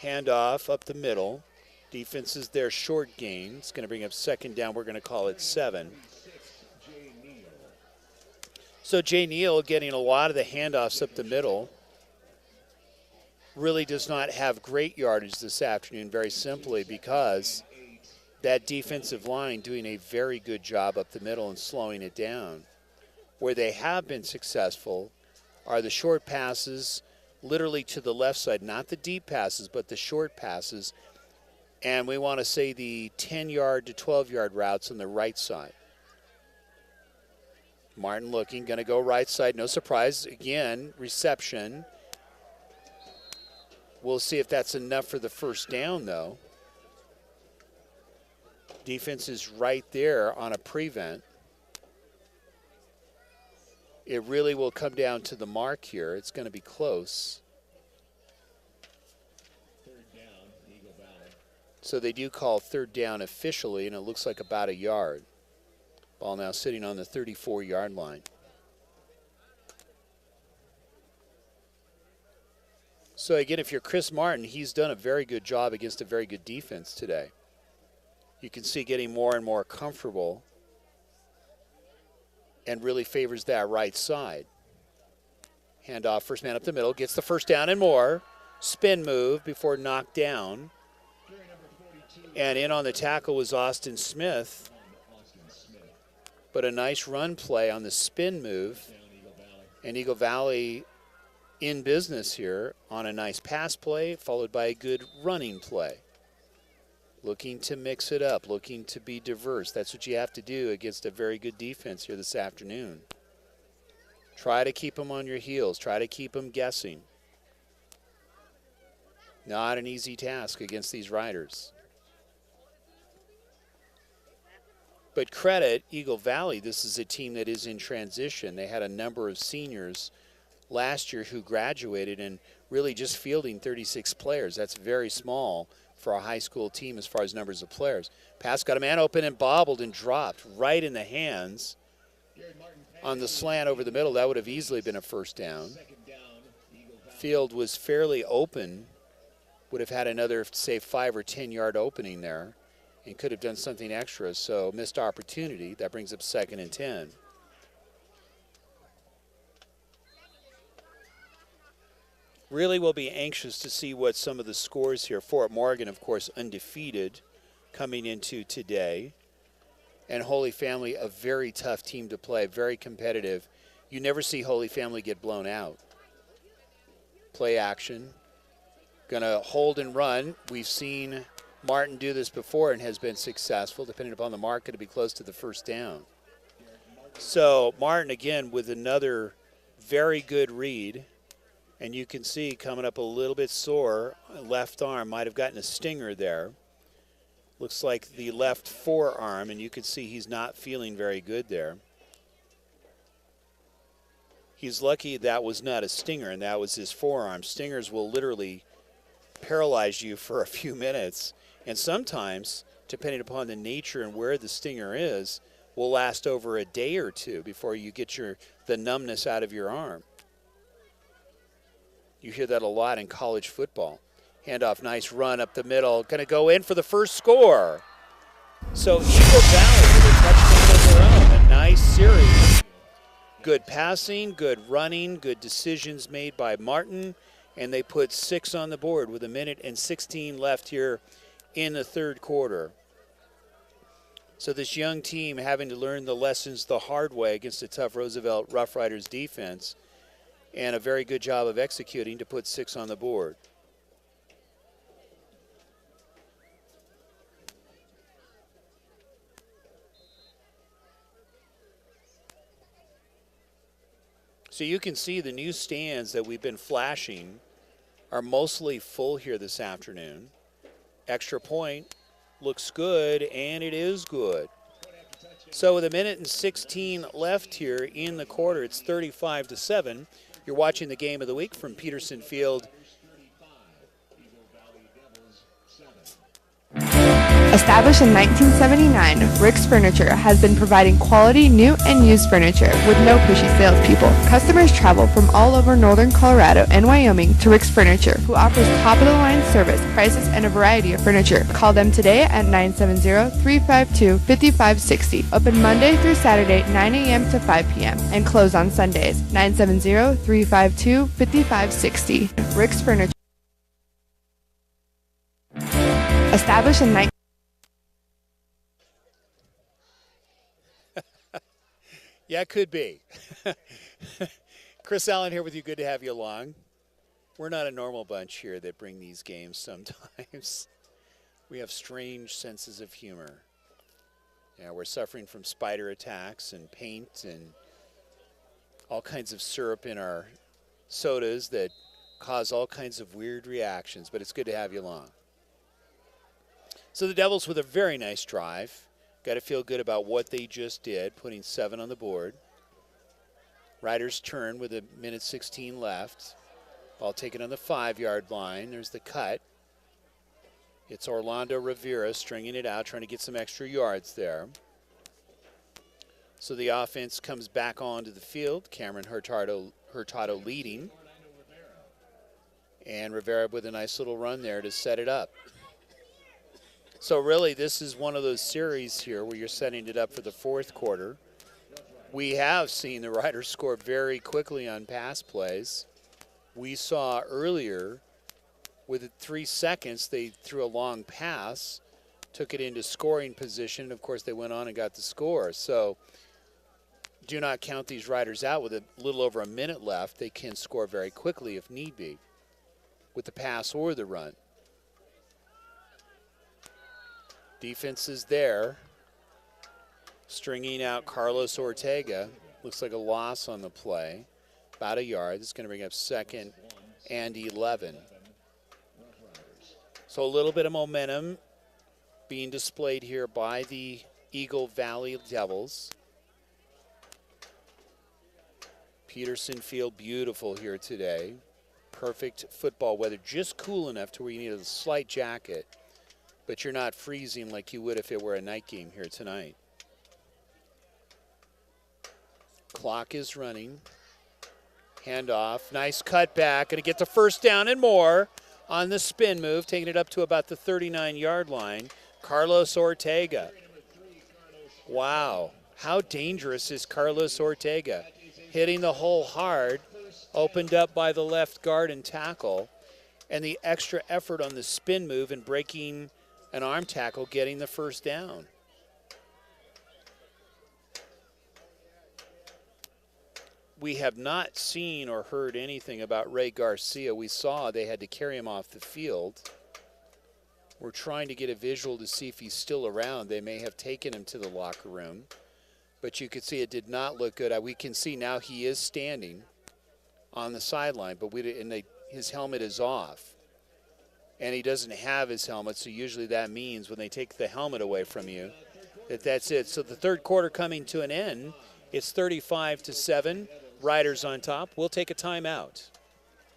Handoff up the middle. Defense is there, short gain. It's going to bring up second down. We're going to call it 7. So Jay Neal getting a lot of the handoffs up the middle. Really does not have great yardage this afternoon, very simply because that defensive line doing a very good job up the middle and slowing it down. Where they have been successful are the short passes literally to the left side, not the deep passes, but the short passes. And we want to say the 10-yard to 12-yard routes on the right side. Martin looking, going to go right side. No surprise. Again, reception. We'll see if that's enough for the first down, though. Defense is right there on a prevent. It really will come down to the mark here. It's going to be close. Third down, Eagle Valley. So they do call third down officially, and it looks like about a yard. Ball now sitting on the 34-yard line. So again, if you're Chris Martin, he's done a very good job against a very good defense today. You can see getting more and more comfortable and really favors that right side. Handoff, first man up the middle, gets the first down and more. Spin move before knocked down. And in on the tackle was Austin Smith. But a nice run play on the spin move. And Eagle Valley in business here on a nice pass play, followed by a good running play. Looking to mix it up, looking to be diverse. That's what you have to do against a very good defense here this afternoon. Try to keep them on your heels. Try to keep them guessing. Not an easy task against these riders. But credit Eagle Valley, this is a team that is in transition. They had a number of seniors last year who graduated and really just fielding 36 players. That's very small for a high school team as far as numbers of players. Pass got a man open and bobbled and dropped right in the hands on the slant over the middle. That would have easily been a first down. Field was fairly open, would have had another, say, 5 or 10 yard opening there and could have done something extra, so missed opportunity. That brings up 2nd and 10. Really will be anxious to see what some of the scores here. Fort Morgan, of course, undefeated coming into today. And Holy Family, a very tough team to play, very competitive. You never see Holy Family get blown out. Play action. Going to hold and run. We've seen Martin do this before and has been successful. Depending upon the mark, going to be close to the first down. So Martin, again, with another very good read. And you can see coming up a little bit sore. Left arm might have gotten a stinger there. Looks like the left forearm, and you can see he's not feeling very good there. He's lucky that was not a stinger, and that was his forearm. Stingers will literally paralyze you for a few minutes, and sometimes, depending upon the nature and where the stinger is, will last over a day or two before you get the numbness out of your arm. You hear that a lot in college football. Handoff, nice run up the middle. Going to go in for the first score. So Eagle Valley with a touchdown of their own. A nice series. Good passing, good running, good decisions made by Martin. And they put 6 on the board with 1:16 left here in the third quarter. So this young team having to learn the lessons the hard way against a tough Roosevelt Rough Riders defense. And a very good job of executing to put 6 on the board. So you can see the new stands that we've been flashing are mostly full here this afternoon. Extra point looks good, and it is good. So with 1:16 left here in the quarter, it's 35-7. You're watching the game of the week from Peterson Field. Established in 1979, Rick's Furniture has been providing quality new and used furniture with no pushy salespeople. Customers travel from all over northern Colorado and Wyoming to Rick's Furniture, who offers top-of-the-line service, prices, and a variety of furniture. Call them today at 970-352-5560. Open Monday through Saturday, 9 a.m. to 5 p.m. and close on Sundays. 970-352-5560. Rick's Furniture. Established in 19... Yeah, it could be. Chris Allen here with you. Good to have you along. We're not a normal bunch here that bring these games sometimes. We have strange senses of humor. Yeah, we're suffering from spider attacks and paint and all kinds of syrup in our sodas that cause all kinds of weird reactions, but it's good to have you along. So the Devils with a very nice drive. Got to feel good about what they just did, putting 7 on the board. Riders turn with a minute 16 left. Ball taken on the 5-yard line. There's the cut. It's Orlando Rivera stringing it out, trying to get some extra yards there. So the offense comes back onto the field. Cameron Hurtado leading. And Rivera with a nice little run there to set it up. So really, this is one of those series here where you're setting it up for the fourth quarter. We have seen the Riders score very quickly on pass plays. We saw earlier, with 3 seconds, they threw a long pass, took it into scoring position. Of course, they went on and got the score. So do not count these Riders out. With a little over a minute left, they can score very quickly if need be, with the pass or the run. Defense is there, stringing out Carlos Ortega. Looks like a loss on the play, about a yard. This is going to bring up 2nd and 11. So a little bit of momentum being displayed here by the Eagle Valley Devils. Peterson Field, beautiful here today. Perfect football weather, just cool enough to where you need a slight jacket, but you're not freezing like you would if it were a night game here tonight. Clock is running. Handoff, nice cutback, going to get the first down and more on the spin move, taking it up to about the 39-yard line. Carlos Ortega. Wow, how dangerous is Carlos Ortega? Hitting the hole hard, opened up by the left guard and tackle, and the extra effort on the spin move and breaking an arm tackle, getting the first down. We have not seen or heard anything about Ray Garcia. We saw they had to carry him off the field. We're trying to get a visual to see if he's still around. They may have taken him to the locker room, but you could see it did not look good. We can see now he is standing on the sideline, but his helmet is off. And he doesn't have his helmet, so usually that means when they take the helmet away from you, that's it. So the third quarter coming to an end. It's 35-7. Riders on top. We'll take a timeout.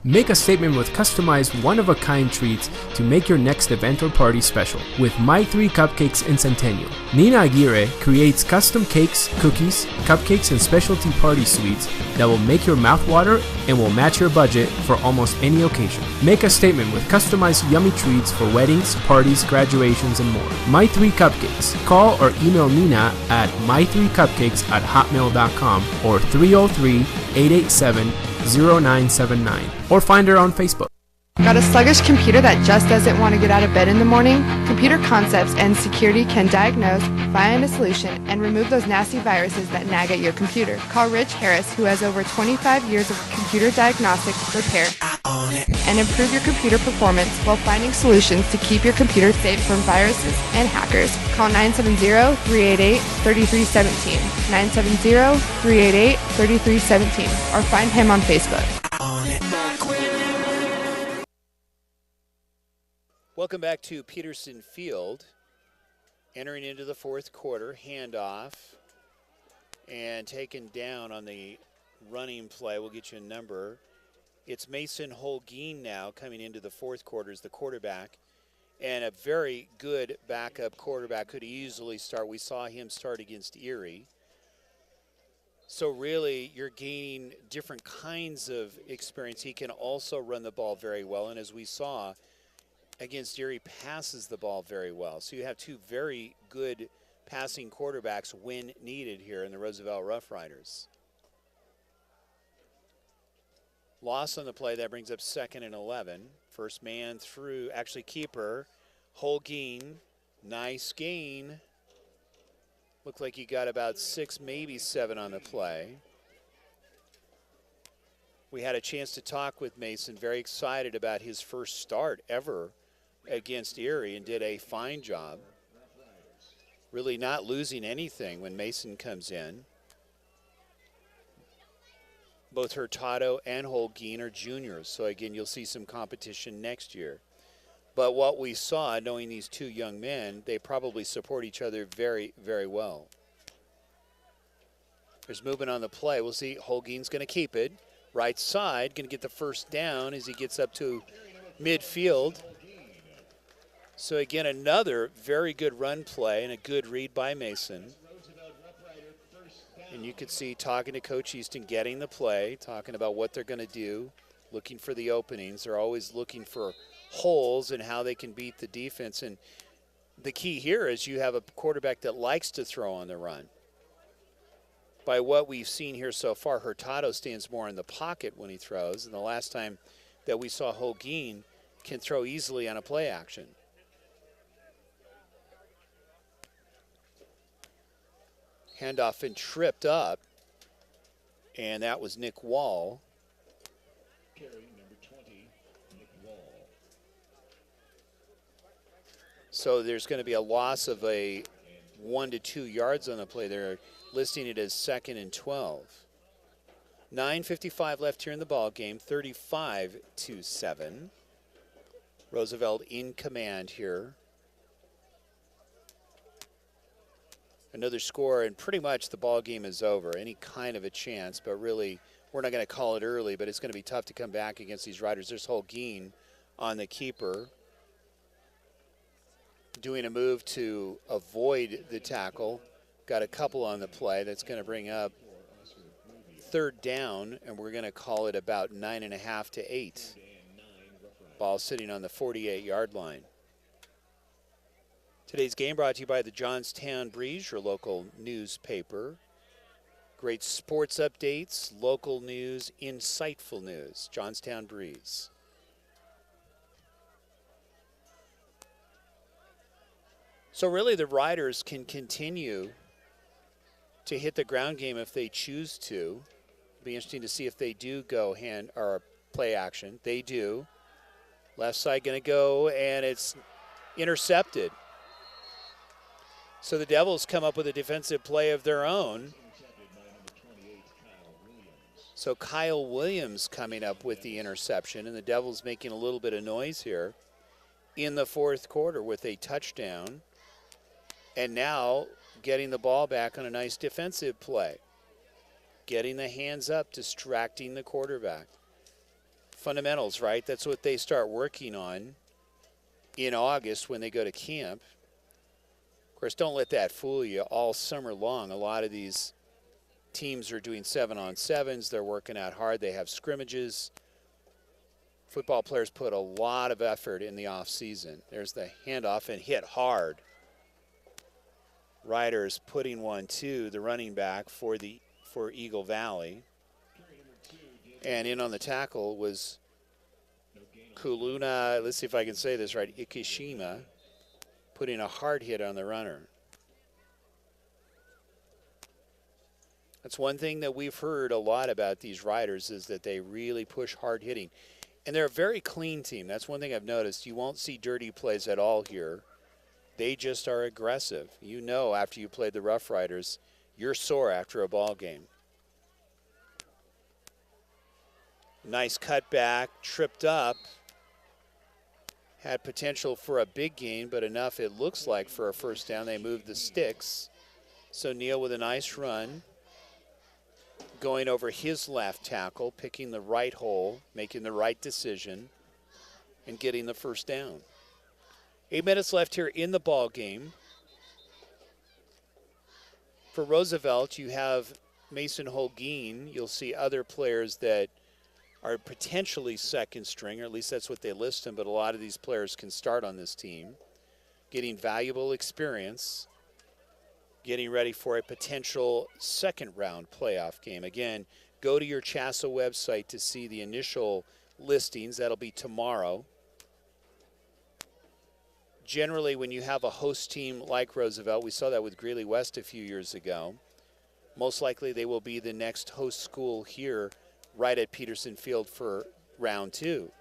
Make a statement with customized one-of-a-kind treats to make your next event or party special with My 3 Cupcakes in Centennial. Nina Aguirre creates custom cakes, cookies, cupcakes, and specialty party sweets that will make your mouth water and will match your budget for almost any occasion. Make a statement with customized yummy treats for weddings, parties, graduations, and more. My 3 Cupcakes. Call or email Nina at my3cupcakes@hotmail.com or 303-887-0979 or find her on Facebook. Got a sluggish computer that just doesn't want to get out of bed in the morning? Computer Concepts and Security can diagnose, find a solution, and remove those nasty viruses that nag at your computer. Call Rich Harris, who has over 25 years of computer diagnostic, repair, and improve your computer performance while finding solutions to keep your computer safe from viruses and hackers. Call 970-388-3317, 970-388-3317, or find him on Facebook. Welcome back to Peterson Field. Entering into the fourth quarter, handoff, and taken down on the running play. We'll get you a number. It's Mason Holguin now coming into the fourth quarter as the quarterback, and a very good backup quarterback, could easily start. We saw him start against Erie. So really, you're gaining different kinds of experience. He can also run the ball very well, and as we saw against Erie, passes the ball very well. So you have two very good passing quarterbacks when needed here in the Roosevelt Rough Riders. Loss on the play, that brings up 2nd and 11. First man through, actually keeper, Holguin, nice gain. Looked like he got about 6, maybe 7 on the play. We had a chance to talk with Mason, very excited about his first start ever against Erie, and did a fine job. Really not losing anything when Mason comes in. Both Hurtado and Holguin are juniors, so again, you'll see some competition next year. But what we saw, knowing these two young men, they probably support each other very, very well. There's movement on the play. We'll see. Holguin's going to keep it. Right side, going to get the first down as he gets up to midfield. So again, another very good run play and a good read by Mason. And you could see talking to Coach Easton, getting the play, talking about what they're going to do, looking for the openings. They're always looking for holes and how they can beat the defense. And the key here is you have a quarterback that likes to throw on the run. By what we've seen here so far, Hurtado stands more in the pocket when he throws. And the last time that we saw Holguin can throw easily on a play action. Handoff and tripped up, and that was Nick Wall. Carry number 20, Nick Wall. So there's going to be a loss of a 1 to 2 yards on the play. They're listing it as 2nd and 12. 9:55 left here in the ball game, 35-7. Roosevelt in command here. Another score, and pretty much the ball game is over. Any kind of a chance, but really, we're not going to call it early, but it's going to be tough to come back against these Riders. There's Holguin on the keeper, doing a move to avoid the tackle. Got a couple on the play. That's going to bring up 3rd down, and we're going to call it about 9.5 to 8. Ball sitting on the 48-yard line. Today's game brought to you by the Johnstown Breeze, your local newspaper. Great sports updates, local news, insightful news. Johnstown Breeze. So really the Riders can continue to hit the ground game if they choose to. It'll be interesting to see if they do go hand or play action. They do. Left side going to go, and it's intercepted. So the Devils come up with a defensive play of their own. So Kyle Williams coming up with the interception, and the Devils making a little bit of noise here in the 4th quarter with a touchdown. And now getting the ball back on a nice defensive play. Getting the hands up, distracting the quarterback. Fundamentals, right? That's what they start working on in August when they go to camp. Of course, don't let that fool you. All summer long, a lot of these teams are doing 7-on-7s. They're working out hard. They have scrimmages. Football players put a lot of effort in the off season. There's the handoff and hit hard. Riders putting one to the running back for Eagle Valley. And in on the tackle was Kuluna, let's see if I can say this right, Ikishima, putting a hard hit on the runner. That's one thing that we've heard a lot about these Riders is that they really push hard hitting. And they're a very clean team. That's one thing I've noticed. You won't see dirty plays at all here. They just are aggressive. You know after you played the Rough Riders, you're sore after a ball game. Nice cutback, tripped up. Had potential for a big gain, but enough, it looks like, for a first down. They moved the sticks. So Neal with a nice run. Going over his left tackle, picking the right hole, making the right decision, and getting the first down. 8 minutes left here in the ball game. For Roosevelt, you have Mason Holguin. You'll see other players that are potentially second string, or at least that's what they list them, but a lot of these players can start on this team. Getting valuable experience, getting ready for a potential second round playoff game. Again, go to your CHASA website to see the initial listings. That'll be tomorrow. Generally, when you have a host team like Roosevelt, we saw that with Greeley West a few years ago, most likely they will be the next host school here right at Peterson Field for round 2.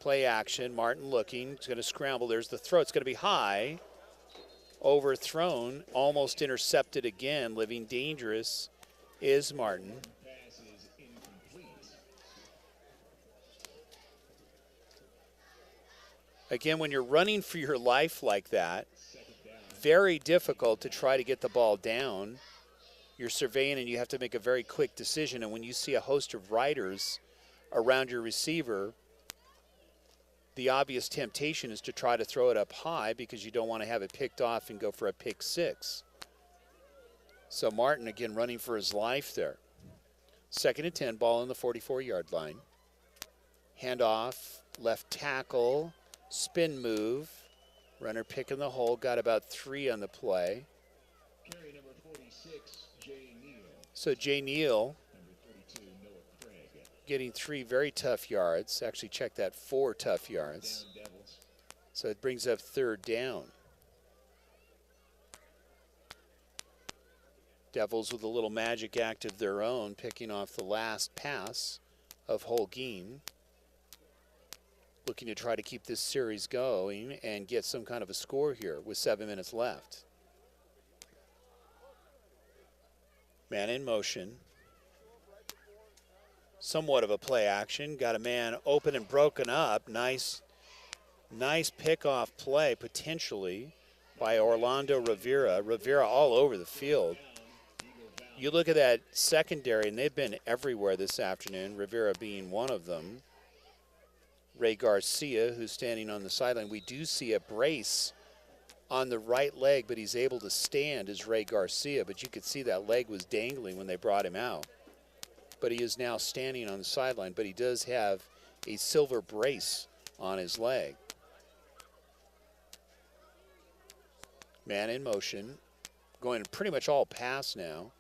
Play action, Martin looking, he's going to scramble. There's the throw, it's going to be high. Overthrown, almost intercepted again. Living dangerous is Martin. Again, when you're running for your life like that, very difficult to try to get the ball down. you're surveying and you have to make a very quick decision. And when you see a host of riders around your receiver, the obvious temptation is to try to throw it up high because you don't want to have it picked off and go for a pick six. So Martin again running for his life there. 2nd and 10, ball on the 44-yard line. Handoff, left tackle, spin move. Runner picking the hole, got about 3 on the play. Carry number 46, Jay Neal. So Jay Neal Number 42, Noah Craig. getting 3 very tough yards. Actually, check that, 4 tough yards. Down Devils. So it brings up 3rd down. Devils with a little magic act of their own, picking off the last pass of Holguin. Looking to try to keep this series going and get some kind of a score here with 7 minutes left. Man in motion. Somewhat of a play action. Got a man open and broken up. Nice pickoff play potentially by Orlando Rivera. Rivera all over the field. You look at that secondary, and they've been everywhere this afternoon, Rivera being one of them. Ray Garcia, who's standing on the sideline. We do see a brace on the right leg, but he's able to stand as Ray Garcia. But you could see that leg was dangling when they brought him out. But he is now standing on the sideline, but he does have a silver brace on his leg. Man in motion, going pretty much all pass now.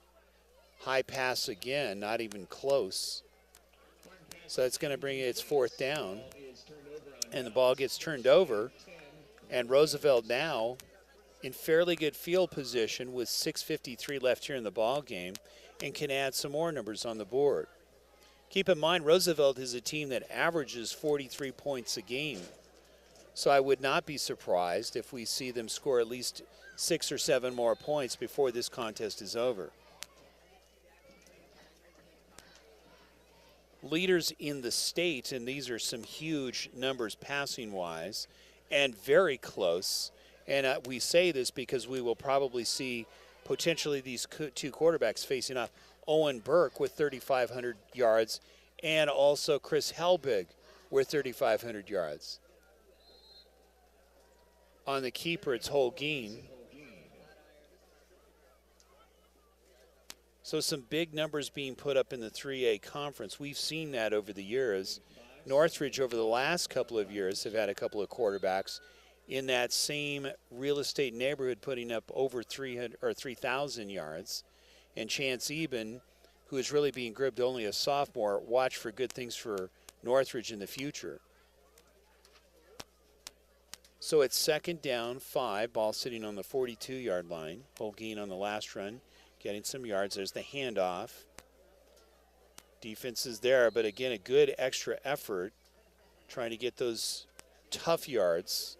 High pass again, not even close. So it's going to bring its 4th down. And the ball gets turned over. And Roosevelt now in fairly good field position with 6:53 left here in the ball game and can add some more numbers on the board. Keep in mind, Roosevelt is a team that averages 43 points a game. So I would not be surprised if we see them score at least 6 or 7 more points before this contest is over. Leaders in the state, and these are some huge numbers passing-wise, and very close. And we say this because we will probably see potentially these 2 quarterbacks facing off. Owen Burke with 3,500 yards, and also Chris Helbig with 3,500 yards. On the keeper, it's Holguin. So some big numbers being put up in the 3A conference. We've seen that over the years. Northridge over the last couple of years have had a couple of quarterbacks in that same real estate neighborhood putting up over 300 or 3,000 yards. And Chance Eben, who is really being gripped only a sophomore, watch for good things for Northridge in the future. So it's 2nd down, 5, ball sitting on the 42-yard line. Holguin on the last run, getting some yards. There's the handoff. Defense is there, but again, a good extra effort trying to get those tough yards.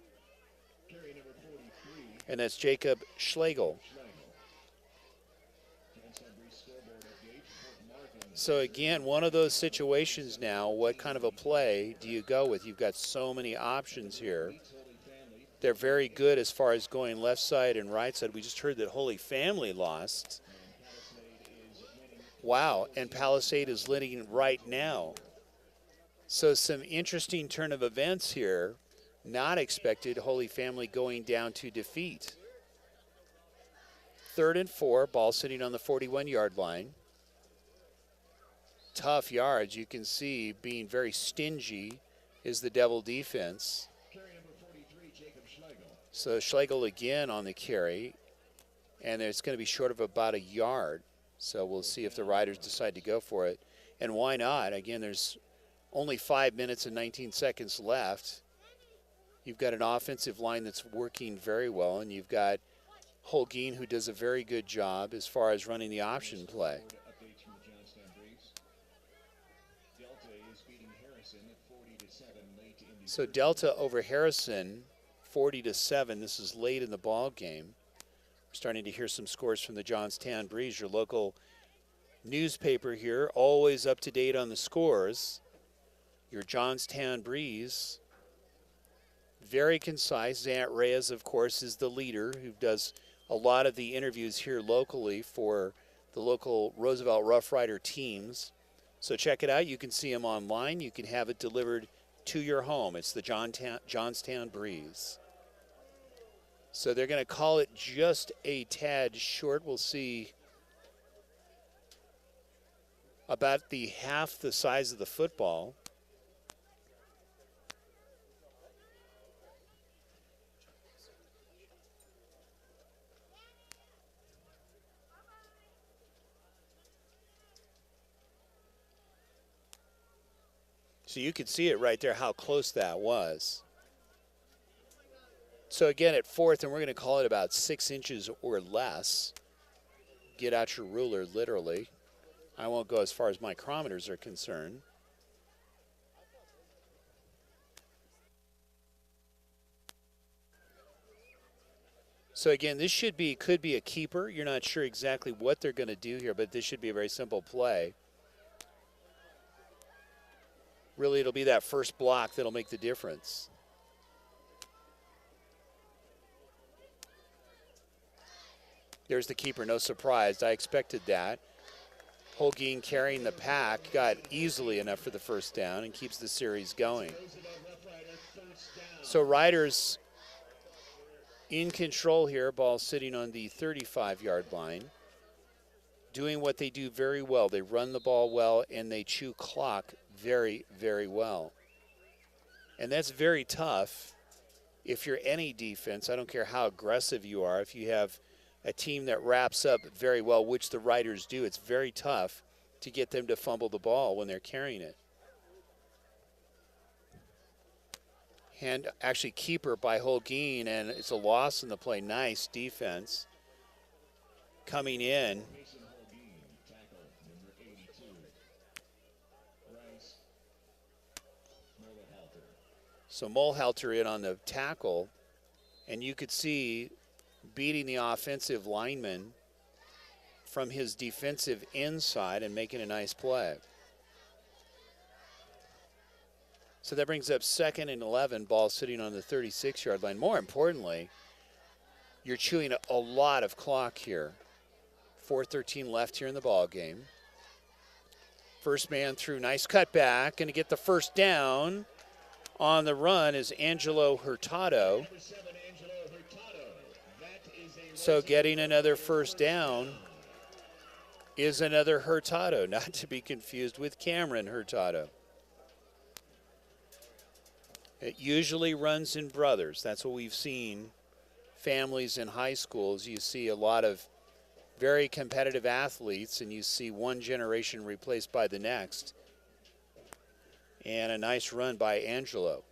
And that's Jacob Schlegel. So again, one of those situations now, what kind of a play do you go with? You've got so many options here. They're very good as far as going left side and right side. We just heard that Holy Family lost. Wow, and Palisade is leading right now. So some interesting turn of events here. Not expected, Holy Family going down to defeat. 3rd and 4, ball sitting on the 41-yard line. Tough yards, you can see being very stingy is the Devil defense. So Schlegel again on the carry, and it's going to be short of about a yard. So we'll see if the Riders decide to go for it. And why not? Again, there's only 5 minutes and 19 seconds left. You've got an offensive line that's working very well, and you've got Holguin, who does a very good job as far as running the option play. So Delta over Harrison, 40-7. This is late in the ball game. We're starting to hear some scores from the Johnstown Breeze, your local newspaper here, always up to date on the scores. Your Johnstown Breeze, very concise. Zant Reyes, of course, is the leader who does a lot of the interviews here locally for the local Roosevelt Rough Rider teams. So check it out. You can see them online. You can have it delivered to your home. It's the Johnstown Breeze. So they're going to call it just a tad short. We'll see about the half the size of the football. So you can see it right there how close that was. So again, at fourth, and we're going to call it about 6 inches or less. Get out your ruler, literally. I won't go as far as micrometers are concerned. So again, this could be a keeper. You're not sure exactly what they're going to do here, but this should be a very simple play. Really, it'll be that first block that'll make the difference. There's the keeper, no surprise. I expected that. Holguin carrying the pack, got easily enough for the first down and keeps the series going. So Riders in control here, ball sitting on the 35-yard line, doing what they do very well. They run the ball well and they chew clock very, very well. And that's very tough if you're any defense. I don't care how aggressive you are. If you have a team that wraps up very well, which the Riders do, it's very tough to get them to fumble the ball when they're carrying it. And actually keeper by Holguin, and it's a loss in the play. Nice defense coming in. So Mulhalter in on the tackle, and you could see beating the offensive lineman from his defensive inside and making a nice play. So that brings up 2nd and 11, ball sitting on the 36-yard line. More importantly, you're chewing a lot of clock here. 4:13 left here in the ball game. First man through, nice cutback, going to get the first down. On the run is Angelo Hurtado. So getting another first down is another Hurtado, not to be confused with Cameron Hurtado. It usually runs in brothers. That's what we've seen. Families in high schools, you see a lot of very competitive athletes, and you see one generation replaced by the next. And a nice run by Angelo.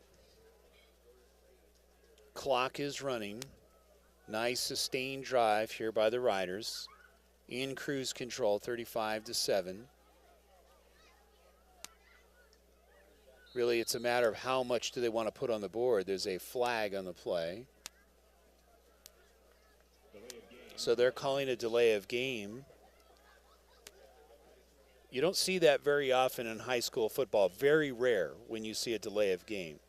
Clock is running. Nice sustained drive here by the Riders. In cruise control, 35-7. Really, it's a matter of how much do they want to put on the board. There's a flag on the play. So they're calling a delay of game. You don't see that very often in high school football. Very rare when you see a delay of game.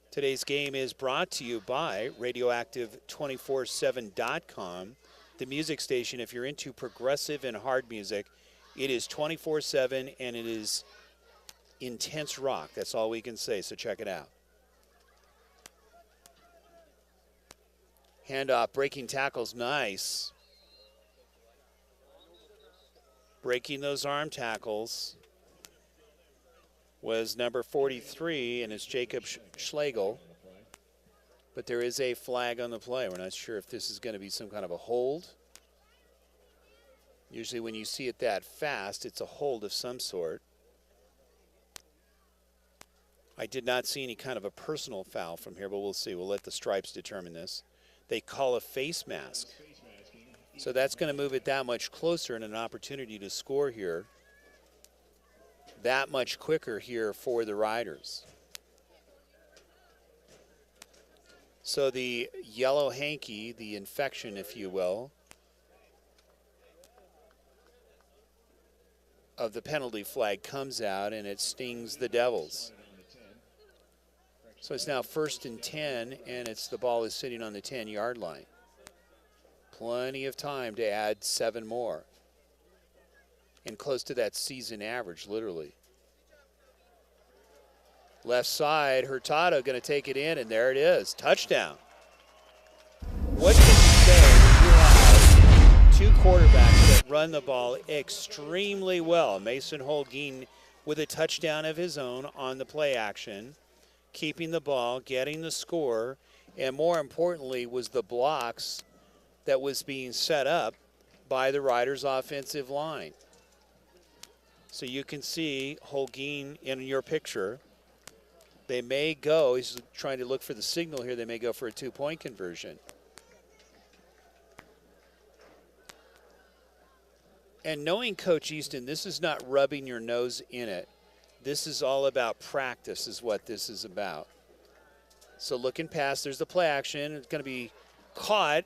Today's game is brought to you by Radioactive247.com, the music station. If you're into progressive and hard music, it is 24/7 and it is intense rock. That's all we can say, so check it out. Handoff, breaking tackles, nice. Breaking those arm tackles was number 43, and it's Jacob Schlegel. But there is a flag on the play. We're not sure if this is going to be some kind of a hold. Usually when you see it that fast, it's a hold of some sort. I did not see any kind of a personal foul from here, but we'll see. We'll let the stripes determine this. They call a face mask. So that's going to move it that much closer and an opportunity to score here that much quicker here for the Riders. So the yellow hanky, the infection, if you will, of the penalty flag comes out and it stings the Devils. So it's now 1st and 10, and the ball is sitting on the 10-yard line. Plenty of time to add 7 more. And close to that season average, literally. Left side, Hurtado going to take it in, and there it is. Touchdown. What can you say when you have 2 quarterbacks that run the ball extremely well? Mason Holguin with a touchdown of his own on the play action, keeping the ball, getting the score, and more importantly was the blocks that was being set up by the Riders' offensive line. So you can see Holguin in your picture. They may go, he's trying to look for the signal here, they may go for a 2-point conversion. And knowing Coach Easton, this is not rubbing your nose in it. This is all about practice is what this is about. So looking past, there's the play action. It's going to be caught.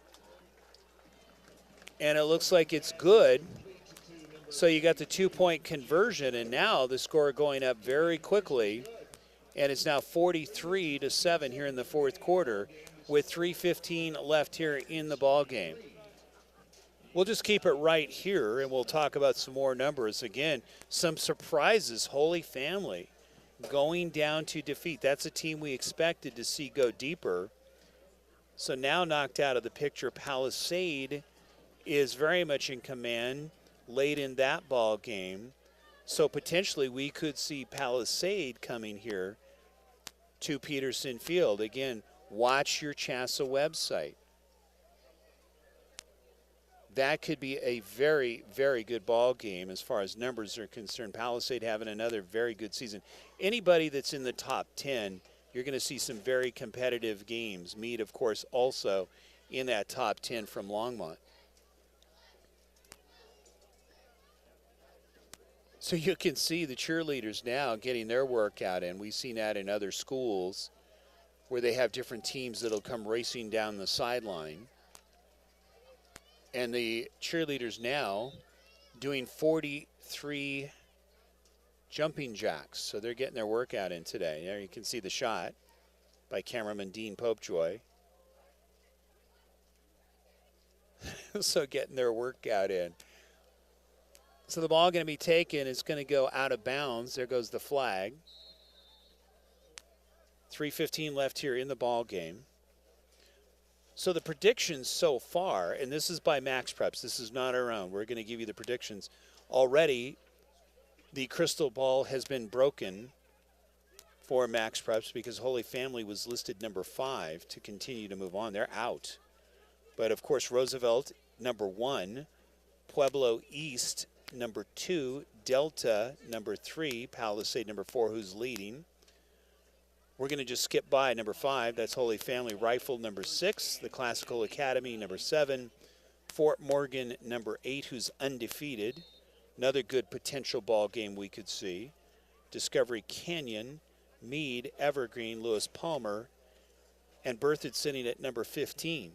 And it looks like it's good. So you got the 2-point conversion, and now the score going up very quickly. And it's now 43-7 here in the fourth quarter with 3:15 left here in the ball game. We'll just keep it right here, and we'll talk about some more numbers. Again, some surprises. Holy Family going down to defeat. That's a team we expected to see go deeper. So now knocked out of the picture, Palisade is very much in command late in that ball game. So potentially we could see Palisade coming here to Peterson Field. Again, watch your CHASA website. That could be a very, very good ball game as far as numbers are concerned. Palisade having another very good season. Anybody that's in the top 10, you're going to see some very competitive games. Meade, of course, also in that top 10 from Longmont. So you can see the cheerleaders now getting their workout in. We've seen that in other schools where they have different teams that'll come racing down the sideline. And the cheerleaders now doing 43 jumping jacks. So they're getting their workout in today. There you can see the shot by cameraman Dean Popejoy. So getting their workout in. So the ball going to be taken. It's going to go out of bounds. There goes the flag. 3:15 left here in the ball game. So the predictions so far, and this is by Max Preps, this is not our own. We're going to give you the predictions. Already, the crystal ball has been broken for Max Preps because Holy Family was listed number 5 to continue to move on. They're out. But, of course, Roosevelt, number 1. Pueblo East, number 2. Delta, number 3. Palisade, number 4, who's leading. We're going to just skip by number 5. That's Holy Family Rifle, number 6. The Classical Academy, number 7. Fort Morgan, number 8, who's undefeated. Another good potential ball game we could see. Discovery Canyon, Meade, Evergreen, Lewis Palmer, and Berthoud sitting at number 15.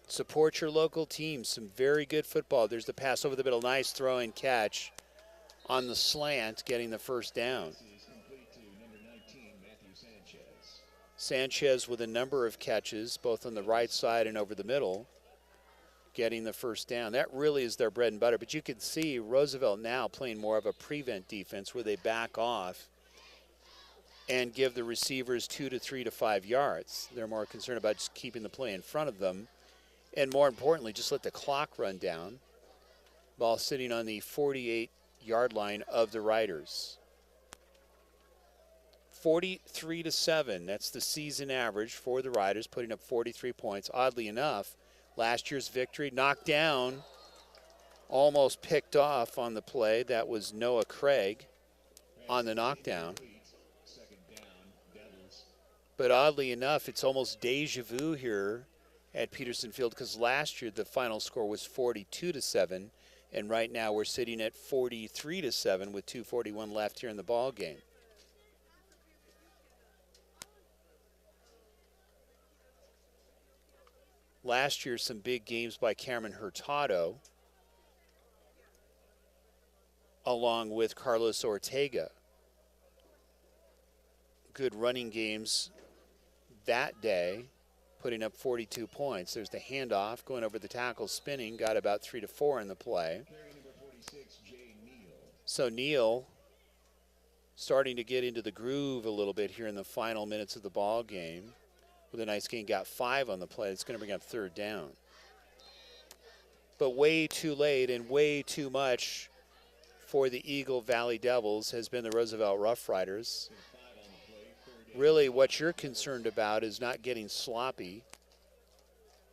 Support your local teams. Some very good football. There's the pass over the middle. Nice throw and catch on the slant, getting the first down. Sanchez with a number of catches, both on the right side and over the middle, getting the first down. That really is their bread and butter. But you can see Roosevelt now playing more of a prevent defense where they back off and give the receivers 2 to 3 to 5 yards. They're more concerned about just keeping the play in front of them. And more importantly, just let the clock run down. Ball sitting on the 48-yard line of the Riders. 43-7, that's the season average for the Riders, putting up 43 points. Oddly enough, last year's victory knocked down, almost picked off on the play. That was Noah Craig on the knockdown. But oddly enough, it's almost deja vu here at Peterson Field, because last year the final score was 42-7, and right now we're sitting at 43-7 with 2:41 left here in the ball game. Last year, some big games by Cameron Hurtado, along with Carlos Ortega. good running games that day, putting up 42 points. There's the handoff, going over the tackle, spinning, got about 3 to 4 in the play. So Neal starting to get into the groove a little bit here in the final minutes of the ball game. With a nice gain, got 5 on the play. It's going to bring up 3rd down. But way too late and way too much for the Eagle Valley Devils has been the Roosevelt Rough Riders. Really what you're concerned about is not getting sloppy.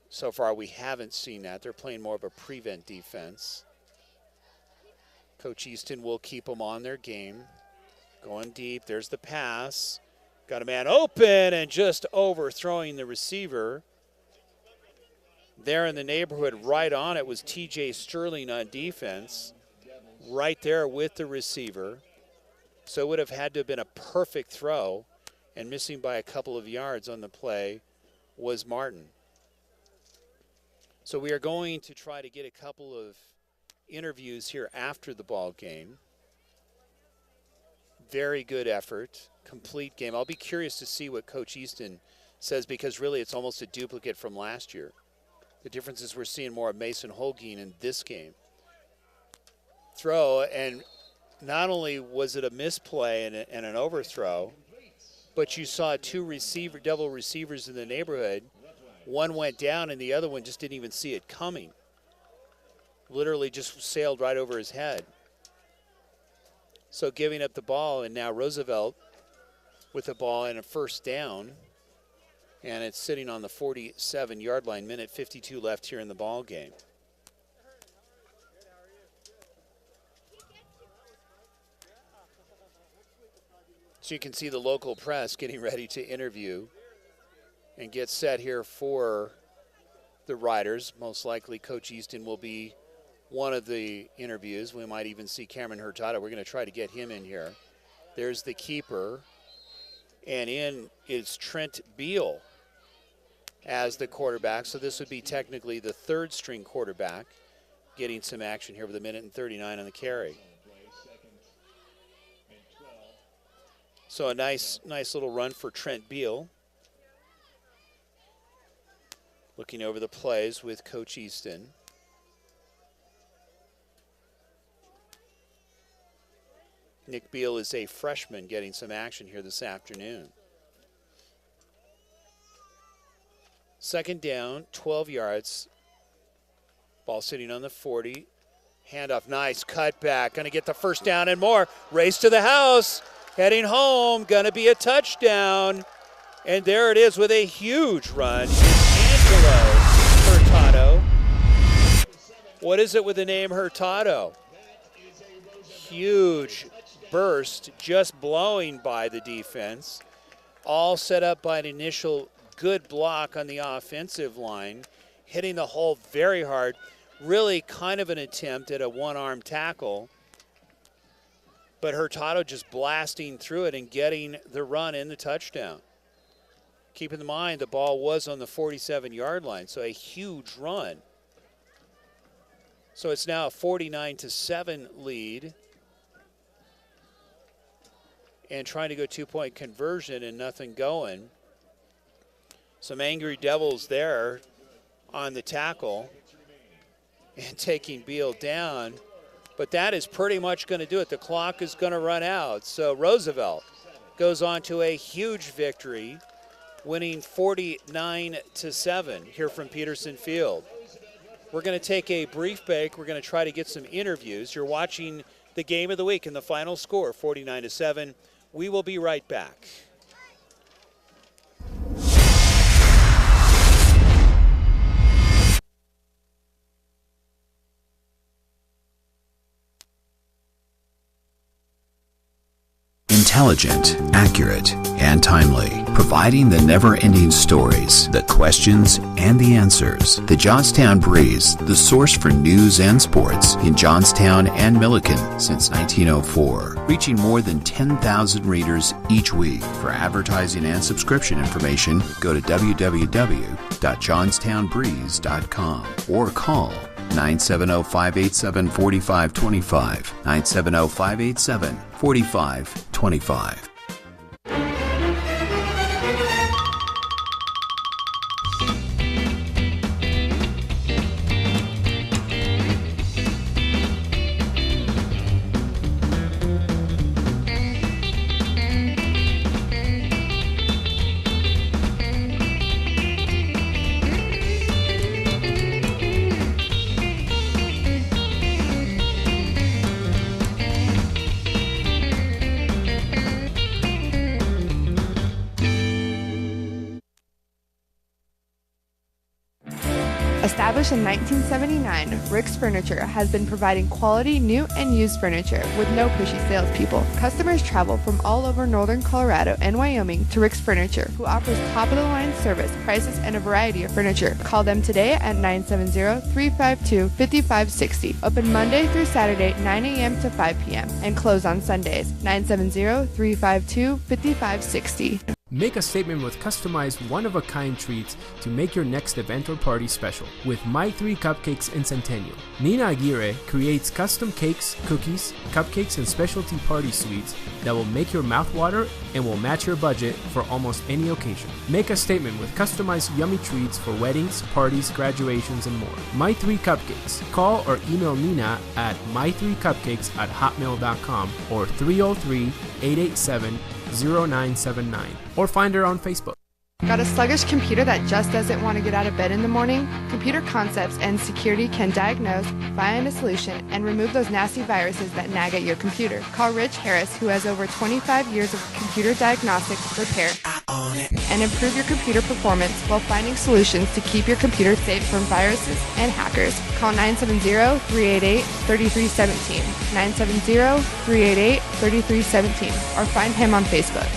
So far we haven't seen that. They're playing more of a prevent defense. Coach Easton will keep them on their game. Going deep, there's the pass. Got a man open and just overthrowing the receiver. There in the neighborhood, right on it, was TJ Sterling on defense. Right there with the receiver. So it would have had to have been a perfect throw. And missing by a couple of yards on the play was Martin. So we are going to try to get a couple of interviews here after the ball game. Very good effort, complete game. I'll be curious to see what Coach Easton says, because really it's almost a duplicate from last year. The difference is we're seeing more of Mason Holguin in this game. Throw, and not only was it a misplay and an overthrow, but you saw 2 Devil receivers in the neighborhood. One went down and the other one just didn't even see it coming. Literally just sailed right over his head. So giving up the ball, and now Roosevelt with the ball and a 1st down. And it's sitting on the 47-yard line, minute 52 left here in the ball game. So you can see the local press getting ready to interview and get set here for the Riders. Most likely Coach Easton will be one of the interviews. We might even see Cameron Hurtado. We're going to try to get him in here. There's the keeper. And in is Trent Beal as the quarterback. So this would be technically the 3rd string quarterback getting some action here with 1:39 on the carry. So a nice little run for Trent Beal. Looking over the plays with Coach Easton. Nick Beal is a freshman getting some action here this afternoon. 2nd down, 12 yards. Ball sitting on the 40. Handoff, nice cutback. Going to get the 1st down and more. Race to the house. Heading home. Going to be a touchdown. And there it is with a huge run. It's Angelo Hurtado. What is it with the name Hurtado? Huge burst, just blowing by the defense. All set up by an initial good block on the offensive line. Hitting the hole very hard. Really kind of an attempt at a one-arm tackle. But Hurtado just blasting through it and getting the run in the touchdown. Keep in mind the ball was on the 47-yard line, so a huge run. So it's now a 49-7 lead. And trying to go 2-point conversion and nothing going. Some angry Devils there on the tackle and taking Beal down. But that is pretty much going to do it. The clock is going to run out. So Roosevelt goes on to a huge victory, winning 49-7 here from Peterson Field. We're going to take a brief break. We're going to try to get some interviews. You're watching the game of the week and the final score, 49-7. We will be right back. Intelligent, accurate, and timely, providing the never-ending stories, the questions, and the answers. The Johnstown Breeze, the source for news and sports in Johnstown and Milliken since 1904, reaching more than 10,000 readers each week. For advertising and subscription information, go to www.johnstownbreeze.com or call 970-587-4525, 970-587-4525. Established in 1979, Rick's Furniture has been providing quality new and used furniture with no pushy salespeople. Customers travel from all over northern Colorado and Wyoming to Rick's Furniture, who offers top-of-the-line service, prices, and a variety of furniture. Call them today at 970-352-5560. Open Monday through Saturday, 9 a.m. to 5 p.m. and close on Sundays. 970-352-5560. Make a statement with customized one-of-a-kind treats to make your next event or party special with My 3 Cupcakes in Centennial. Nina Aguirre creates custom cakes, cookies, cupcakes, and specialty party sweets that will make your mouth water and will match your budget for almost any occasion. Make a statement with customized yummy treats for weddings, parties, graduations, and more. My 3 Cupcakes. Call or email Nina at my3cupcakes@hotmail.com or 303-887-0979 or find her on Facebook. Got a sluggish computer that just doesn't want to get out of bed in the morning? Computer Concepts and Security can diagnose, find a solution, and remove those nasty viruses that nag at your computer. Call Rich Harris, who has over 25 years of computer diagnostic, repair, and improve your computer performance while finding solutions to keep your computer safe from viruses and hackers. Call 970-388-3317, 970-388-3317, or find him on Facebook.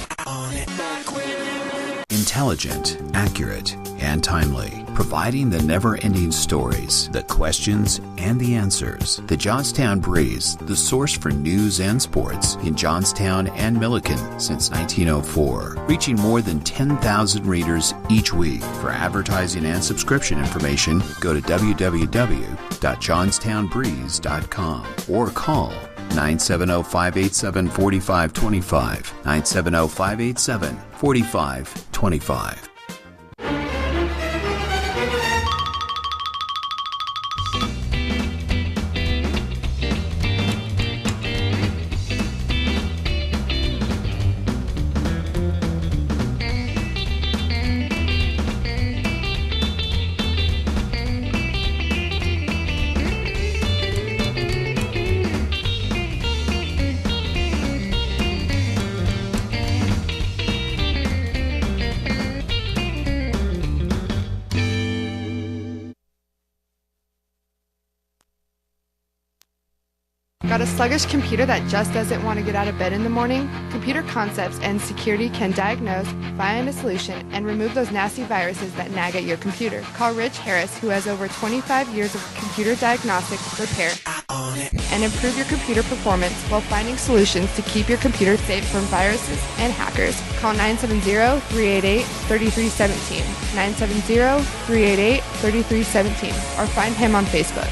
Intelligent, accurate, and timely, providing the never-ending stories, the questions, and the answers. The Johnstown Breeze, the source for news and sports in Johnstown and Milliken since 1904, reaching more than 10,000 readers each week. For advertising and subscription information, go to www.johnstownbreeze.com or call 970-587-4525, 970-587-4525. Got a sluggish computer that just doesn't want to get out of bed in the morning? Computer Concepts and Security can diagnose, find a solution, and remove those nasty viruses that nag at your computer. Call Rich Harris, who has over 25 years of computer diagnostic, repair, and improve your computer performance while finding solutions to keep your computer safe from viruses and hackers. Call 970-388-3317, 970-388-3317, or find him on Facebook.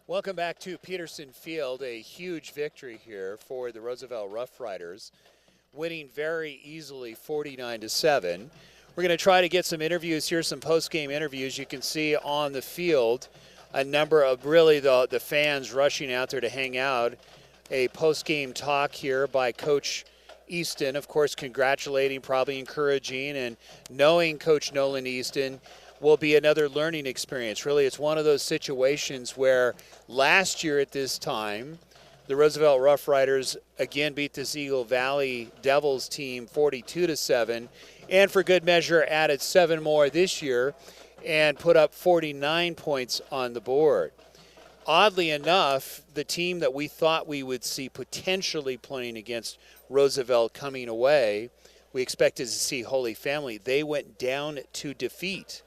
Welcome back to Peterson Field. A huge victory here for the Roosevelt Rough Riders, winning very easily 49-7. We're going to try to get some interviews here, some post-game interviews. You can see on the field a number of really the fans rushing out there to hang out. A post-game talk here by Coach Easton, of course, congratulating, probably encouraging, and knowing Coach Nolan Easton will be another learning experience. Really, it's one of those situations where last year at this time, the Roosevelt Rough Riders again beat this Eagle Valley Devils team 42-7, and for good measure added 7 more this year and put up 49 points on the board. Oddly enough, the team that we thought we would see potentially playing against Roosevelt coming away, we expected to see Holy Family. They went down to defeat.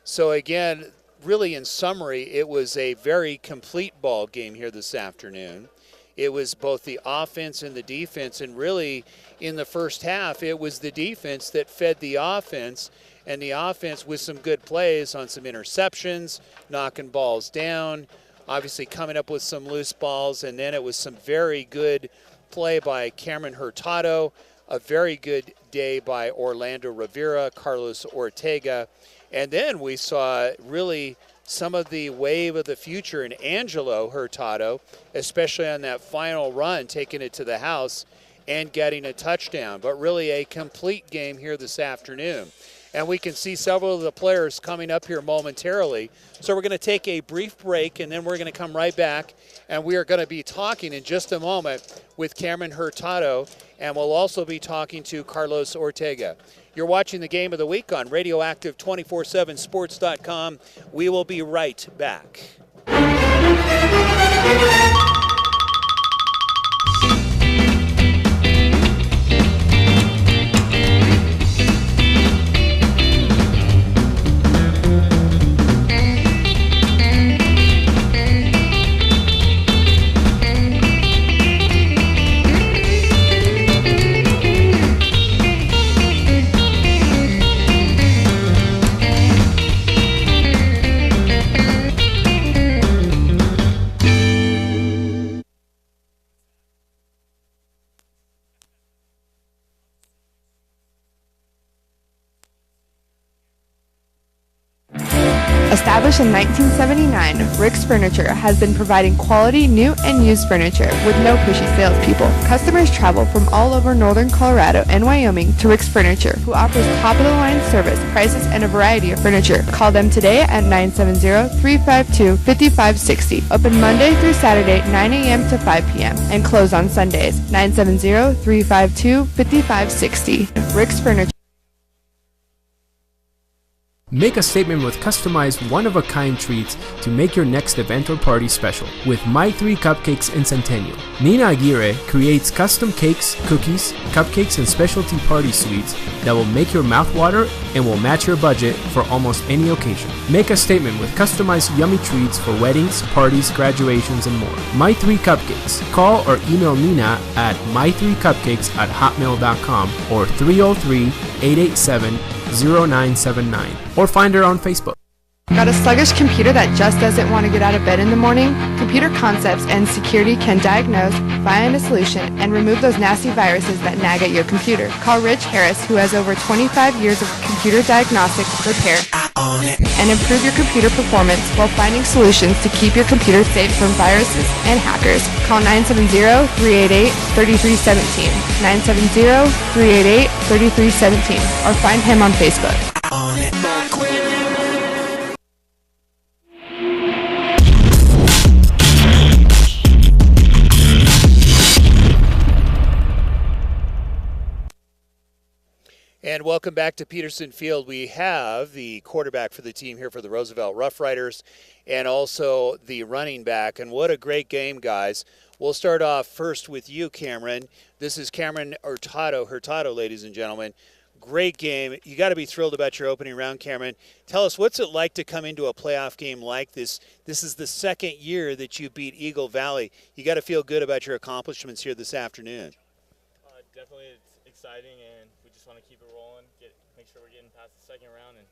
So again, really in summary, it was a very complete ball game here this afternoon. It was both the offense and the defense, and really in the first half, it was the defense that fed the offense, and the offense with some good plays on some interceptions, knocking balls down, obviously coming up with some loose balls, and then it was some very good play by Cameron Hurtado, a very good day by Orlando Rivera, Carlos Ortega. And then we saw really some of the wave of the future in Angelo Hurtado, especially on that final run, taking it to the house and getting a touchdown. But really a complete game here this afternoon. and we can see several of the players coming up here momentarily. So we're going to take a brief break, and then we're going to come right back, and we are going to be talking in just a moment with Cameron Hurtado, and we'll also be talking to Carlos Ortega. You're watching the Game of the Week on Radioactive247sports.com. We will be right back. Established in 1979, Rick's Furniture has been providing quality new and used furniture with no pushy salespeople. Customers travel from all over northern Colorado and Wyoming to Rick's Furniture, who offers top-of-the-line service, prices, and a variety of furniture. Call them today at 970-352-5560. Open Monday through Saturday, 9 a.m. to 5 p.m. and close on Sundays. 970-352-5560. Rick's Furniture. Make a statement with customized one-of-a-kind treats to make your next event or party special with My 3 Cupcakes in Centennial. Nina Aguirre creates custom cakes, cookies, cupcakes, and specialty party sweets that will make your mouth water and will match your budget for almost any occasion. Make a statement with customized yummy treats for weddings, parties, graduations, and more. My 3 Cupcakes. Call or email Nina at my3cupcakes@hotmail.com or 303-887-0979 or find her on Facebook. Got a sluggish computer that just doesn't want to get out of bed in the morning? Computer Concepts and Security can diagnose, find a solution, and remove those nasty viruses that nag at your computer. Call Rich Harris, who has over 25 years of computer diagnostic, repair, and improve your computer performance while finding solutions to keep your computer safe from viruses and hackers. Call 970-388-3317, 970-388-3317, or find him on Facebook. And welcome back to Peterson Field. We have the quarterback for the team here for the Roosevelt Rough Riders and also the running back. And what a great game, guys. We'll start off first with you, Cameron. This is Cameron Hurtado, ladies and gentlemen. Great game. You got to be thrilled about your opening round, Cameron. Tell us, what's it like to come into a playoff game like this? This is the second year that you beat Eagle Valley. You got to feel good about your accomplishments here this afternoon. Definitely, it's exciting, and we just want to keep it rolling, make sure we're getting past the second round and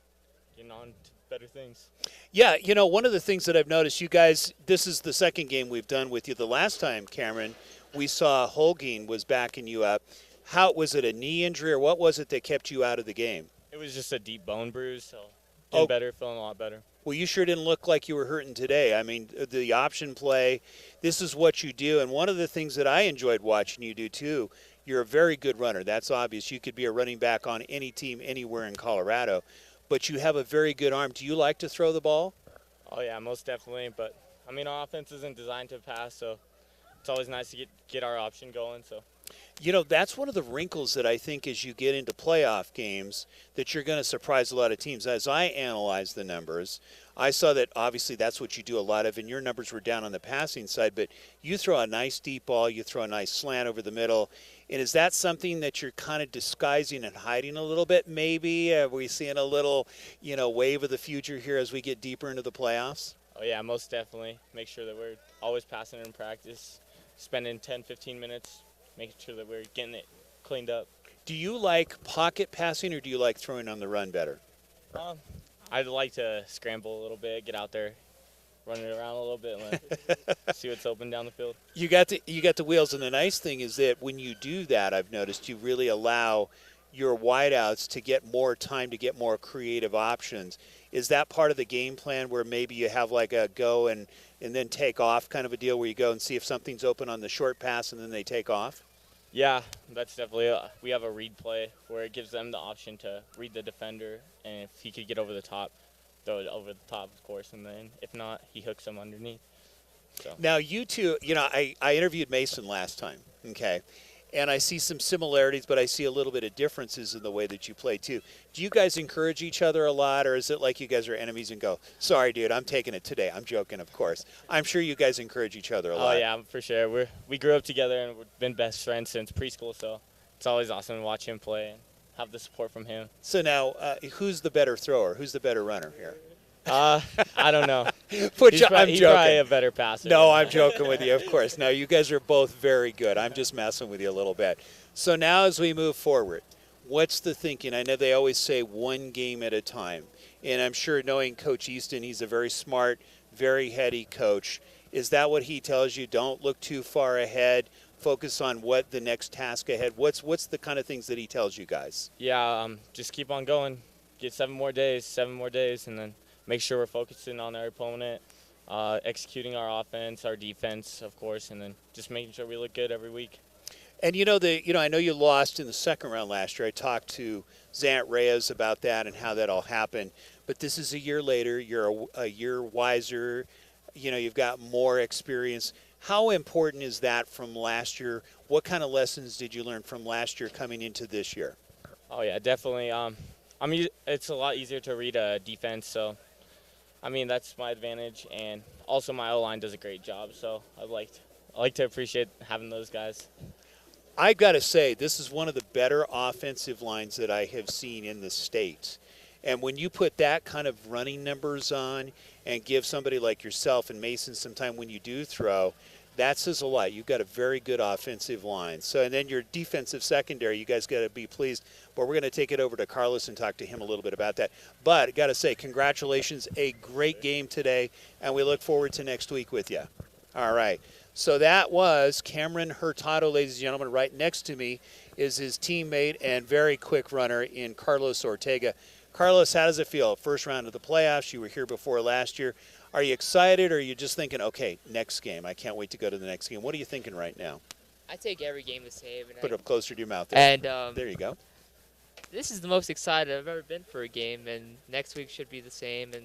getting on to better things. Yeah, you know, one of the things that I've noticed, you guys, this is the second game we've done with you. The last time, Cameron, we saw Holguin was backing you up. How was it, a knee injury, or what was it that kept you out of the game? It was just a deep bone bruise, so getting better, feeling a lot better. Well, you sure didn't look like you were hurting today. I mean, the option play, this is what you do. And one of the things that I enjoyed watching you do, too, you're a very good runner. That's obvious. You could be a running back on any team anywhere in Colorado. But you have a very good arm. Do you like to throw the ball? Oh, yeah, most definitely. But, I mean, our offense isn't designed to pass, so it's always nice to get our option going. So, you know, that's one of the wrinkles that I think as you get into playoff games that you're going to surprise a lot of teams. As I analyze the numbers, I saw that obviously that's what you do a lot of, and your numbers were down on the passing side, but you throw a nice deep ball, you throw a nice slant over the middle. And is that something that you're kind of disguising and hiding a little bit maybe? Are we seeing a little, you know, wave of the future here as we get deeper into the playoffs? oh, yeah, most definitely. Make sure that we're always passing in practice, spending 10, 15 minutes, making sure that we're getting it cleaned up. Do you like pocket passing or do you like throwing on the run better? I'd like to scramble a little bit, get out there, run it around a little bit, and see what's open down the field. You got the wheels, and the nice thing is that when you do that, I've noticed you really allow your wideouts to get more time, to get more creative options. Is that part of the game plan where maybe you have like a go and then take off kind of a deal where you go and see if something's open on the short pass and then they take off? Yeah, that's definitely we have a read play where it gives them the option to read the defender, and if he could get over the top, throw it over the top, of course, and then if not, he hooks them underneath. So Now, you two, I interviewed Mason last time, okay? And I see some similarities, but I see a little bit of differences in the way that you play, too. Do you guys encourage each other a lot, or is it like you guys are enemies and go, sorry, dude, I'm taking it today? I'm joking, of course. I'm sure you guys encourage each other a lot. Oh, yeah, for sure. We grew up together, and we've been best friends since preschool, so it's always awesome to watch him play and have the support from him. So now, who's the better thrower? Who's the better runner here? I don't know. He's He's joking. probably a better passer. No, I'm joking with you, of course. No, you guys are both very good. I'm just messing with you a little bit. So now as we move forward, what's the thinking? I know they always say one game at a time. And I'm sure knowing Coach Easton, he's a very smart, very heady coach. Is that what he tells you? Don't look too far ahead. Focus on what the next task ahead. What's the kind of things that he tells you guys? Yeah, just keep on going. Get 7 more days, and then make sure we're focusing on our opponent, executing our offense, our defense, of course, and then just making sure we look good every week. And I know you lost in the second round last year. I talked to Zant Reyes about that and how that all happened. But this is a year later. You're a year wiser. You've got more experience. How important is that from last year? What kind of lessons did you learn from last year coming into this year? Oh yeah, definitely. It's a lot easier to read a defense, so that's my advantage, and also my O-line does a great job. So I like to appreciate having those guys. I've got to say, this is one of the better offensive lines that I have seen in the state. And when you put that kind of running numbers on and give somebody like yourself and Mason some time when you do throw, that says a lot. You've got a very good offensive line. So, and then your defensive secondary, you guys got to be pleased. But we're going to take it over to Carlos and talk to him a little bit about that. But got to say, congratulations, a great game today, and we look forward to next week with you. All right. So that was Cameron Hurtado, ladies and gentlemen. Right next to me is his teammate and very quick runner in Carlos Ortega. Carlos, how does it feel? First round of the playoffs. You were here before last year. Are you excited, or are you just thinking, okay, next game? I can't wait to go to the next game. What are you thinking right now? I take every game the same. And Put it up closer to your mouth there. And there you go. This is the most excited I've ever been for a game, and next week should be the same, and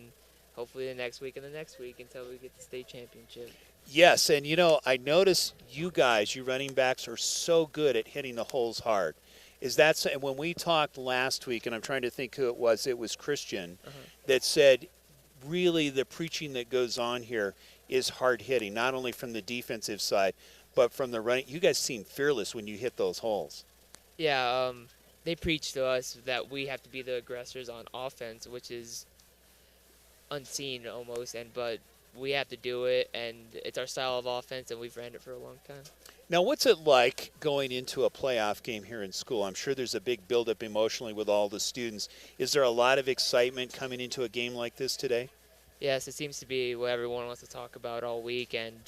hopefully the next week and the next week until we get the state championship. Yes, and I notice you guys, you running backs, are so good at hitting the holes hard. Is that so? And when we talked last week, and I'm trying to think who it was Christian, that said, really the preaching that goes on here is hard hitting, not only from the defensive side, but from the running. You guys seem fearless when you hit those holes. Yeah, they preach to us that we have to be the aggressors on offense, which is unseen almost, but we have to do it, and it's our style of offense, and we've ran it for a long time. Now, what's it like going into a playoff game here in school? I'm sure there's a big buildup emotionally with all the students. Is there a lot of excitement coming into a game like this today? Yes, it seems to be what everyone wants to talk about all week, and,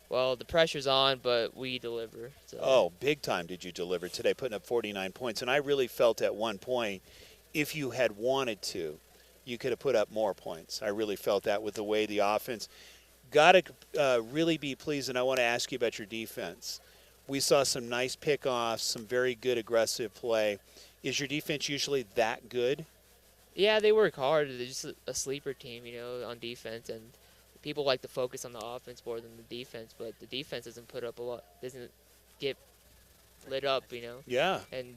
well, the pressure's on, but we deliver. So. Oh, big time did you deliver today, putting up 49 points. And I really felt at one point, if you had wanted to, you could have put up more points. I really felt that with the way the offense. Got to really be pleased, and I want to ask you about your defense. We saw some nice pickoffs, some very good aggressive play. Is your defense usually that good? Yeah, they work hard. They're just a sleeper team, on defense, and people like to focus on the offense more than the defense, but the defense doesn't put up a lot, doesn't get lit up, Yeah. And,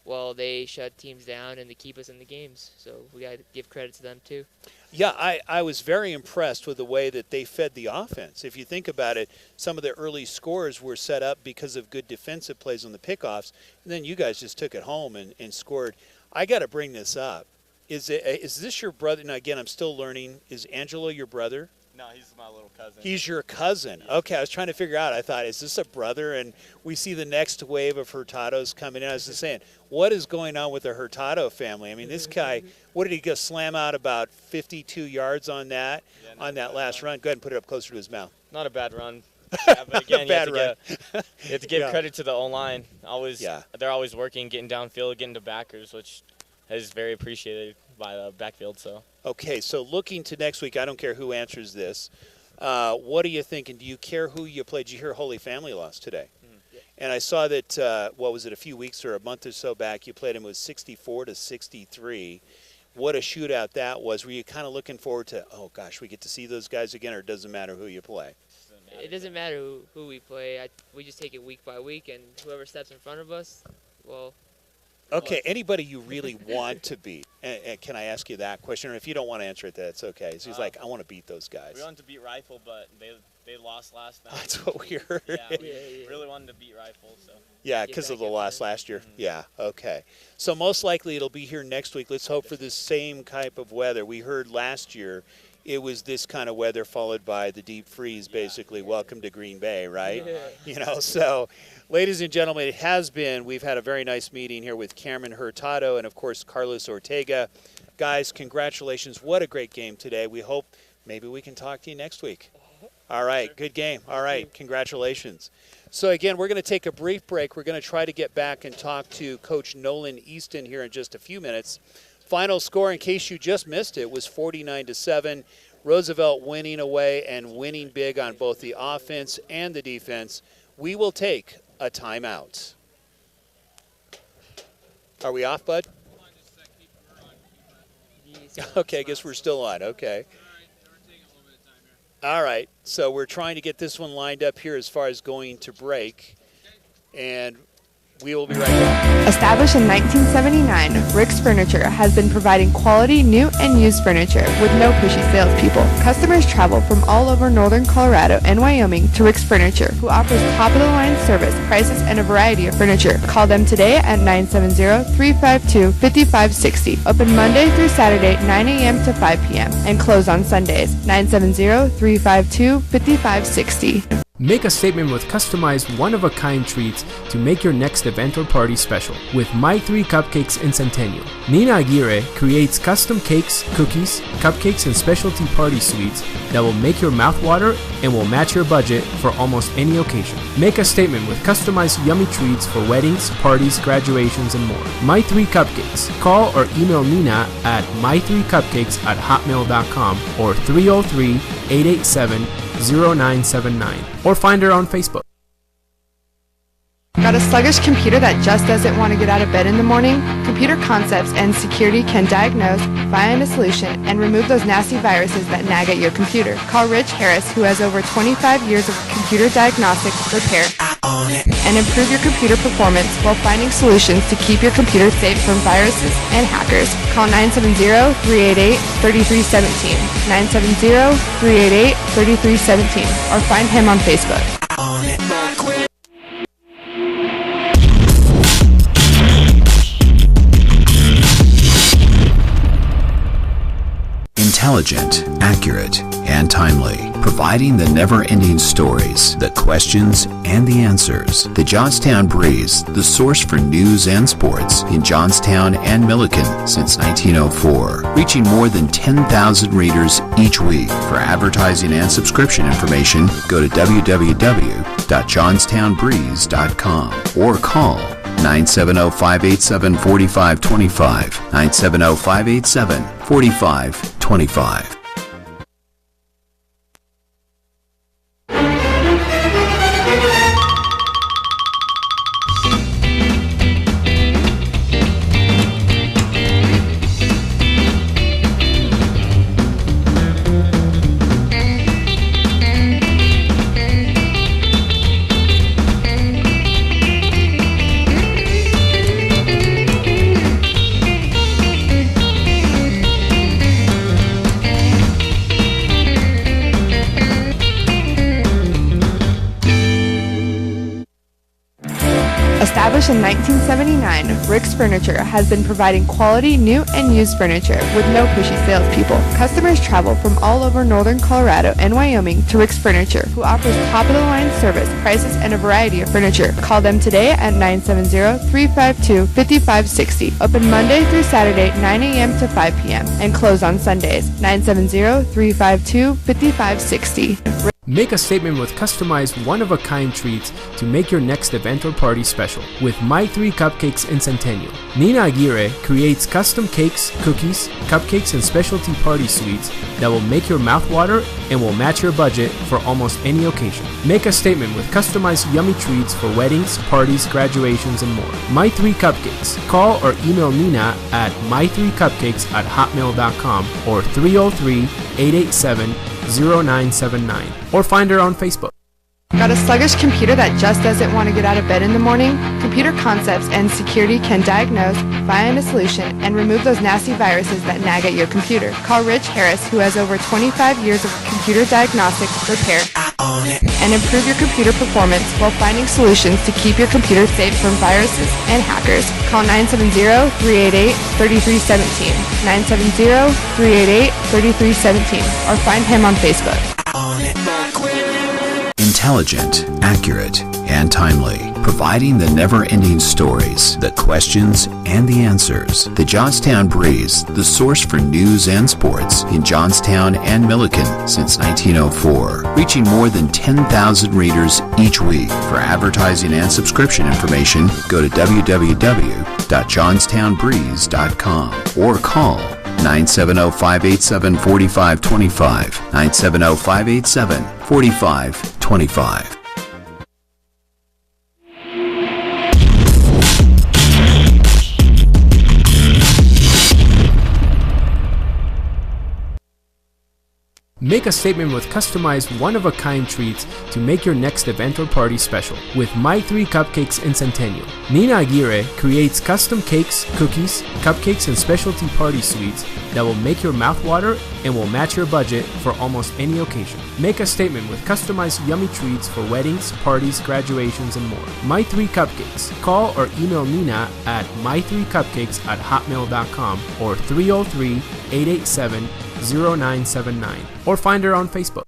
well, they shut teams down and they keep us in the games, so we got to give credit to them too. Yeah, I was very impressed with the way that they fed the offense. If you think about it, some of the early scores were set up because of good defensive plays on the pickoffs, and then you guys just took it home and scored. I got to bring this up. Is this your brother? Now, again, I'm still learning. Is Angelo your brother? No, he's my little cousin. He's your cousin. Okay, I was trying to figure out. I thought, is this a brother? And we see the next wave of Hurtados coming in. I was just saying, what is going on with the Hurtado family? I mean, this guy, what did he go slam out about 52 yards on that last run? Go ahead and put it up closer to his mouth. Not a bad run. Yeah, but again, Bad you have to give Yeah. credit to the O-line. Yeah. They're always working, getting downfield, getting to backers, which is very appreciated by the backfield. So. Okay, so looking to next week, I don't care who answers this. What are you thinking? Do you care who you play? Did you hear Holy Family lost today? And I saw that, what was it, a few weeks or a month or so back, you played them with 64-63. What a shootout that was. Were you kind of looking forward to, oh, gosh, we get to see those guys again, or it doesn't matter who you play? It doesn't matter who we play. We just take it week by week, and whoever steps in front of us, well. Okay, anybody you really want to beat? And can I ask you that question? Or if you don't want to answer it, that's okay. So he's like, I want to beat those guys. We wanted to beat Rifle, but they lost last night. That's what we heard. Yeah, we really wanted to beat Rifle. So. Yeah, because of the loss last year. Mm-hmm. Yeah, okay. So most likely it'll be here next week. Let's hope for the same type of weather. We heard last year it was this kind of weather followed by the deep freeze, basically. Welcome to Green Bay, right? Yeah. So, ladies and gentlemen, it has been. We've had a very nice meeting here with Cameron Hurtado and, of course, Carlos Ortega. Guys, congratulations. What a great game today. We hope maybe we can talk to you next week. All right, good game. All right, congratulations. So, again, we're going to take a brief break. We're going to try to get back and talk to Coach Nolan Easton here in just a few minutes. Final score, in case you just missed it, was 49-7. Roosevelt winning away and winning big on both the offense and the defense. We will take a timeout. Are we off, bud? Okay, I guess we're still on. Okay. All right, so we're trying to get this one lined up here as far as going to break, and we will be right back. Established in 1979, Rick's Furniture has been providing quality new and used furniture with no pushy salespeople. Customers travel from all over northern Colorado and Wyoming to Rick's Furniture, who offers top-of-the-line service, prices, and a variety of furniture. Call them today at 970-352-5560. Open Monday through Saturday, 9 a.m. to 5 p.m. and close on Sundays. 970-352-5560. Make a statement with customized one-of-a-kind treats to make your next event or party special with My 3 Cupcakes in Centennial. Nina Aguirre creates custom cakes, cookies, cupcakes, and specialty party sweets that will make your mouth water and will match your budget for almost any occasion. Make a statement with customized yummy treats for weddings, parties, graduations, and more. My 3 Cupcakes. Call or email Nina at my3cupcakes@hotmail.com or 303-887-0979 or find her on Facebook. Got a sluggish computer that just doesn't want to get out of bed in the morning? Computer Concepts and Security can diagnose, find a solution, and remove those nasty viruses that nag at your computer. Call Rich Harris, who has over 25 years of computer diagnostic, repair, and improve your computer performance while finding solutions to keep your computer safe from viruses and hackers. Call 970-388-3317, 970-388-3317, or find him on Facebook. Intelligent, accurate, and timely, providing the never-ending stories, the questions, and the answers. The Johnstown Breeze, the source for news and sports in Johnstown and Milliken since 1904, reaching more than 10,000 readers each week. For advertising and subscription information, go to www.johnstownbreeze.com or call 970-587-4525, 970-587-4525. Established in 1979, Rick's Furniture has been providing quality new and used furniture with no pushy salespeople. Customers travel from all over northern Colorado and Wyoming to Rick's Furniture, who offers top-of-the-line service, prices, and a variety of furniture. Call them today at 970-352-5560. Open Monday through Saturday, 9 a.m. to 5 p.m. and close on Sundays. 970-352-5560. Make a statement with customized one-of-a-kind treats to make your next event or party special with My 3 Cupcakes in Centennial. Nina Aguirre creates custom cakes, cookies, cupcakes, and specialty party sweets that will make your mouth water and will match your budget for almost any occasion. Make a statement with customized yummy treats for weddings, parties, graduations, and more. My 3 Cupcakes. Call or email Nina at my3cupcakes@hotmail.com or 303-887-0979 or find her on Facebook. Got a sluggish computer that just doesn't want to get out of bed in the morning? Computer Concepts and Security can diagnose, find a solution, and remove those nasty viruses that nag at your computer. Call Rich Harris, who has over 25 years of computer diagnostic, repair, and improve your computer performance while finding solutions to keep your computer safe from viruses and hackers. Call 970-388-3317, 970-388-3317, or find him on Facebook. Intelligent, accurate, and timely, providing the never-ending stories, the questions, and the answers. The Johnstown Breeze, the source for news and sports in Johnstown and Milliken since 1904, reaching more than 10,000 readers each week. For advertising and subscription information, go to www.johnstownbreeze.com or call 970-587-4525, 970-587-4525. Make a statement with customized one-of-a-kind treats to make your next event or party special with My 3 Cupcakes in Centennial. Nina Aguirre creates custom cakes, cookies, cupcakes, and specialty party sweets that will make your mouth water and will match your budget for almost any occasion. Make a statement with customized yummy treats for weddings, parties, graduations, and more. My 3 Cupcakes. Call or email Nina at my3cupcakes@hotmail.com or 303-887-0979 or find her on Facebook.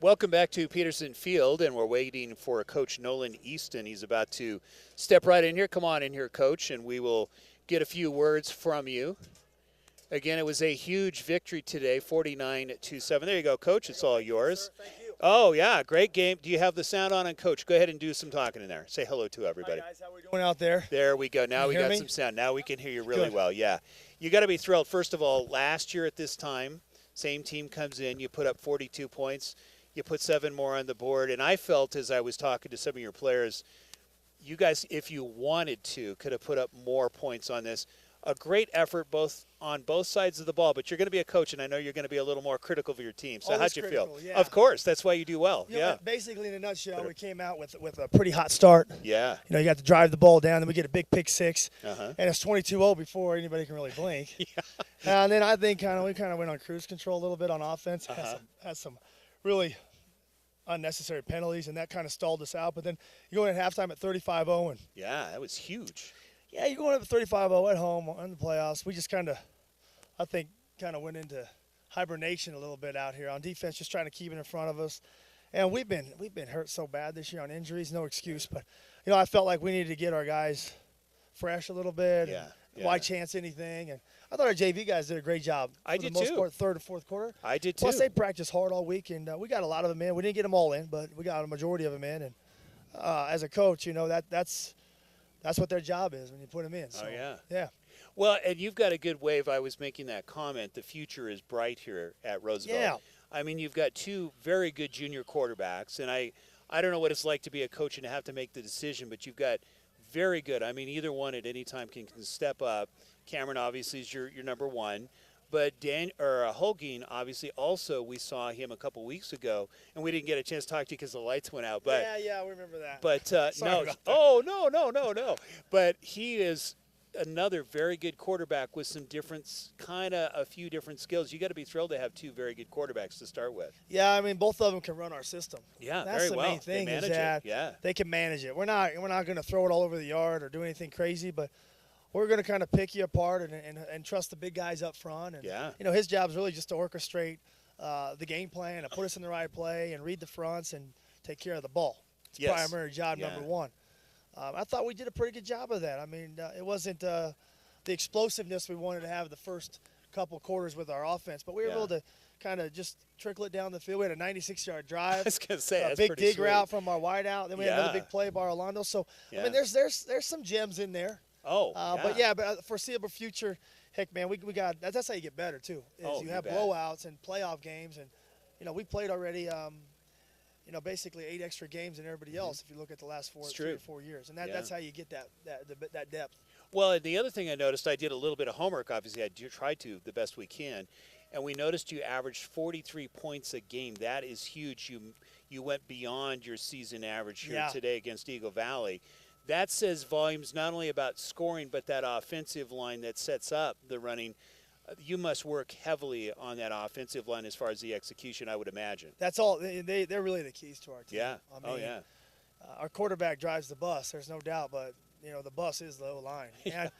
Welcome back to Peterson Field, and we're waiting for Coach Nolan Easton. He's about to step right in here. Come on in here, Coach, and we will get a few words from you. Again, it was a huge victory today, 49-7. There you go, Coach. It's all yours. Thank you. Oh, yeah, great game. Do you have the sound on? And, Coach, go ahead and do some talking in there. Say hello to everybody. Hi, guys. How we doing out there? There we go. Now Can we you hear got me? some sound. Now we can hear you really Good. well, yeah. You got to be thrilled. First of all, last year at this time, same team comes in. You put up 42 points. You put 7 more on the board. And I felt as I was talking to some of your players, you guys, if you wanted to, could have put up more points on this. A great effort on both sides of the ball, but you're going to be a coach, and I know you're going to be a little more critical of your team. So Always how'd you critical, feel? yeah. Of course, that's why you do well. You know, Yeah, basically, in a nutshell, we came out with a pretty hot start. yeah. You know, you got to drive the ball down, then we get a big pick six, Uh-huh. and it's 22-0 before anybody can really blink. And then I think we kind of went on cruise control a little bit on offense. Had some really unnecessary penalties, and that kind of stalled us out. But then you go in at halftime at 35-0, and Yeah, that was huge. yeah, you're going up at 35-0 at home in the playoffs. We just kind of went into hibernation a little bit out here on defense, just trying to keep it in front of us. And we've been hurt so bad this year on injuries, no excuse. But you know, I felt like we needed to get our guys fresh a little bit. Yeah, and why chance anything? And I thought our JV guys did a great job. I for did the most too. part, third and fourth quarter. I did Plus, too. they practiced hard all week, and we got a lot of them in. We didn't get them all in, but we got a majority of them in. And as a coach, you know that's what their job is when you put them in. So, Oh, yeah. Yeah. Well, and you've got a good wave. I was making that comment. The future is bright here at Roosevelt. Yeah. I mean, you've got 2 very good junior quarterbacks, and I don't know what it's like to be a coach and have to make the decision, but you've got very good. I mean, either one at any time can step up. Cameron obviously is your number one, but Holguin obviously also, we saw him a couple weeks ago, and we didn't get a chance to talk to you because the lights went out. But Yeah, we remember that. But Sorry no, about that. oh no. But he is another very good quarterback with some a few different skills. You got to be thrilled to have 2 very good quarterbacks to start with. Yeah, I mean, both of them can run our system. Yeah, That's very the well. main thing They is manage that it. Yeah. they can manage it. We're not going to throw it all over the yard or do anything crazy, but we're going to kind of pick you apart and trust the big guys up front. And Yeah. you know, his job is really just to orchestrate the game plan and put us in the right play and read the fronts and take care of the ball. It's Yes. primary job number one. I thought we did a pretty good job of that. I mean, it wasn't the explosiveness we wanted to have the first couple quarters with our offense, but we were able to kind of just trickle it down the field. We had a 96-yard drive. I was going to say, a that's big pretty dig sweet. route from our wideout. Then we had another big play by Orlando. So I mean, there's some gems in there. Oh, but foreseeable future, heck, man, we got that's how you get better too. Is you have blowouts and playoff games, and we played already. Basically 8 extra games than everybody else. If you look at the last 3 or 4 years, and that's how you get that depth. Well, and the other thing I noticed, I did a little bit of homework. Obviously, I tried to the best we can, and we noticed you averaged 43 points a game. That is huge. You went beyond your season average here today against Eagle Valley. That says volumes not only about scoring, but that offensive line that sets up the running. You must work heavily on that offensive line as far as the execution, I would imagine. That's all. They're really the keys to our team. Yeah. I mean, our quarterback drives the bus. There's no doubt, but the bus is the O-line. And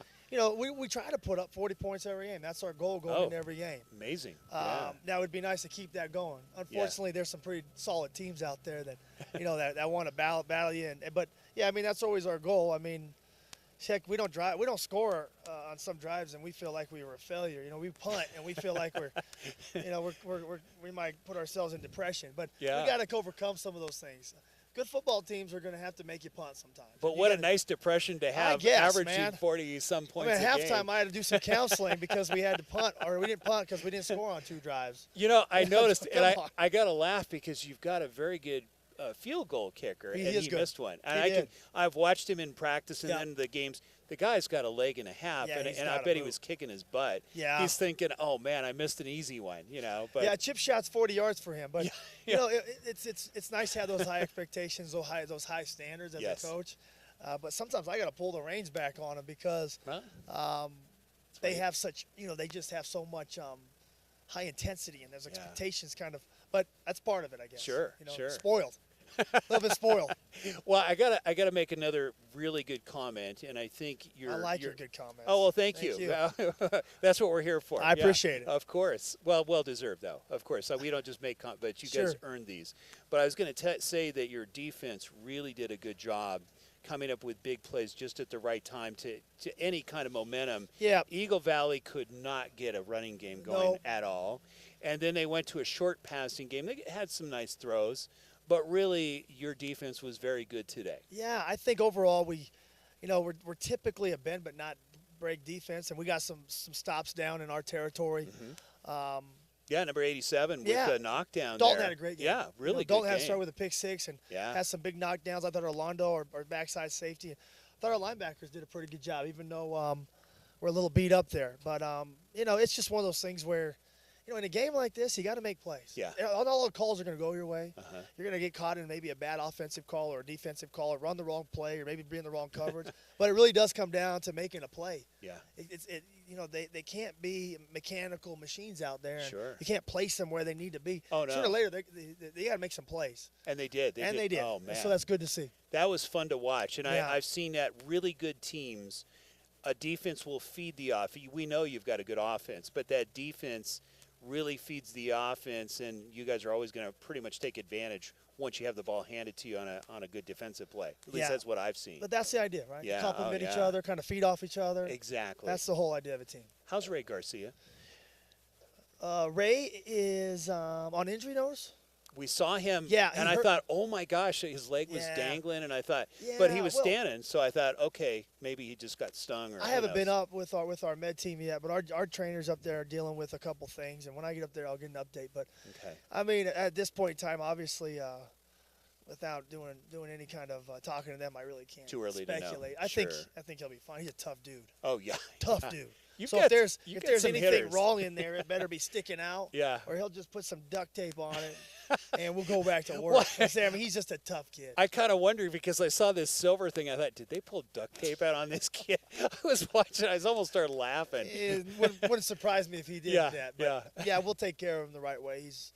we try to put up 40 points every game. That's our goal going into every game. Amazing. Now it would be nice to keep that going. Unfortunately, there's some pretty solid teams out there that that want to battle you. But I mean, that's always our goal. I mean, heck, we don't score on some drives, and we feel like we were a failure. We punt, and we feel like we might put ourselves in depression. But we got to overcome some of those things. Good football teams are going to have to make you punt sometimes. But what a nice depression to have, averaging 40-some points a game. At halftime, I had to do some counseling because we had to punt, or we didn't punt because we didn't score on 2 drives. I noticed, and I got to laugh because you've got a very good field goal kicker, and he missed one. And I've watched him in practice and then the games. The guy's got a leg and a half, and I bet he was kicking his butt. Yeah. He's thinking, oh, man, I missed an easy one, But chip shot's 40 yards for him. But, it's nice to have those high expectations, those high standards as a coach. But sometimes I got to pull the reins back on them because they have such, they just have so much high intensity, and there's expectations kind of. But that's part of it, I guess. Sure. Spoiled. A little bit spoiled. Well, I gotta make another really good comment, and I think I like your good comments. Oh well, thank you. That's what we're here for. I appreciate it. Of course. Well deserved though. Of course. So we don't just make but you guys earned these. But I was going to say that your defense really did a good job coming up with big plays just at the right time to any kind of momentum. Yeah. Eagle Valley could not get a running game going at all, and then they went to a short passing game. They had some nice throws. But really, your defense was very good today. Yeah, I think overall we're typically a bend but not break defense, and we got some stops down in our territory. Mm-hmm. Number 87 with the knockdown. Dalton had a great game. Yeah, really good Dalton game. had to start with a pick 6 and had some big knockdowns. I thought Orlando, our backside safety, I thought our linebackers did a pretty good job, even though we're a little beat up there. But it's just one of those things where. In a game like this, you got to make plays. Yeah. Not all the calls are going to go your way. You're going to get caught in maybe a bad offensive call or a defensive call or run the wrong play or maybe be in the wrong coverage. But it really does come down to making a play. Yeah. They can't be mechanical machines out there. And sure. You can't place them where they need to be. Oh, no. Sooner or later, they got to make some plays. And they did. They did. Oh, man. So that's good to see. That was fun to watch. And I've seen that really good teams, a defense will feed the offense. We know you've got a good offense, but that defense – really feeds the offense, and you guys are always going to pretty much take advantage once you have the ball handed to you on a good defensive play. At least that's what I've seen. But that's the idea, right? Yeah. Complement each other, kind of feed off each other. Exactly. That's the whole idea of a team. How's Ray Garcia? Ray is on injury notice. We saw him, and I thought, oh my gosh, his leg was dangling, and I thought, but he was standing, so I thought, okay, maybe he just got stung. Or I haven't been up with our med team yet, but our trainers up there are dealing with a couple things, and when I get up there, I'll get an update. But I mean, at this point in time, obviously, without doing any kind of talking to them, I really can't. Too early speculate. to know. I think he'll be fine. He's a tough dude. Oh yeah, tough dude. So if there's anything hitters. wrong in there, it better be sticking out. Yeah. Or he'll just put some duct tape on it, and we'll go back to work. I mean, he's just a tough kid. I kind of wondered because I saw this silver thing. I thought, did they pull duct tape out on this kid? I was watching. I almost started laughing. It wouldn't surprise me if he did that. But we'll take care of him the right way. He's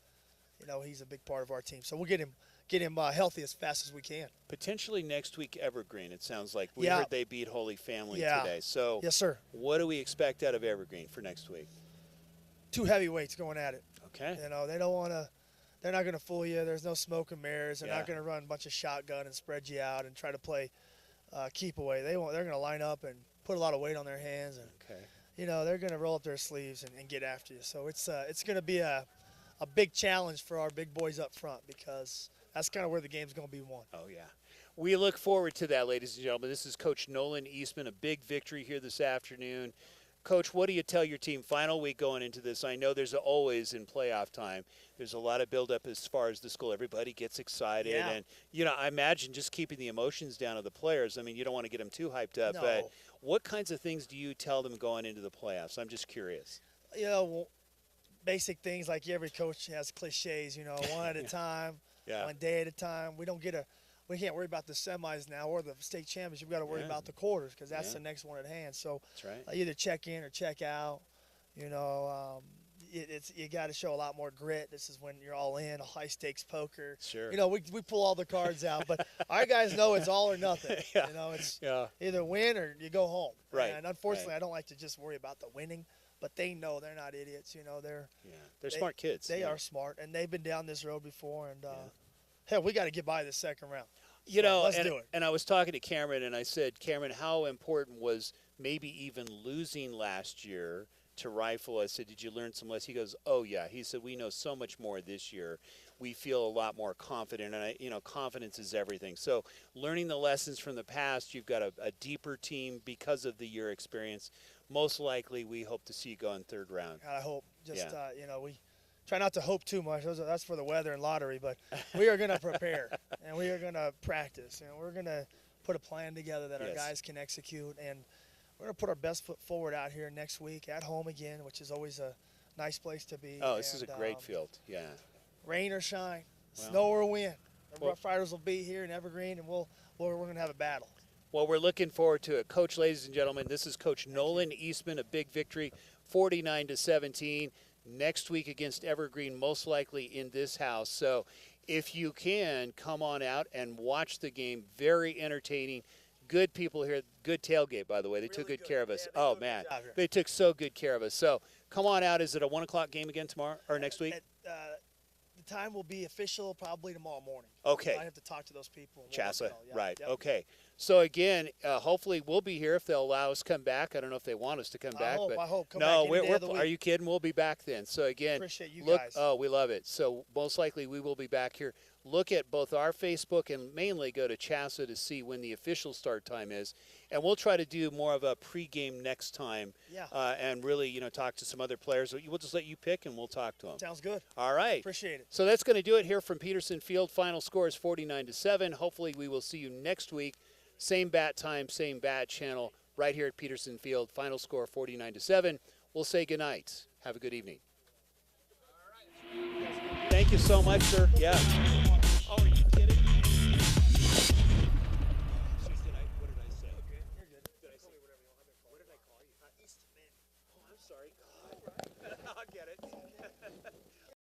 a big part of our team. So we'll get him healthy as fast as we can. Potentially next week, Evergreen. It sounds like we heard they beat Holy Family today. So yes, sir. What do we expect out of Evergreen for next week? 2 heavyweights going at it. Okay. They don't want they're not going to fool you. There's no smoke and mirrors. They're Yeah. not going to run a bunch of shotgun and spread you out and try to play keep away. They're going to line up and put a lot of weight on their hands, and Okay. they're going to roll up their sleeves and get after you. So it's going to be a big challenge for our big boys up front, because that's kind of where the game's going to be won. Oh, yeah. We look forward to that, ladies and gentlemen. This is Coach Nolan Eastman, a big victory here this afternoon. Coach, what do you tell your team final week going into this? I know there's always in playoff time, there's a lot of buildup as far as the school. Everybody gets excited. Yeah. And, I imagine just keeping the emotions down of the players. I mean, you don't want to get them too hyped up. No. But what kinds of things do you tell them going into the playoffs? I'm just curious. Basic things like every coach has cliches, one at a time, Yeah. one day at a time. We can't worry about the semis now or the state championship. We've got to worry Yeah. about the quarters, because that's Yeah. the next one at hand. So That's right. either check in or check out. You got to show a lot more grit. This is when you're all in, a high stakes poker. Sure. We pull all the cards out, but our guys know it's all or nothing. Yeah. It's Yeah. either win or you go home. Right, And unfortunately, right. I don't like to just worry about the winning, but they know they're not idiots. They're They're smart kids. They yeah. are smart, and they've been down this road before. And hell, we got to get by the second round. Let's do it. And I was talking to Cameron, and I said, Cameron, how important was maybe even losing last year to Rifle? I said, did you learn some lessons? He goes, oh, yeah. He said, we know so much more this year. We feel a lot more confident, and, confidence is everything. So learning the lessons from the past, you've got a deeper team because of the year experience. Most likely, we hope to see you go in third round. I hope. Just, Yeah. we try not to hope too much. That's for the weather and lottery, but we are going to prepare, and we are going to practice, and we're going to put a plan together that our Yes. guys can execute, and we're going to put our best foot forward out here next week at home again, which is always a nice place to be. Oh, this is a And, great field. Yeah. Rain or shine, Well, snow or wind. The well- Rough Riders will be here in Evergreen, and we're going to have a battle. Well, we're looking forward to it. Coach, ladies and gentlemen, this is Coach Nolan Eastman, a big victory, 49-17. Next week against Evergreen, most likely in this house. So if you can, come on out and watch the game. Very entertaining. Good people here. Good tailgate, by the way. They took good care of us. Yeah, they Oh, do a good man. job here. They took so good care of us. So come on out. Is it a 1 o'clock game again tomorrow or next week? The time will be official probably tomorrow morning. Okay. I have to talk to those people. and we'll let Chassa, you know. Yeah, right. yep. Okay. So, again, hopefully we'll be here if they'll allow us to come back. I don't know if they want us to come back. I but hope. Come no, back any day of the are week. you kidding? We'll be back then. So, again, Appreciate you look, guys. Oh, we love it. So, most likely we will be back here. Look at both our Facebook and mainly go to Chassa to see when the official start time is. And we'll try to do more of a pregame next time. Yeah. And really, talk to some other players. We'll just let you pick and we'll talk to them. Sounds good. All right. Appreciate it. So that's going to do it here from Peterson Field. Final score is 49-7. Hopefully we will see you next week. Same bat time, same bat channel, right here at Peterson Field. Final score 49-7. We'll say goodnight. Have a good evening. Thank you so much, sir. Yeah.